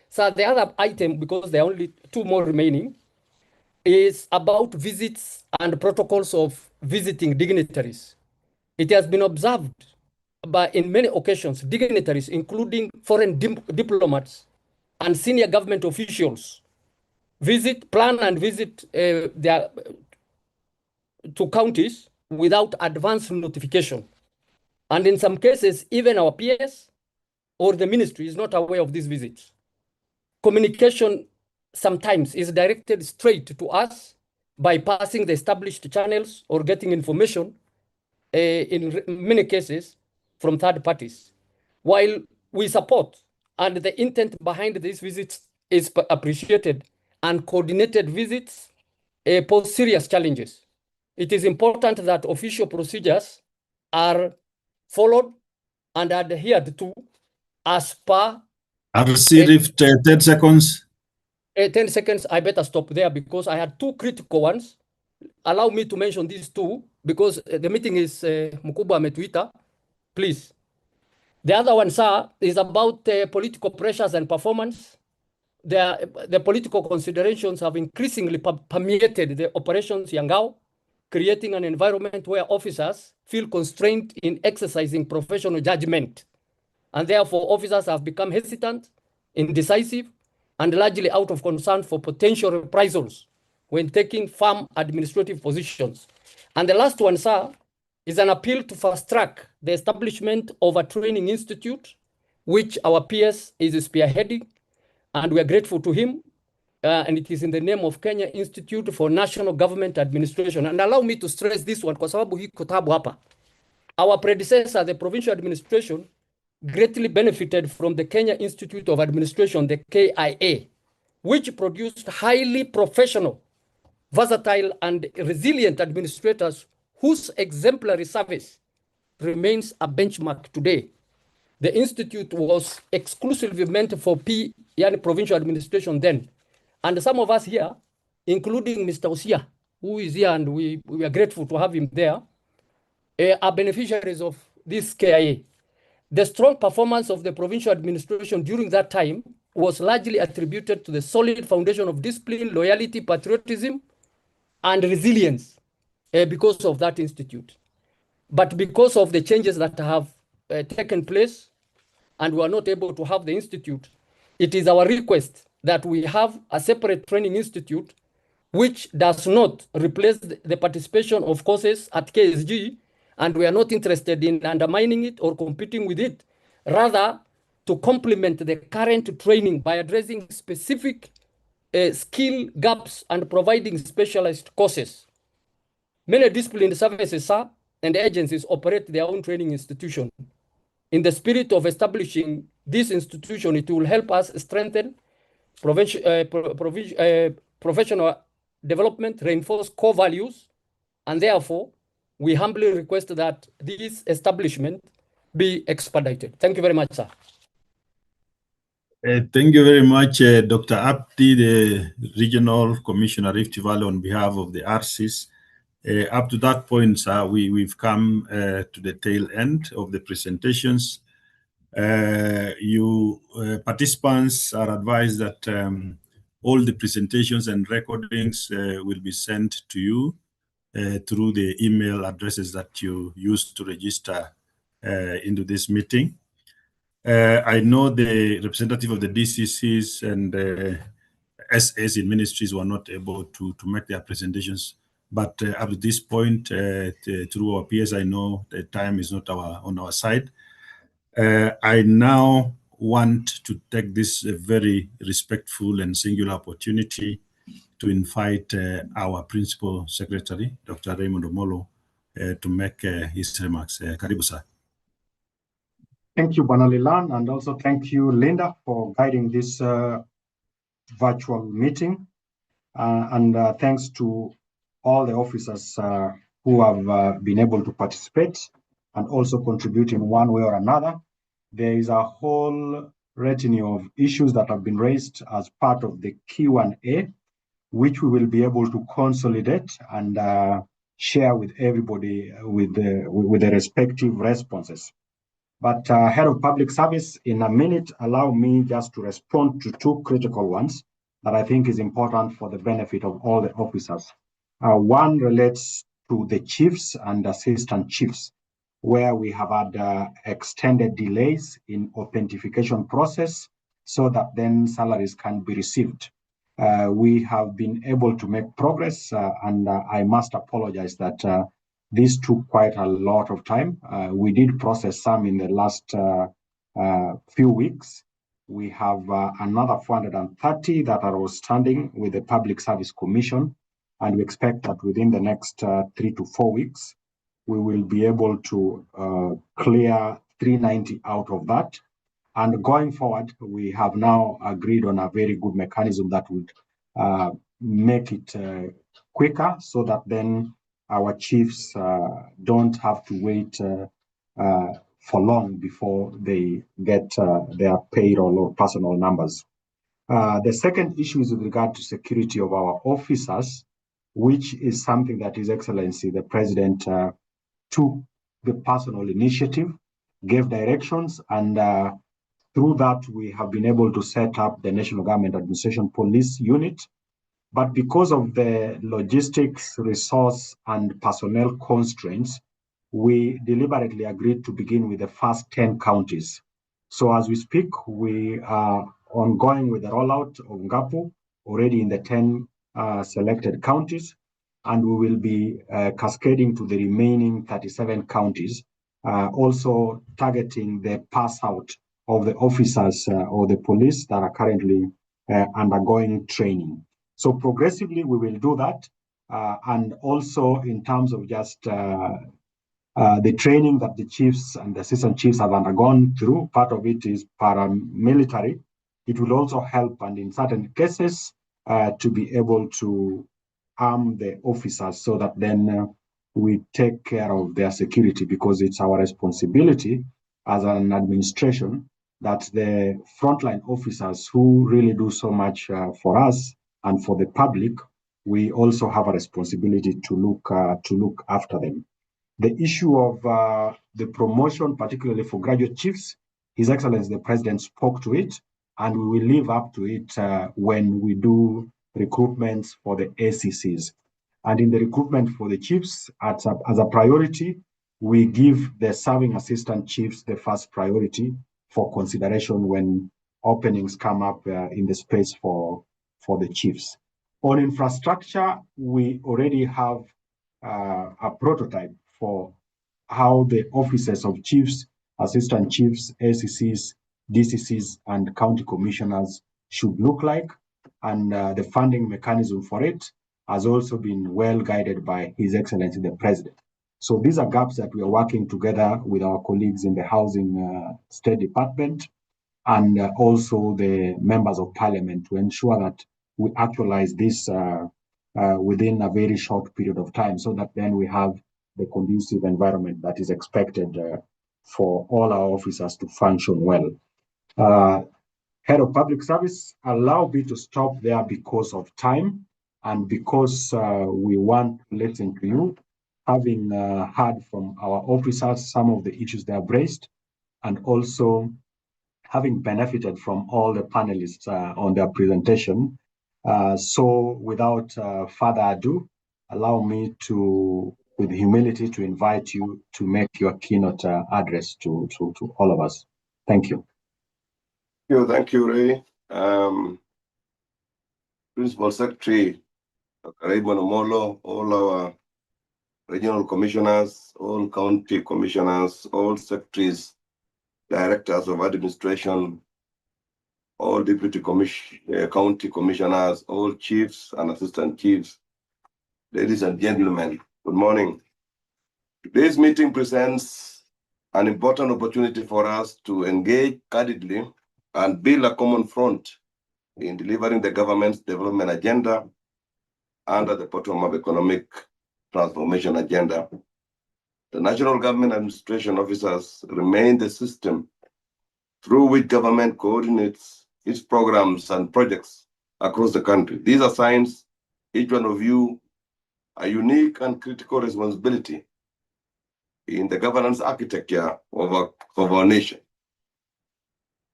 Speaker 7: So the other item, because there are only two more remaining, is about visits and protocols of visiting dignitaries. It has been observed in many occasions, dignitaries, including foreign diplomats and senior government officials, plan and visit to counties without advance notification. And in some cases, even our PS or the ministry is not aware of these visits. Communication sometimes is directed straight to us, bypassing the established channels or getting information in many cases from third parties. While we support and the intent behind these visits is appreciated, and coordinated visits pose serious challenges. It is important that official procedures are followed and adhered to as per.
Speaker 5: I've received 10 seconds.
Speaker 14: 10 seconds, I better stop there because I had two critical ones. Allow me to mention these two because the meeting is Mkubwa ametuita, please. The other one, sir, is about political pressures and performance. The political considerations have increasingly permeated the operations NGAO, creating an environment where officers feel constrained in exercising professional judgment. And therefore, officers have become hesitant, indecisive, and largely out of concern for potential reprisals when taking firm administrative positions. And the last one, sir, is an appeal to fast track the establishment of a training institute, which our PS is spearheading, and we are grateful to him. And it is in the name of Kenya Institute for National Government Administration. And allow me to stress this one, kwa sababu hiko tabu hapa. Our predecessor, the provincial administration, greatly benefited from the Kenya Institute of Administration, the KIA, which produced highly professional, versatile, and resilient administrators whose exemplary service remains a benchmark today. The institute was exclusively meant for provincial administration then. And some of us here, including Mr. Osia, who is here, and we are grateful to have him there, are beneficiaries of this KIA. The strong performance of the provincial administration during that time was largely attributed to the solid foundation of discipline, loyalty, patriotism, and resilience because of that institute. But because of the changes that have taken place, and we are not able to have the institute, it is our request that we have a separate training institute which does not replace the participation of courses at KSG, and we are not interested in undermining it or competing with it, rather to complement the current training by addressing specific skill gaps and providing specialized courses. Many disciplined services, sir, and agencies operate their own training institution. In the spirit of establishing this institution, it will help us strengthen professional development, reinforce core values, and therefore, we humbly request that this establishment be expedited. Thank you very much, sir.
Speaker 5: Thank you very much, Dr. Apti, the Regional Commissioner Rift Valley, on behalf of the RCs. Up to that point, sir, we've come to the tail end of the presentations. Participants are advised that all the presentations and recordings will be sent to you through the email addresses that you used to register into this meeting. I know the representative of the DCCs and SS in ministries were not able to make their presentations, but up to this point, through our peers, I know the time is not on our side. I now want to take this very respectful and singular opportunity to invite our Principal Secretary, Dr. Raymond Omolo, to make his remarks. Karibu, sir.
Speaker 1: Thank you, Banalilan, and also thank you, Linda, for guiding this virtual meeting. And thanks to all the officers who have been able to participate and also contribute in one way or another. There is a whole retinue of issues that have been raised as part of the Q&A, which we will be able to consolidate and share with everybody with the respective responses. But Head of Public Service, in a minute, allow me just to respond to two critical ones that I think is important for the benefit of all the officers. One relates to the chiefs and assistant chiefs, where we have had extended delays in authentication process so that then salaries can be received. We have been able to make progress, and I must apologize that this took quite a lot of time. We did process some in the last few weeks. We have another 430 that are outstanding with the Public Service Commission, and we expect that within the next 3 to 4 weeks, we will be able to clear 390 out of that. And going forward, we have now agreed on a very good mechanism that would make it quicker so that then our chiefs don't have to wait for long before they get their payroll or personal numbers. The second issue is with regard to security of our officers, which is something that His Excellency, the President, took the personal initiative, gave directions, and through that, we have been able to set up the National Government Administration Police Unit. But because of the logistics, resource, and personnel constraints, we deliberately agreed to begin with the first 10 counties. So as we speak, we are ongoing with the rollout of NGAPO already in the 10 selected counties, and we will be cascading to the remaining 37 counties, also targeting the pass out of the officers or the police that are currently undergoing training. So progressively we will do that. And also in terms of just the training that the chiefs and the assistant chiefs have undergone through, part of it is paramilitary. It will also help, and in certain cases, to be able to arm the officers so that then we take care of their security, because it's our responsibility as an administration that the frontline officers who really do so much for us and for the public, we also have a responsibility to look after them. The issue of the promotion, particularly for graduate chiefs, His Excellency the President spoke to it, and we will live up to it when we do recruitments for the ACCs. And in the recruitment for the chiefs, as a priority, we give the serving assistant chiefs the first priority for consideration when openings come up in the space for the chiefs. On infrastructure, we already have a prototype for how the offices of chiefs, assistant chiefs, ACCs, DCCs, and county commissioners should look like. And the funding mechanism for it has also been well guided by His Excellency the President. So these are gaps that we are working together with our colleagues in the Housing State Department and also the members of Parliament to ensure that we actualize this within a very short period of time, so that then we have the conducive environment that is expected for all our officers to function well. Head of Public Service, allow me to stop there because of time and because we want to listen to you, having heard from our officers some of the issues they have raised, and also having benefited from all the panelists on their presentation. So without further ado, allow me to, with humility, to invite you to make your keynote address to all of us. Thank you.
Speaker 2: Thank you, Ray. Principal Secretary, Dr. Raymond Omolo, all our regional commissioners, all county commissioners, all secretaries, directors of administration, all deputy county commissioners, all chiefs and assistant chiefs, ladies and gentlemen, good morning. Today's meeting presents an important opportunity for us to engage candidly and build a common front in delivering the government's development agenda under the bottom-up economic transformation agenda. The National Government Administration officers remain the system through which government coordinates its programs and projects across the country. These assigns each one of you a unique and critical responsibility in the governance architecture of our nation.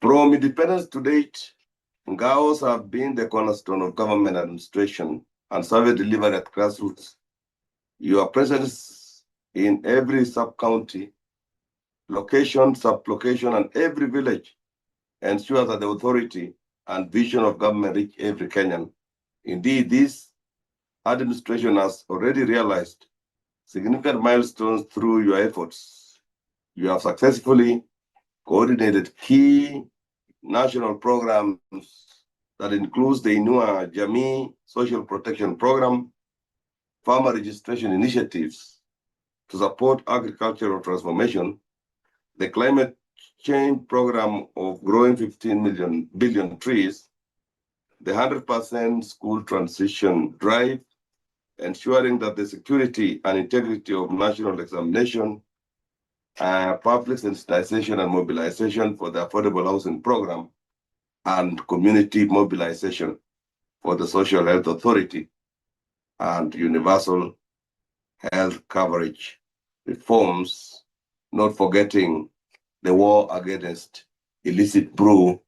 Speaker 2: From independence to date, NGAOs have been the cornerstone of government administration and service delivery at grassroots. Your presence in every sub-county, location, sub-location, and every village ensures that the authority and vision of government reach every Kenyan. Indeed, this administration has already realized significant milestones through your efforts. You have successfully coordinated key national programs that includes the Inua Jamii Social Protection Program, farmer registration initiatives to support agricultural transformation, the climate change program of growing 15 billion trees, the 100% school transition drive, ensuring that the security and integrity of national examination, public sensitization and mobilization for the affordable housing program, and community mobilization for the Social Health Authority and universal health coverage reforms, not forgetting the war against illicit brew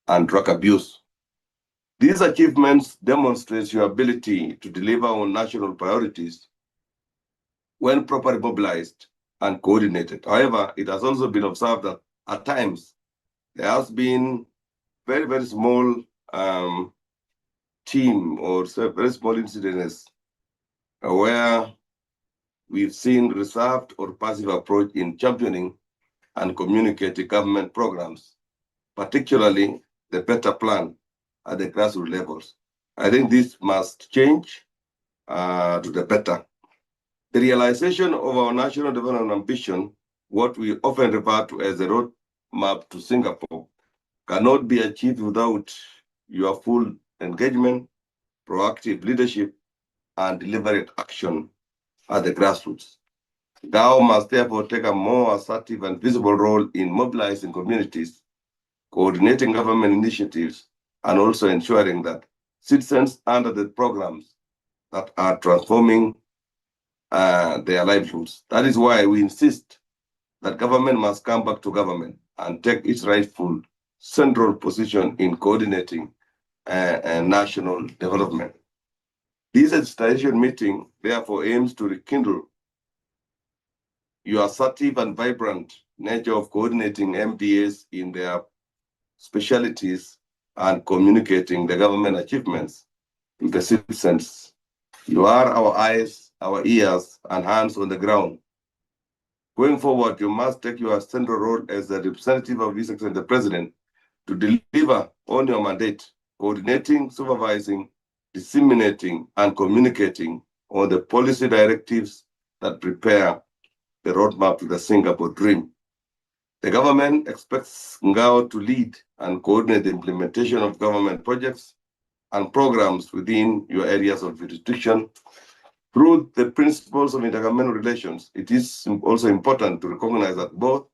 Speaker 2: and drug abuse. These achievements demonstrate your ability to deliver on national priorities when properly mobilized and coordinated. However, it has also been observed that at times there has been very, very small team or very small incidents where we've seen reserved or passive approach in championing and communicating government programs, particularly the better plan at the grassroots levels. I think this must change to the better. The realization of our national development ambition, what we often refer to as the roadmap to Singapore, cannot be achieved without your full engagement, proactive leadership, and deliberate action at the grassroots. NGAO must therefore take a more assertive and visible role in mobilizing communities, coordinating government initiatives, and also ensuring that citizens under the programs that are transforming their livelihoods. That is why we insist that government must come back to government and take its rightful central position in coordinating national development. This sensitization meeting therefore aims to rekindle your assertive and vibrant nature of coordinating MDAs in their specialties and communicating the government achievements to the citizens. You are our eyes, our ears, and hands on the ground. Going forward, you must take your central role as the representative of His Excellency the President to deliver on your mandate, coordinating, supervising, disseminating, and communicating on the policy directives that prepare the roadmap to the Singapore dream. The government expects NGAO to lead and coordinate the implementation of government projects and programs within your areas of jurisdiction. Through the principles of intergovernmental relations, it is also important to recognize that both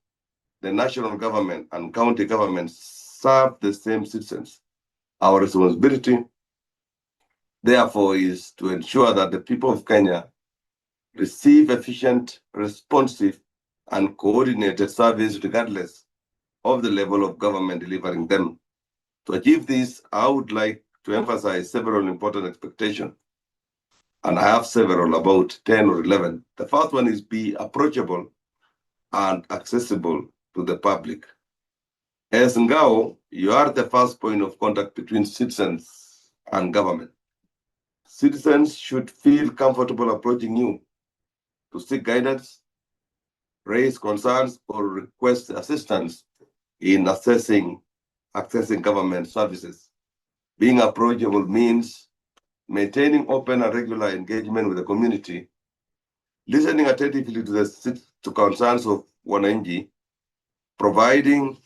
Speaker 2: the national government and county governments serve the same citizens. Our responsibility, therefore, is to ensure that the people of Kenya receive efficient, responsive, and coordinated service regardless of the level of government delivering them. To achieve this, I would like to emphasize several important expectations. And I have several, about 10 or 11. The first one is be approachable and accessible to the public. As NGAO, you are the first point of contact between citizens and government. Citizens should feel comfortable approaching you to seek guidance, raise concerns, or request assistance in accessing government services. Being approachable means maintaining open and regular engagement with the community, listening attentively to concerns of wananchi, providing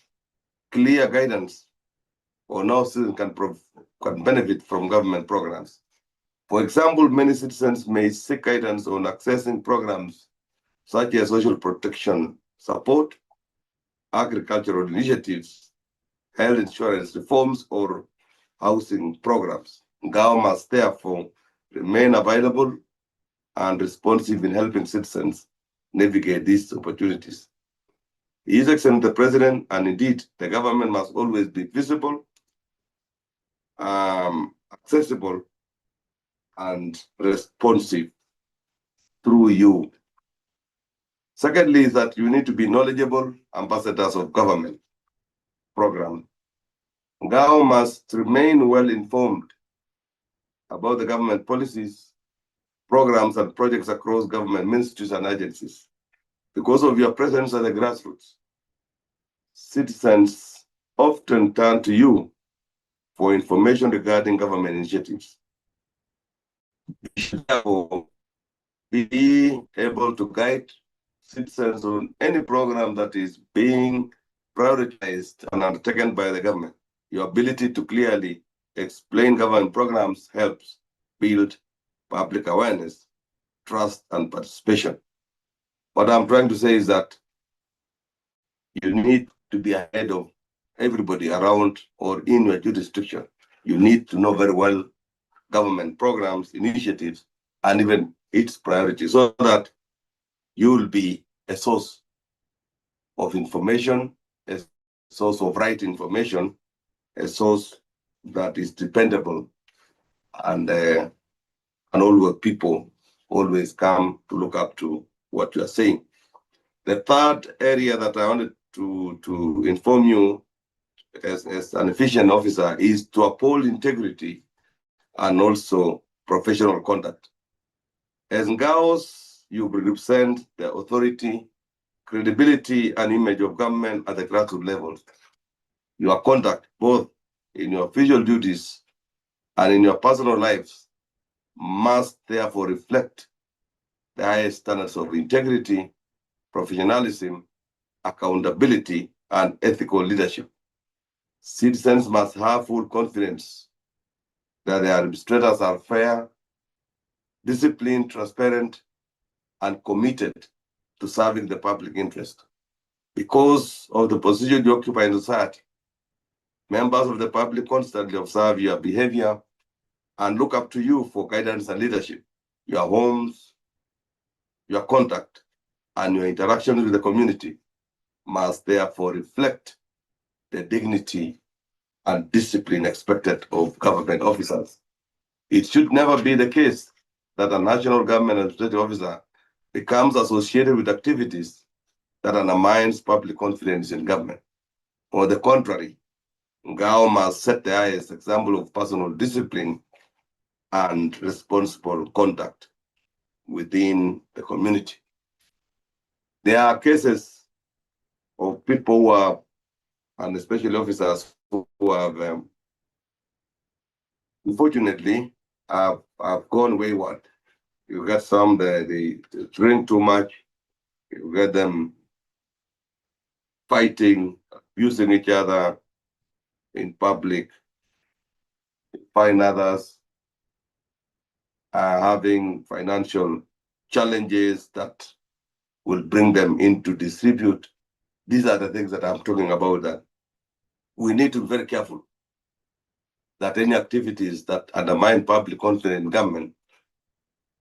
Speaker 2: clear guidance on how citizens can benefit from government programs. For example, many citizens may seek guidance on accessing programs such as social protection support, agricultural initiatives, health insurance reforms, or housing programs. NGAO must therefore remain available and responsive in helping citizens navigate these opportunities. His Excellency the President, and indeed the government, must always be visible, accessible, and responsive through you. Secondly, is that you need to be knowledgeable ambassadors of government program. NGAO must remain well informed about the government policies, programs, and projects across government ministries and agencies. Because of your presence at the grassroots, citizens often turn to you for information regarding government initiatives. You should therefore be able to guide citizens on any program that is being prioritized and undertaken by the government. Your ability to clearly explain government programs helps build public awareness, trust, and participation. What I'm trying to say is that you need to be ahead of everybody around or in your jurisdiction. You need to know very well government programs, initiatives, and even its priorities, so that you will be a source of information, a source of right information, a source that is dependable, and always people always come to look up to what you are saying. The third area that I wanted to inform you as an efficient officer is to uphold integrity and also professional conduct. As NGAOs, you represent the authority, credibility, and image of government at the grassroots level. Your conduct, both in your official duties and in your personal lives, must therefore reflect the highest standards of integrity, professionalism, accountability, and ethical leadership. Citizens must have full confidence that their administrators are fair, disciplined, transparent, and committed to serving the public interest. Because of the position you occupy in society, members of the public constantly observe your behavior and look up to you for guidance and leadership. Your homes, your conduct, and your interactions with the community must therefore reflect the dignity and discipline expected of government officers. It should never be the case that a national government administrative officer becomes associated with activities that undermines public confidence in government. On the contrary, NGAO must set the highest example of personal discipline and responsible conduct within the community. There are cases of people who are, and especially officers who have, unfortunately, have gone wayward. You get some, they drink too much, you get them fighting, abusing each other in public, you find others having financial challenges that will bring them into disrepute. These are the things that I'm talking about, that we need to be very careful that any activities that undermine public confidence in government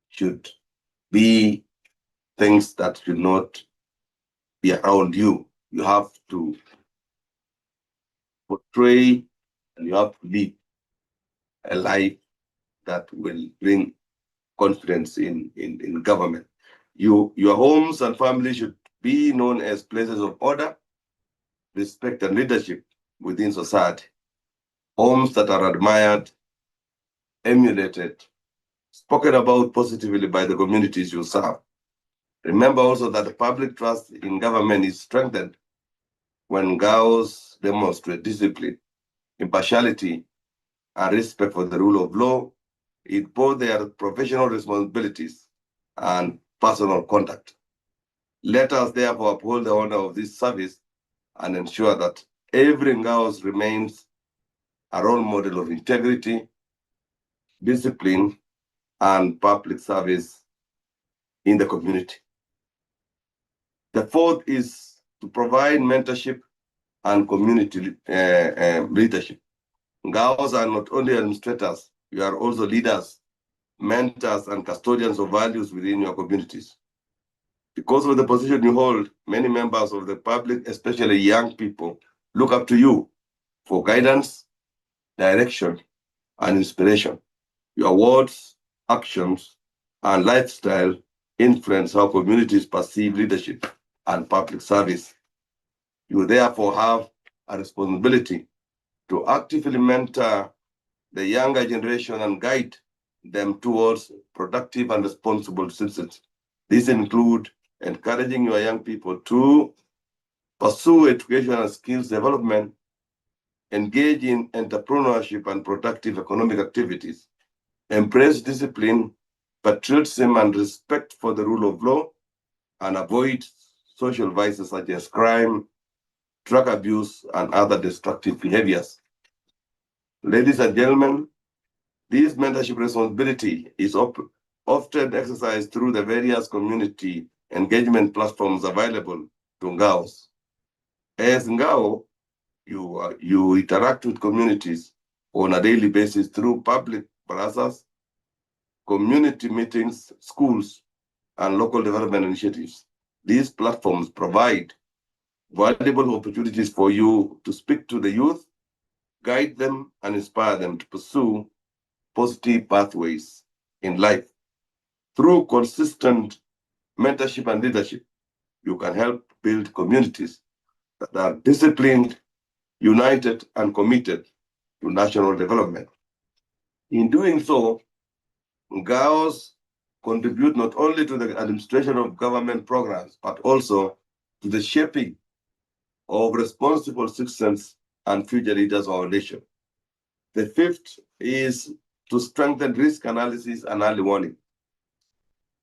Speaker 2: should be things that should not be around you. You have to portray and you have to live a life that will bring confidence in government. Your homes and families should be known as places of order, respect, and leadership within society. Homes that are admired, emulated, spoken about positively by the communities you serve. Remember also that the public trust in government is strengthened when NGAOs demonstrate discipline, impartiality, and respect for the rule of law in both their professional responsibilities and personal conduct. Let us therefore uphold the honor of this service and ensure that every NGAOs remains a role model of integrity, discipline, and public service in the community. The fourth is to provide mentorship and community leadership. NGAOs are not only administrators, you are also leaders, mentors, and custodians of values within your communities. Because of the position you hold, many members of the public, especially young people, look up to you for guidance, direction, and inspiration. Your words, actions, and lifestyle influence how communities perceive leadership and public service. You therefore have a responsibility to actively mentor the younger generation and guide them towards productive and responsible citizens. These include encouraging your young people to pursue education and skills development, engage in entrepreneurship and productive economic activities, embrace discipline, patriotism, and respect for the rule of law, and avoid social vices such as crime, drug abuse, and other destructive behaviors. Ladies and gentlemen, this mentorship responsibility is often exercised through the various community engagement platforms available to NGAOs. As NGAO, you interact with communities on a daily basis through public plazas, community meetings, schools, and local development initiatives. These platforms provide valuable opportunities for you to speak to the youth, guide them, and inspire them to pursue positive pathways in life. Through consistent mentorship and leadership, you can help build communities that are disciplined, united, and committed to national development. In doing so, NGAOs contribute not only to the administration of government programs, but also to the shaping of responsible citizens and future leaders of our nation. The fifth is to strengthen risk analysis and early warning.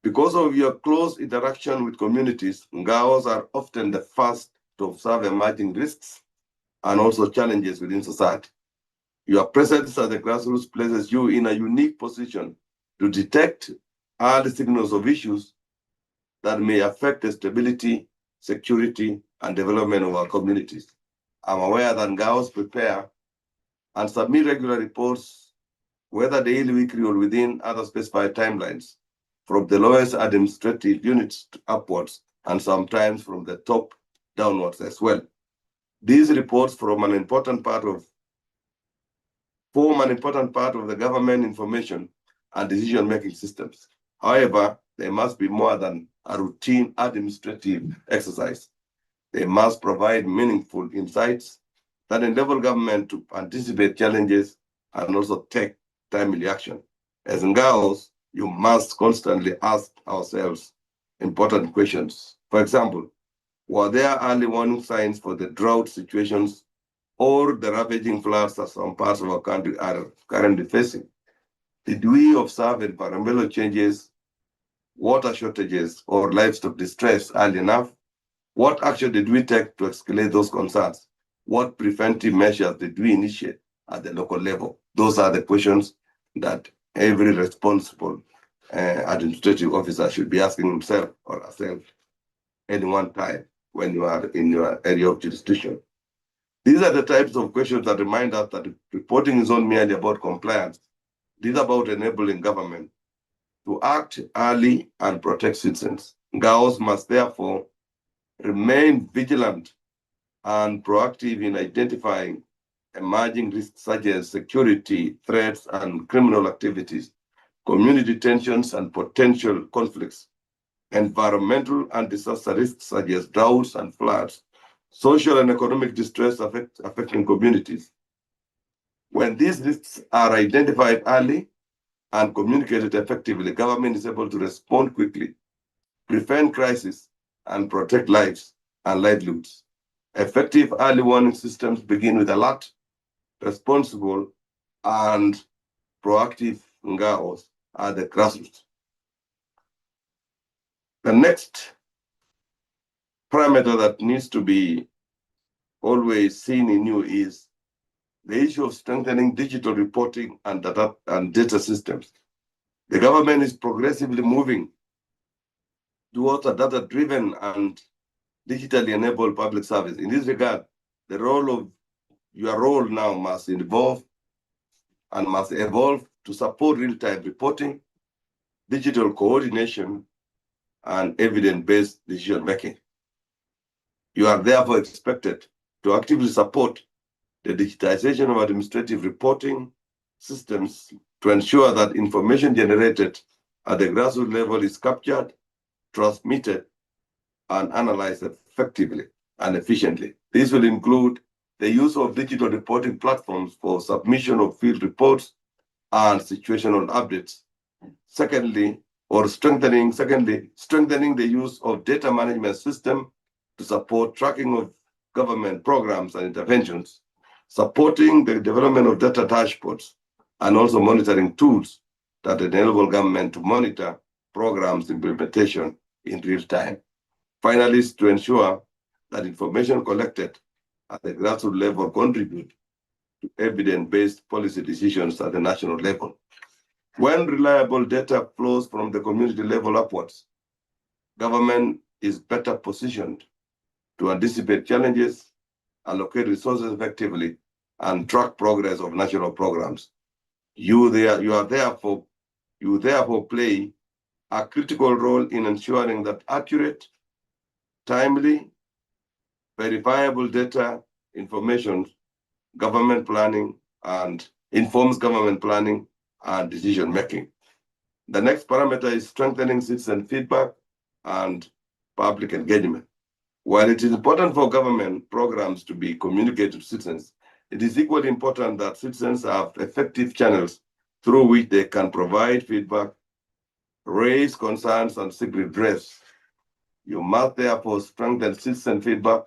Speaker 2: Because of your close interaction with communities, NGAOs are often the first to observe emerging risks and also challenges within society. Your presence at the grassroots places you in a unique position to detect early signals of issues that may affect the stability, security, and development of our communities. I'm aware that NGAOs prepare and submit regular reports, whether daily, weekly, or within other specified timelines, from the lowest administrative units upwards, and sometimes from the top downwards as well. These reports form an important part of the government information and decision-making systems. However, they must be more than a routine administrative exercise. They must provide meaningful insights that enable government to anticipate challenges and also take timely action. As NGAOs, you must constantly ask ourselves important questions. For example, were there early warning signs for the drought situations or the ravaging floods that some parts of our country are currently facing? Did we observe environmental changes, water shortages, or livestock distress early enough? What action did we take to escalate those concerns? What preventive measures did we initiate at the local level? Those are the questions that every responsible administrative officer should be asking himself or herself at one time when you are in your area of jurisdiction. These are the types of questions that remind us that reporting is not merely about compliance. It is about enabling government to act early and protect citizens. NGAOs must therefore remain vigilant and proactive in identifying emerging risks such as security threats and criminal activities, community tensions and potential conflicts, environmental and disaster risks such as droughts and floods, social and economic distress affecting communities. When these risks are identified early and communicated effectively, government is able to respond quickly, prevent crises, and protect lives and livelihoods. Effective early warning systems begin with alert, responsible, and proactive NGAOs at the grassroots. The next parameter that needs to be always seen in you is the issue of strengthening digital reporting and data systems. The government is progressively moving towards a data-driven and digitally enabled public service. In this regard, your role now must evolve to support real-time reporting, digital coordination, and evidence-based decision-making. You are therefore expected to actively support the digitization of administrative reporting systems to ensure that information generated at the grassroots level is captured, transmitted, and analyzed effectively and efficiently. This will include the use of digital reporting platforms for submission of field reports and situational updates. Secondly, strengthening the use of data management system to support tracking of government programs and interventions, supporting the development of data dashboards, and also monitoring tools that enable government to monitor programs implementation in real time. Finally, is to ensure that information collected at the grassroots level contribute to evidence-based policy decisions at the national level. When reliable data flows from the community level upwards, government is better positioned to anticipate challenges allocate resources effectively, and track progress of national programs. You therefore play a critical role in ensuring that accurate, timely, verifiable data information government planning and informs government planning and decision making. The next parameter is strengthening citizen feedback and public engagement. While it is important for government programs to be communicated to citizens, it is equally important that citizens have effective channels through which they can provide feedback, raise concerns, and seek redress. You must therefore strengthen citizen feedback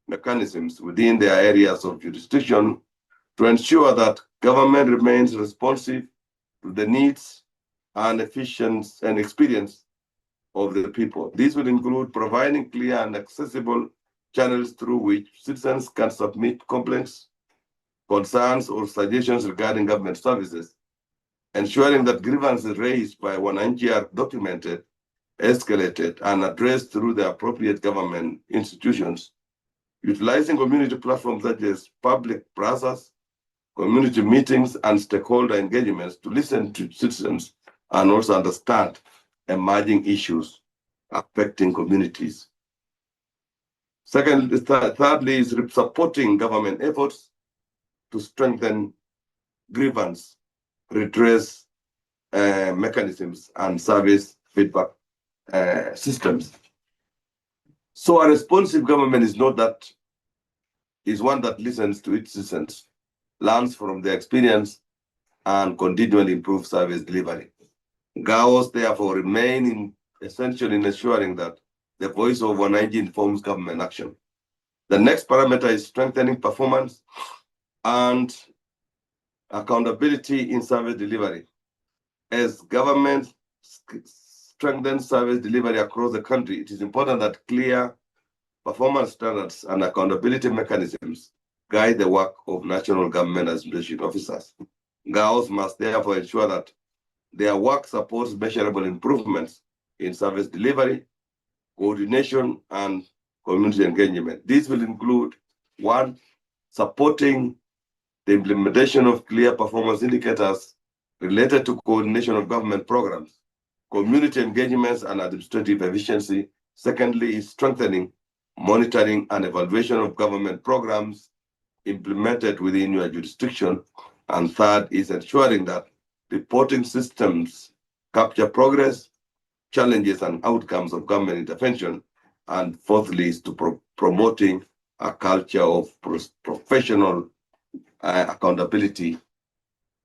Speaker 2: mechanisms within their areas of jurisdiction to ensure that government remains responsive to the needs and efficiency and experience of the people. This will include providing clear and accessible channels through which citizens can submit complaints, concerns, or suggestions regarding government services, ensuring that grievances raised by wananchi are documented, escalated, and addressed through the appropriate government institutions, utilizing community platforms such as public plazas, community meetings, and stakeholder engagements to listen to citizens and also understand emerging issues affecting communities. Thirdly is supporting government efforts to strengthen grievance redress mechanisms and service feedback systems. So a responsive government is one that listens to its citizens, learns from their experience, and continually improves service delivery. NGAOs therefore remain essential in ensuring that the voice of wananchi informs government action. The next parameter is strengthening performance and accountability in service delivery. As government strengthens service delivery across the country, it is important that clear performance standards and accountability mechanisms guide the work of national government administration officers. NGAOs must therefore ensure that their work supports measurable improvements in service delivery, coordination, and community engagement. This will include 1, supporting the implementation of clear performance indicators related to coordination of government programs, community engagements, and administrative efficiency. Secondly, is strengthening monitoring and evaluation of government programs implemented within your jurisdiction. And third is ensuring that reporting systems capture progress, challenges, and outcomes of government intervention. And fourthly is to promoting a culture of professional accountability,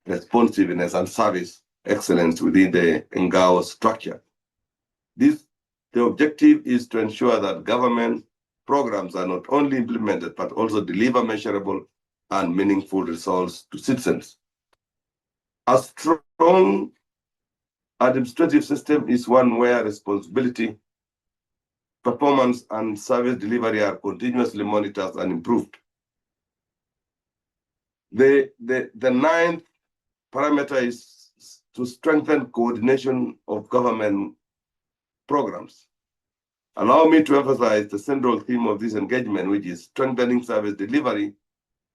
Speaker 2: responsiveness, and service excellence within the NGAO structure. The objective is to ensure that government programs are not only implemented, but also deliver measurable and meaningful results to citizens. A strong administrative system is one where responsibility, performance, and service delivery are continuously monitored and improved. The ninth parameter is to strengthen coordination of government programs. Allow me to emphasize the central theme of this engagement, which is strengthening service delivery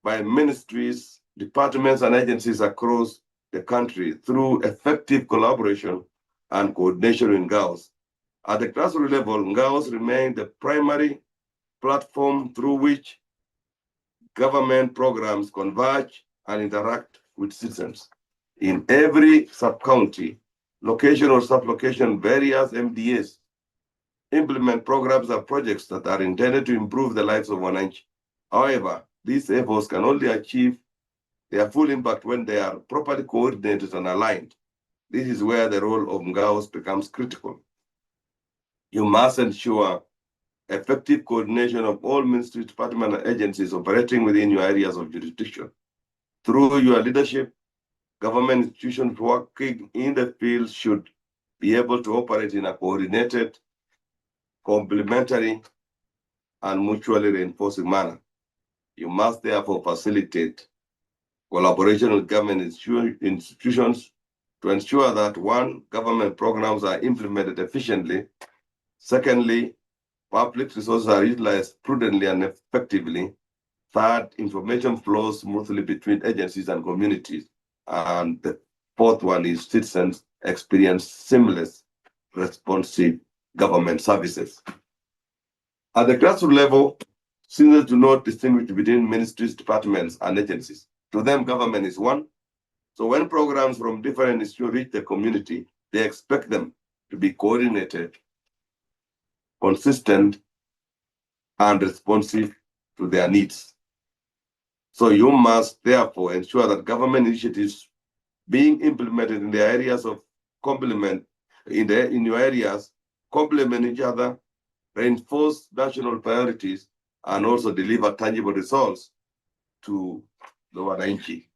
Speaker 2: by ministries, departments, and agencies across the country through effective collaboration and coordination in NGAOs. At the grassroots level, NGAOs remain the primary platform through which government programs converge and interact with citizens. In every sub-county, location or sub-location, various MDAs implement programs or projects that are intended to improve the lives of wananchi. However, these efforts can only achieve their full impact when they are properly coordinated and aligned. This is where the role of NGAOs becomes critical. You must ensure effective coordination of all ministry, department, and agencies operating within your areas of jurisdiction. Through your leadership, government institutions working in the field should be able to operate in a coordinated, complementary, and mutually reinforcing manner. You must therefore facilitate collaboration with government institutions to ensure that 1, government programs are implemented efficiently. Secondly, public resources are utilized prudently and effectively. Third, information flows smoothly between agencies and communities. And the fourth one is citizens experience seamless, responsive government services. At the grassroots level, citizens do not distinguish between ministries, departments, and agencies. To them, government is one. So when programs from different institutions reach the community, they expect them to be coordinated, consistent, and responsive to their needs. So you must therefore ensure that government initiatives being implemented in the areas of complement in your areas complement each other, reinforce national priorities, and also deliver tangible results to the wananchi.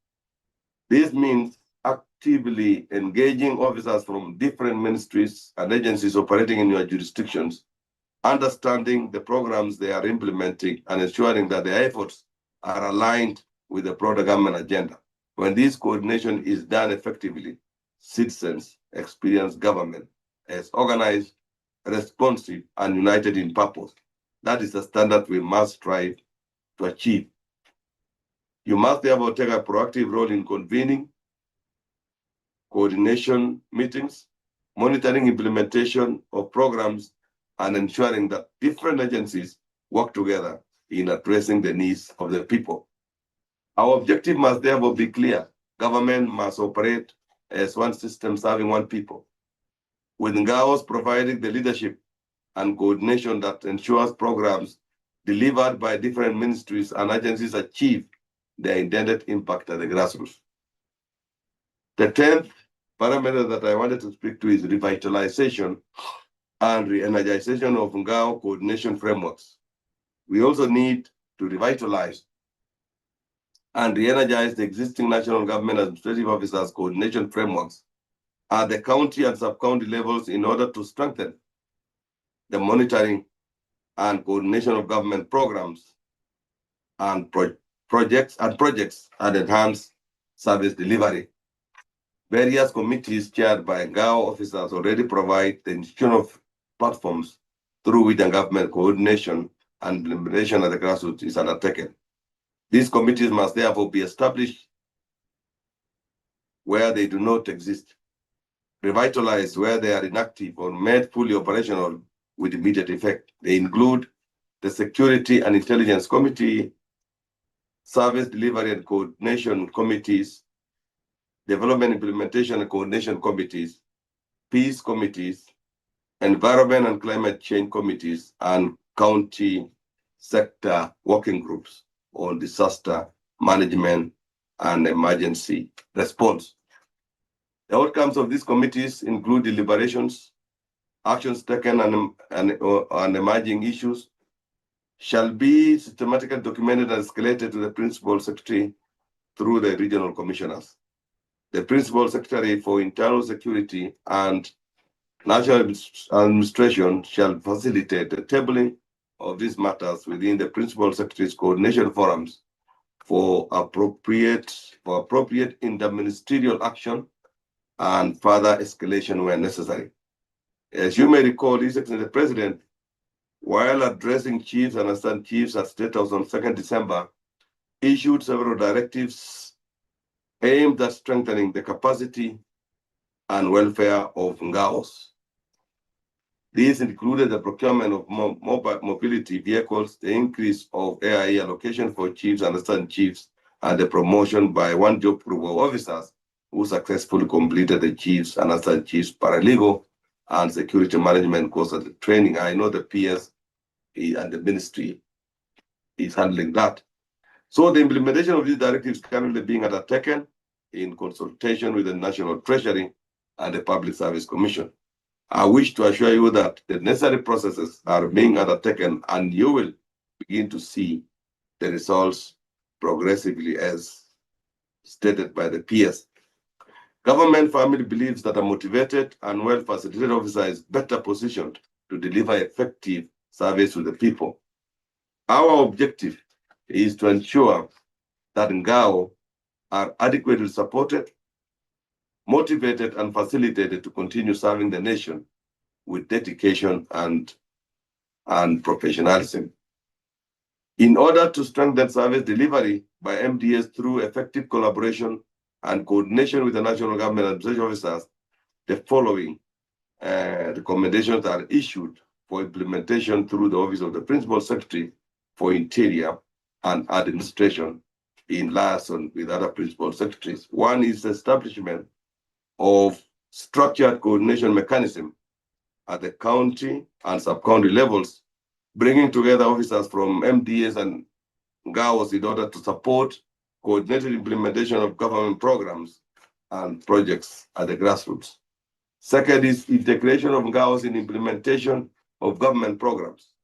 Speaker 2: This means actively engaging officers from different ministries and agencies operating in your jurisdictions, understanding the programs they are implementing, and ensuring that their efforts are aligned with the broader government agenda. When this coordination is done effectively, citizens experience government as organized, responsive, and united in purpose. That is the standard we must strive to achieve. You must therefore take a proactive role in convening coordination meetings, monitoring implementation of programs, and ensuring that different agencies work together in addressing the needs of the people. Our objective must therefore be clear. Government must operate as one system serving one people, with NGAOs providing the leadership and coordination that ensures programs delivered by different ministries and agencies achieve their intended impact at the grassroots. The 10th parameter that I wanted to speak to is revitalization and re-energization of NGAO coordination frameworks. We also need to revitalize and re-energize the existing national government administrative officers coordination frameworks at the county and sub-county levels in order to strengthen the monitoring and coordination of government programs and projects and enhance service delivery. Various committees chaired by NGAO officers already provide the institutional platforms through which the government coordination and implementation at the grassroots is undertaken. These committees must therefore be established where they do not exist, revitalized where they are inactive, or made fully operational with immediate effect. They include the Security and Intelligence Committee, Service Delivery and Coordination Committees, Development Implementation and Coordination Committees, Peace Committees, Environment and Climate Change Committees, and County Sector Working Groups on Disaster Management and Emergency Response. The outcomes of these committees include deliberations, actions taken, and emerging issues shall be systematically documented and escalated to the Principal Secretary through the regional commissioners. The Principal Secretary for Internal Security and National Administration shall facilitate the tabling of these matters within the Principal Secretary's coordination forums for appropriate interministerial action and further escalation where necessary. As you may recall, His Excellency the President, while addressing chiefs and assistant chiefs at State House on 2nd December, issued several directives aimed at strengthening the capacity and welfare of NGAOs. These included the procurement of mobile mobility vehicles, the increase of AIE allocation for chiefs and assistant chiefs, and the promotion by one job group of officers who successfully completed the chiefs and assistant chiefs paralegal and security management course at the training. I know the PS and the ministry is handling that. So the implementation of these directives is currently being undertaken in consultation with the National Treasury and the Public Service Commission. I wish to assure you that the necessary processes are being undertaken, and you will begin to see the results progressively as stated by the PS. Government family believes that a motivated and well-facilitated officer is better positioned to deliver effective service to the people. Our objective is to ensure that NGAO are adequately supported, motivated, and facilitated to continue serving the nation with dedication and professionalism. In order to strengthen service delivery by MDS through effective collaboration and coordination with the national government administration officers, the following recommendations are issued for implementation through the Office of the Principal Secretary for Interior and Administration in liaison with other Principal Secretaries. One is the establishment of structured coordination mechanism at the county and sub-county levels, bringing together officers from MDS and NGAOs in order to support coordinated implementation of government programs and projects at the grassroots. Second is integration of NGAOs in implementation of government programs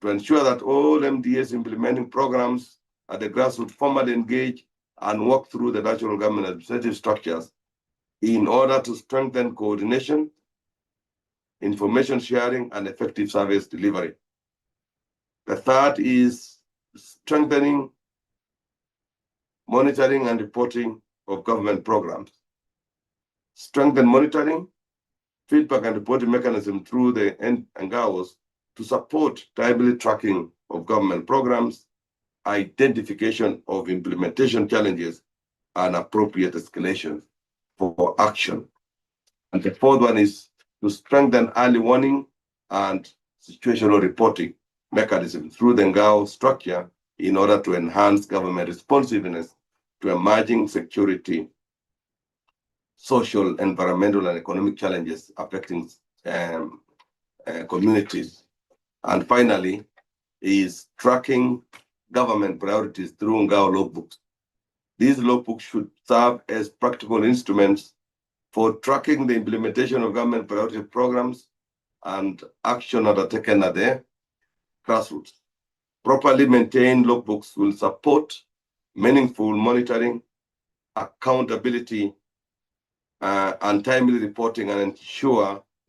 Speaker 2: to ensure that all MDS implementing programs at the grassroots formally engage and work through the national government administrative structures in order to strengthen coordination, information sharing, and effective service delivery. The third is strengthening monitoring and reporting of government programs. Strengthen monitoring, feedback, and reporting mechanism through the NGAOs to support timely tracking of government programs, identification of implementation challenges, and appropriate escalation for action. And the fourth one is to strengthen early warning and situational reporting mechanism through the NGAO structure in order to enhance government responsiveness to emerging security, social, environmental, and economic challenges affecting communities. And finally, is tracking government priorities through NGAO logbooks. These logbooks should serve as practical instruments for tracking the implementation of government priority programs and action undertaken at the grassroots. Properly maintained logbooks will support meaningful monitoring, accountability, and timely reporting, and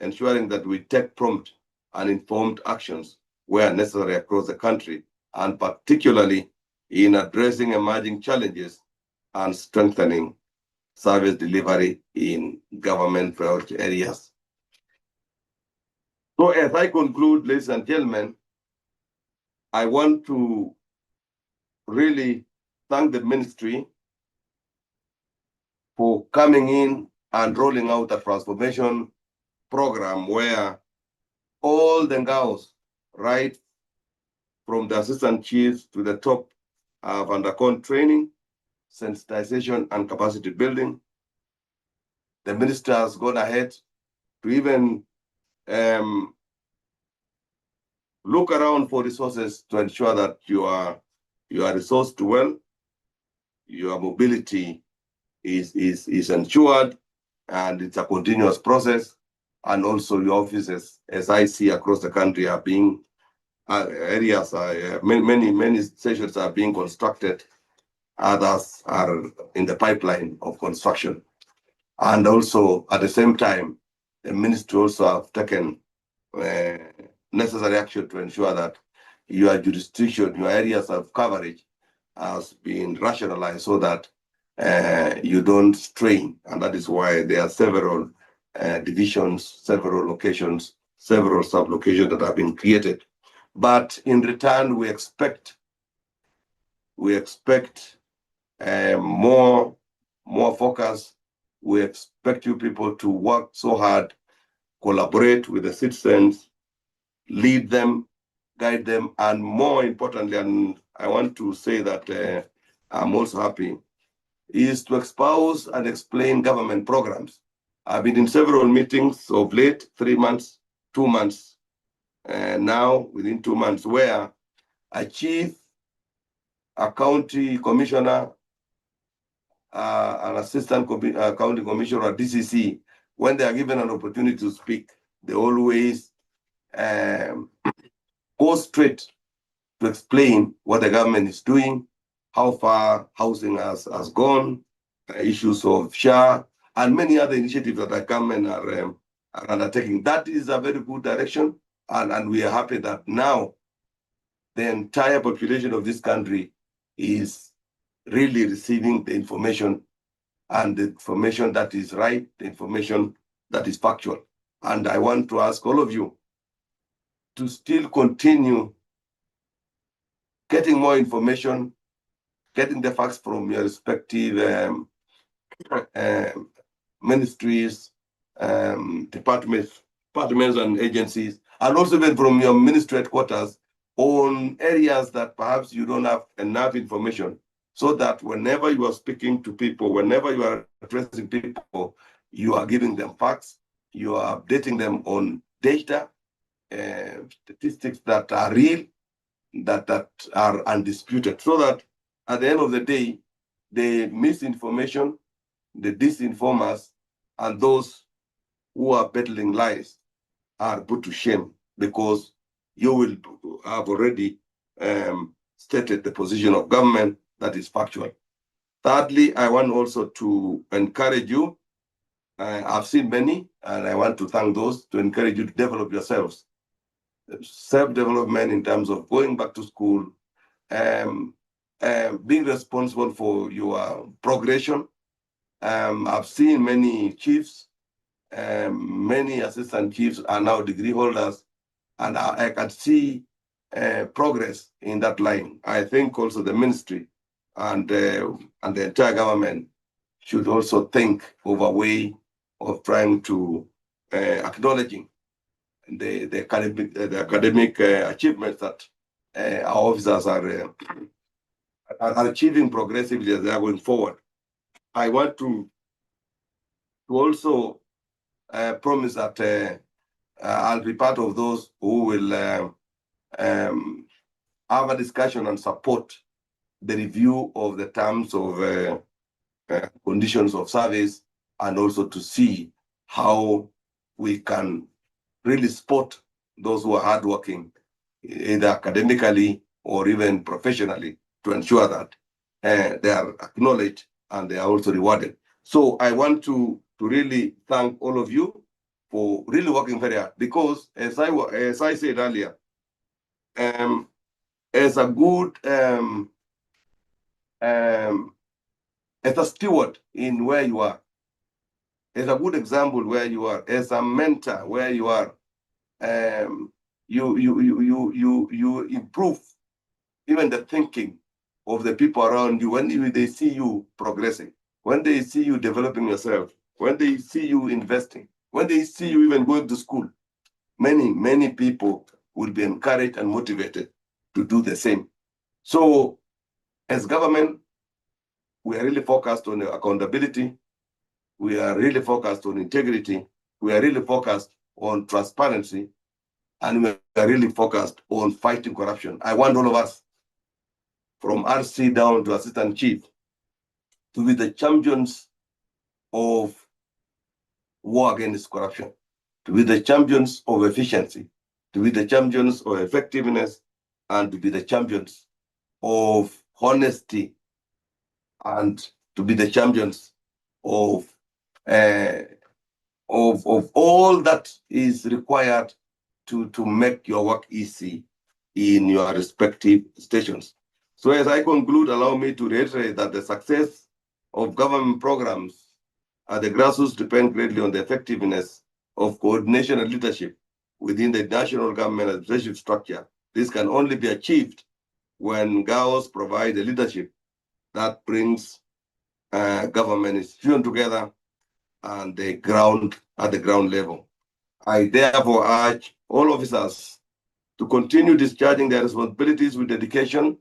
Speaker 2: ensuring that we take prompt and informed actions where necessary across the country, and particularly in addressing emerging challenges and strengthening service delivery in government priority areas. So as I conclude, ladies and gentlemen, I want to really thank the ministry for coming in and rolling out a transformation program where all the NGAOs, right from the assistant chiefs to the top, have undergone training, sensitization, and capacity building. The minister has gone ahead to even look around for resources to ensure that you are resourced well, your mobility is ensured, and it's a continuous process. And also your offices, as I see across the country, are being areas, many stations are being constructed. Others are in the pipeline of construction. And also at the same time, the ministry also have taken necessary action to ensure that your jurisdiction, your areas of coverage has been rationalized so that you don't strain. And that is why there are several divisions, several locations, several sub-locations that have been created. But in return, we expect more focus. We expect you people to work so hard, collaborate with the citizens, lead them, guide them, and more importantly, and I want to say that I'm also happy, is to espouse and explain government programs. I've been in several meetings of late, 3 months, 2 months, now within 2 months, where a chief, a county commissioner, an assistant county commissioner, or DCC, when they are given an opportunity to speak, they always go straight to explain what the government is doing, how far housing has gone, issues of SHA, and many other initiatives that the government are undertaking. That is a very good direction, and we are happy that now the entire population of this country is really receiving the information, and the information that is right, the information that is factual. And I want to ask all of you to still continue getting more information, getting the facts from your respective ministries, departments and agencies, and also even from your ministry headquarters on areas that perhaps you don't have enough information, so that whenever you are speaking to people, whenever you are addressing people, you are giving them facts, you are updating them on data, statistics that are real, that are undisputed, so that at the end of the day, the misinformation, the disinformers, and those who are peddling lies are put to shame, because you will have already stated the position of government that is factual. Thirdly, I want also to encourage you. I've seen many, and I want to thank those, to encourage you to develop yourselves. Self-development in terms of going back to school, being responsible for your progression. I've seen many chiefs, many assistant chiefs are now degree holders, and I can see progress in that line. I think also the ministry and the entire government should also think of a way of trying to acknowledging the academic achievements that our officers are achieving progressively as they are going forward. I want to also promise that I'll be part of those who will have a discussion and support the review of the terms of conditions of service, and also to see how we can really spot those who are hardworking, either academically or even professionally, to ensure that they are acknowledged and they are also rewarded. So I want to really thank all of you for really working very hard, because as I said earlier, as a good as a steward in where you are, as a good example where you are, as a mentor where you are, you improve even the thinking of the people around you when they see you progressing, when they see you developing yourself, when they see you investing, when they see you even going to school. Many people will be encouraged and motivated to do the same. So as government, we are really focused on accountability. We are really focused on integrity. We are really focused on transparency. And we are really focused on fighting corruption. I want all of us, from RC down to assistant chief, to be the champions of war against corruption, to be the champions of efficiency, to be the champions of effectiveness, and to be the champions of honesty, and to be the champions of all that is required to make your work easy in your respective stations. So as I conclude, allow me to reiterate that the success of government programs at the grassroots depend greatly on the effectiveness of coordination and leadership within the national government administrative structure. This can only be achieved when NGAOs provide the leadership that brings government institutions together and the ground at the ground level. I therefore urge all officers to continue discharging their responsibilities with dedication,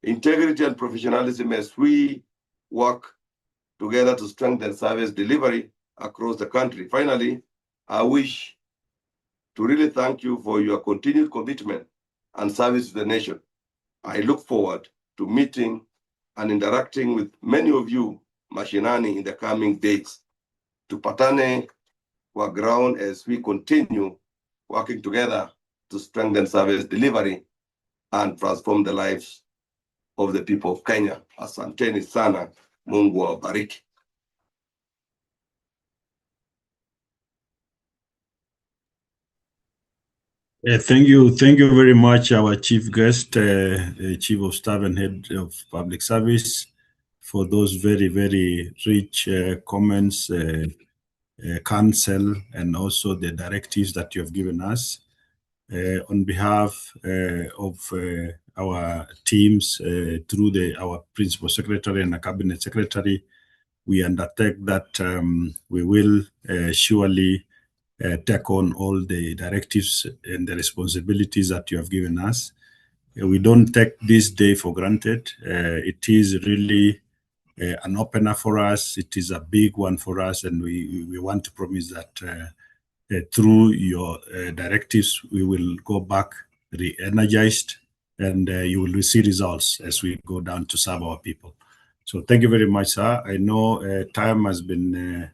Speaker 2: integrity, and professionalism as we work together to strengthen service delivery across the country. Finally, I wish to really thank you for your continued commitment and service to the nation. I look forward to meeting and interacting with many of you mashinani in the coming days. Tupatane kwa ground as we continue working together to strengthen service delivery and transform the lives of the people of Kenya. Asanteni sana. Mungu awabariki.
Speaker 5: Thank you very much, our chief guest, Chief of Staff and Head of Public Service, for those very, very rich comments, counsel, and also the directives that you have given us. On behalf of our teams through our principal secretary and the cabinet secretary. We undertake that we will surely take on all the directives and the responsibilities that you have given us. We don't take this day for granted. It is really an opener for us. It is a big one for us, and we want to promise that through your directives, we will go back re-energized, and you will see results as we go down to serve our people. So thank you very much, sir. I know time has been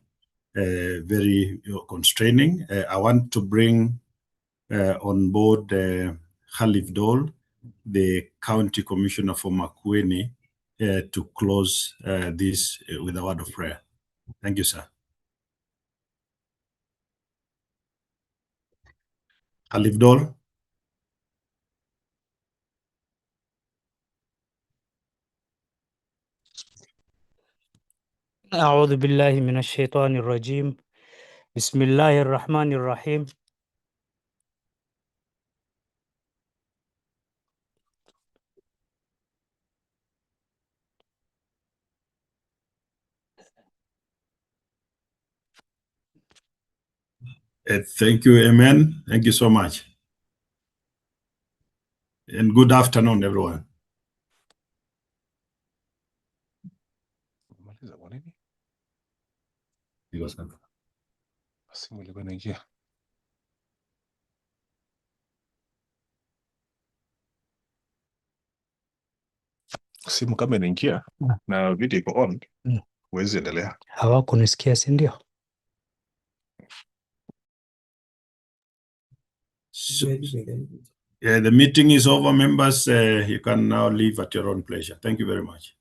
Speaker 5: very constraining. I want to bring on board Khalif Dole, the County Commissioner for Makueni, to close this with a word of prayer. Thank you, sir. Khalif Dole.
Speaker 15: أعوذ بالله من الشيطان الرجيم بسم الله الرحمن الرحيم
Speaker 5: Thank you, Amen. Thank you so much. And good afternoon, everyone.
Speaker 16: Simu kama inaingia na video iko on, huwezi endelea.
Speaker 15: Hawakunisikia, si ndio?
Speaker 5: Yeah, the meeting is over, members. You can now leave at your own pleasure. Thank you very much.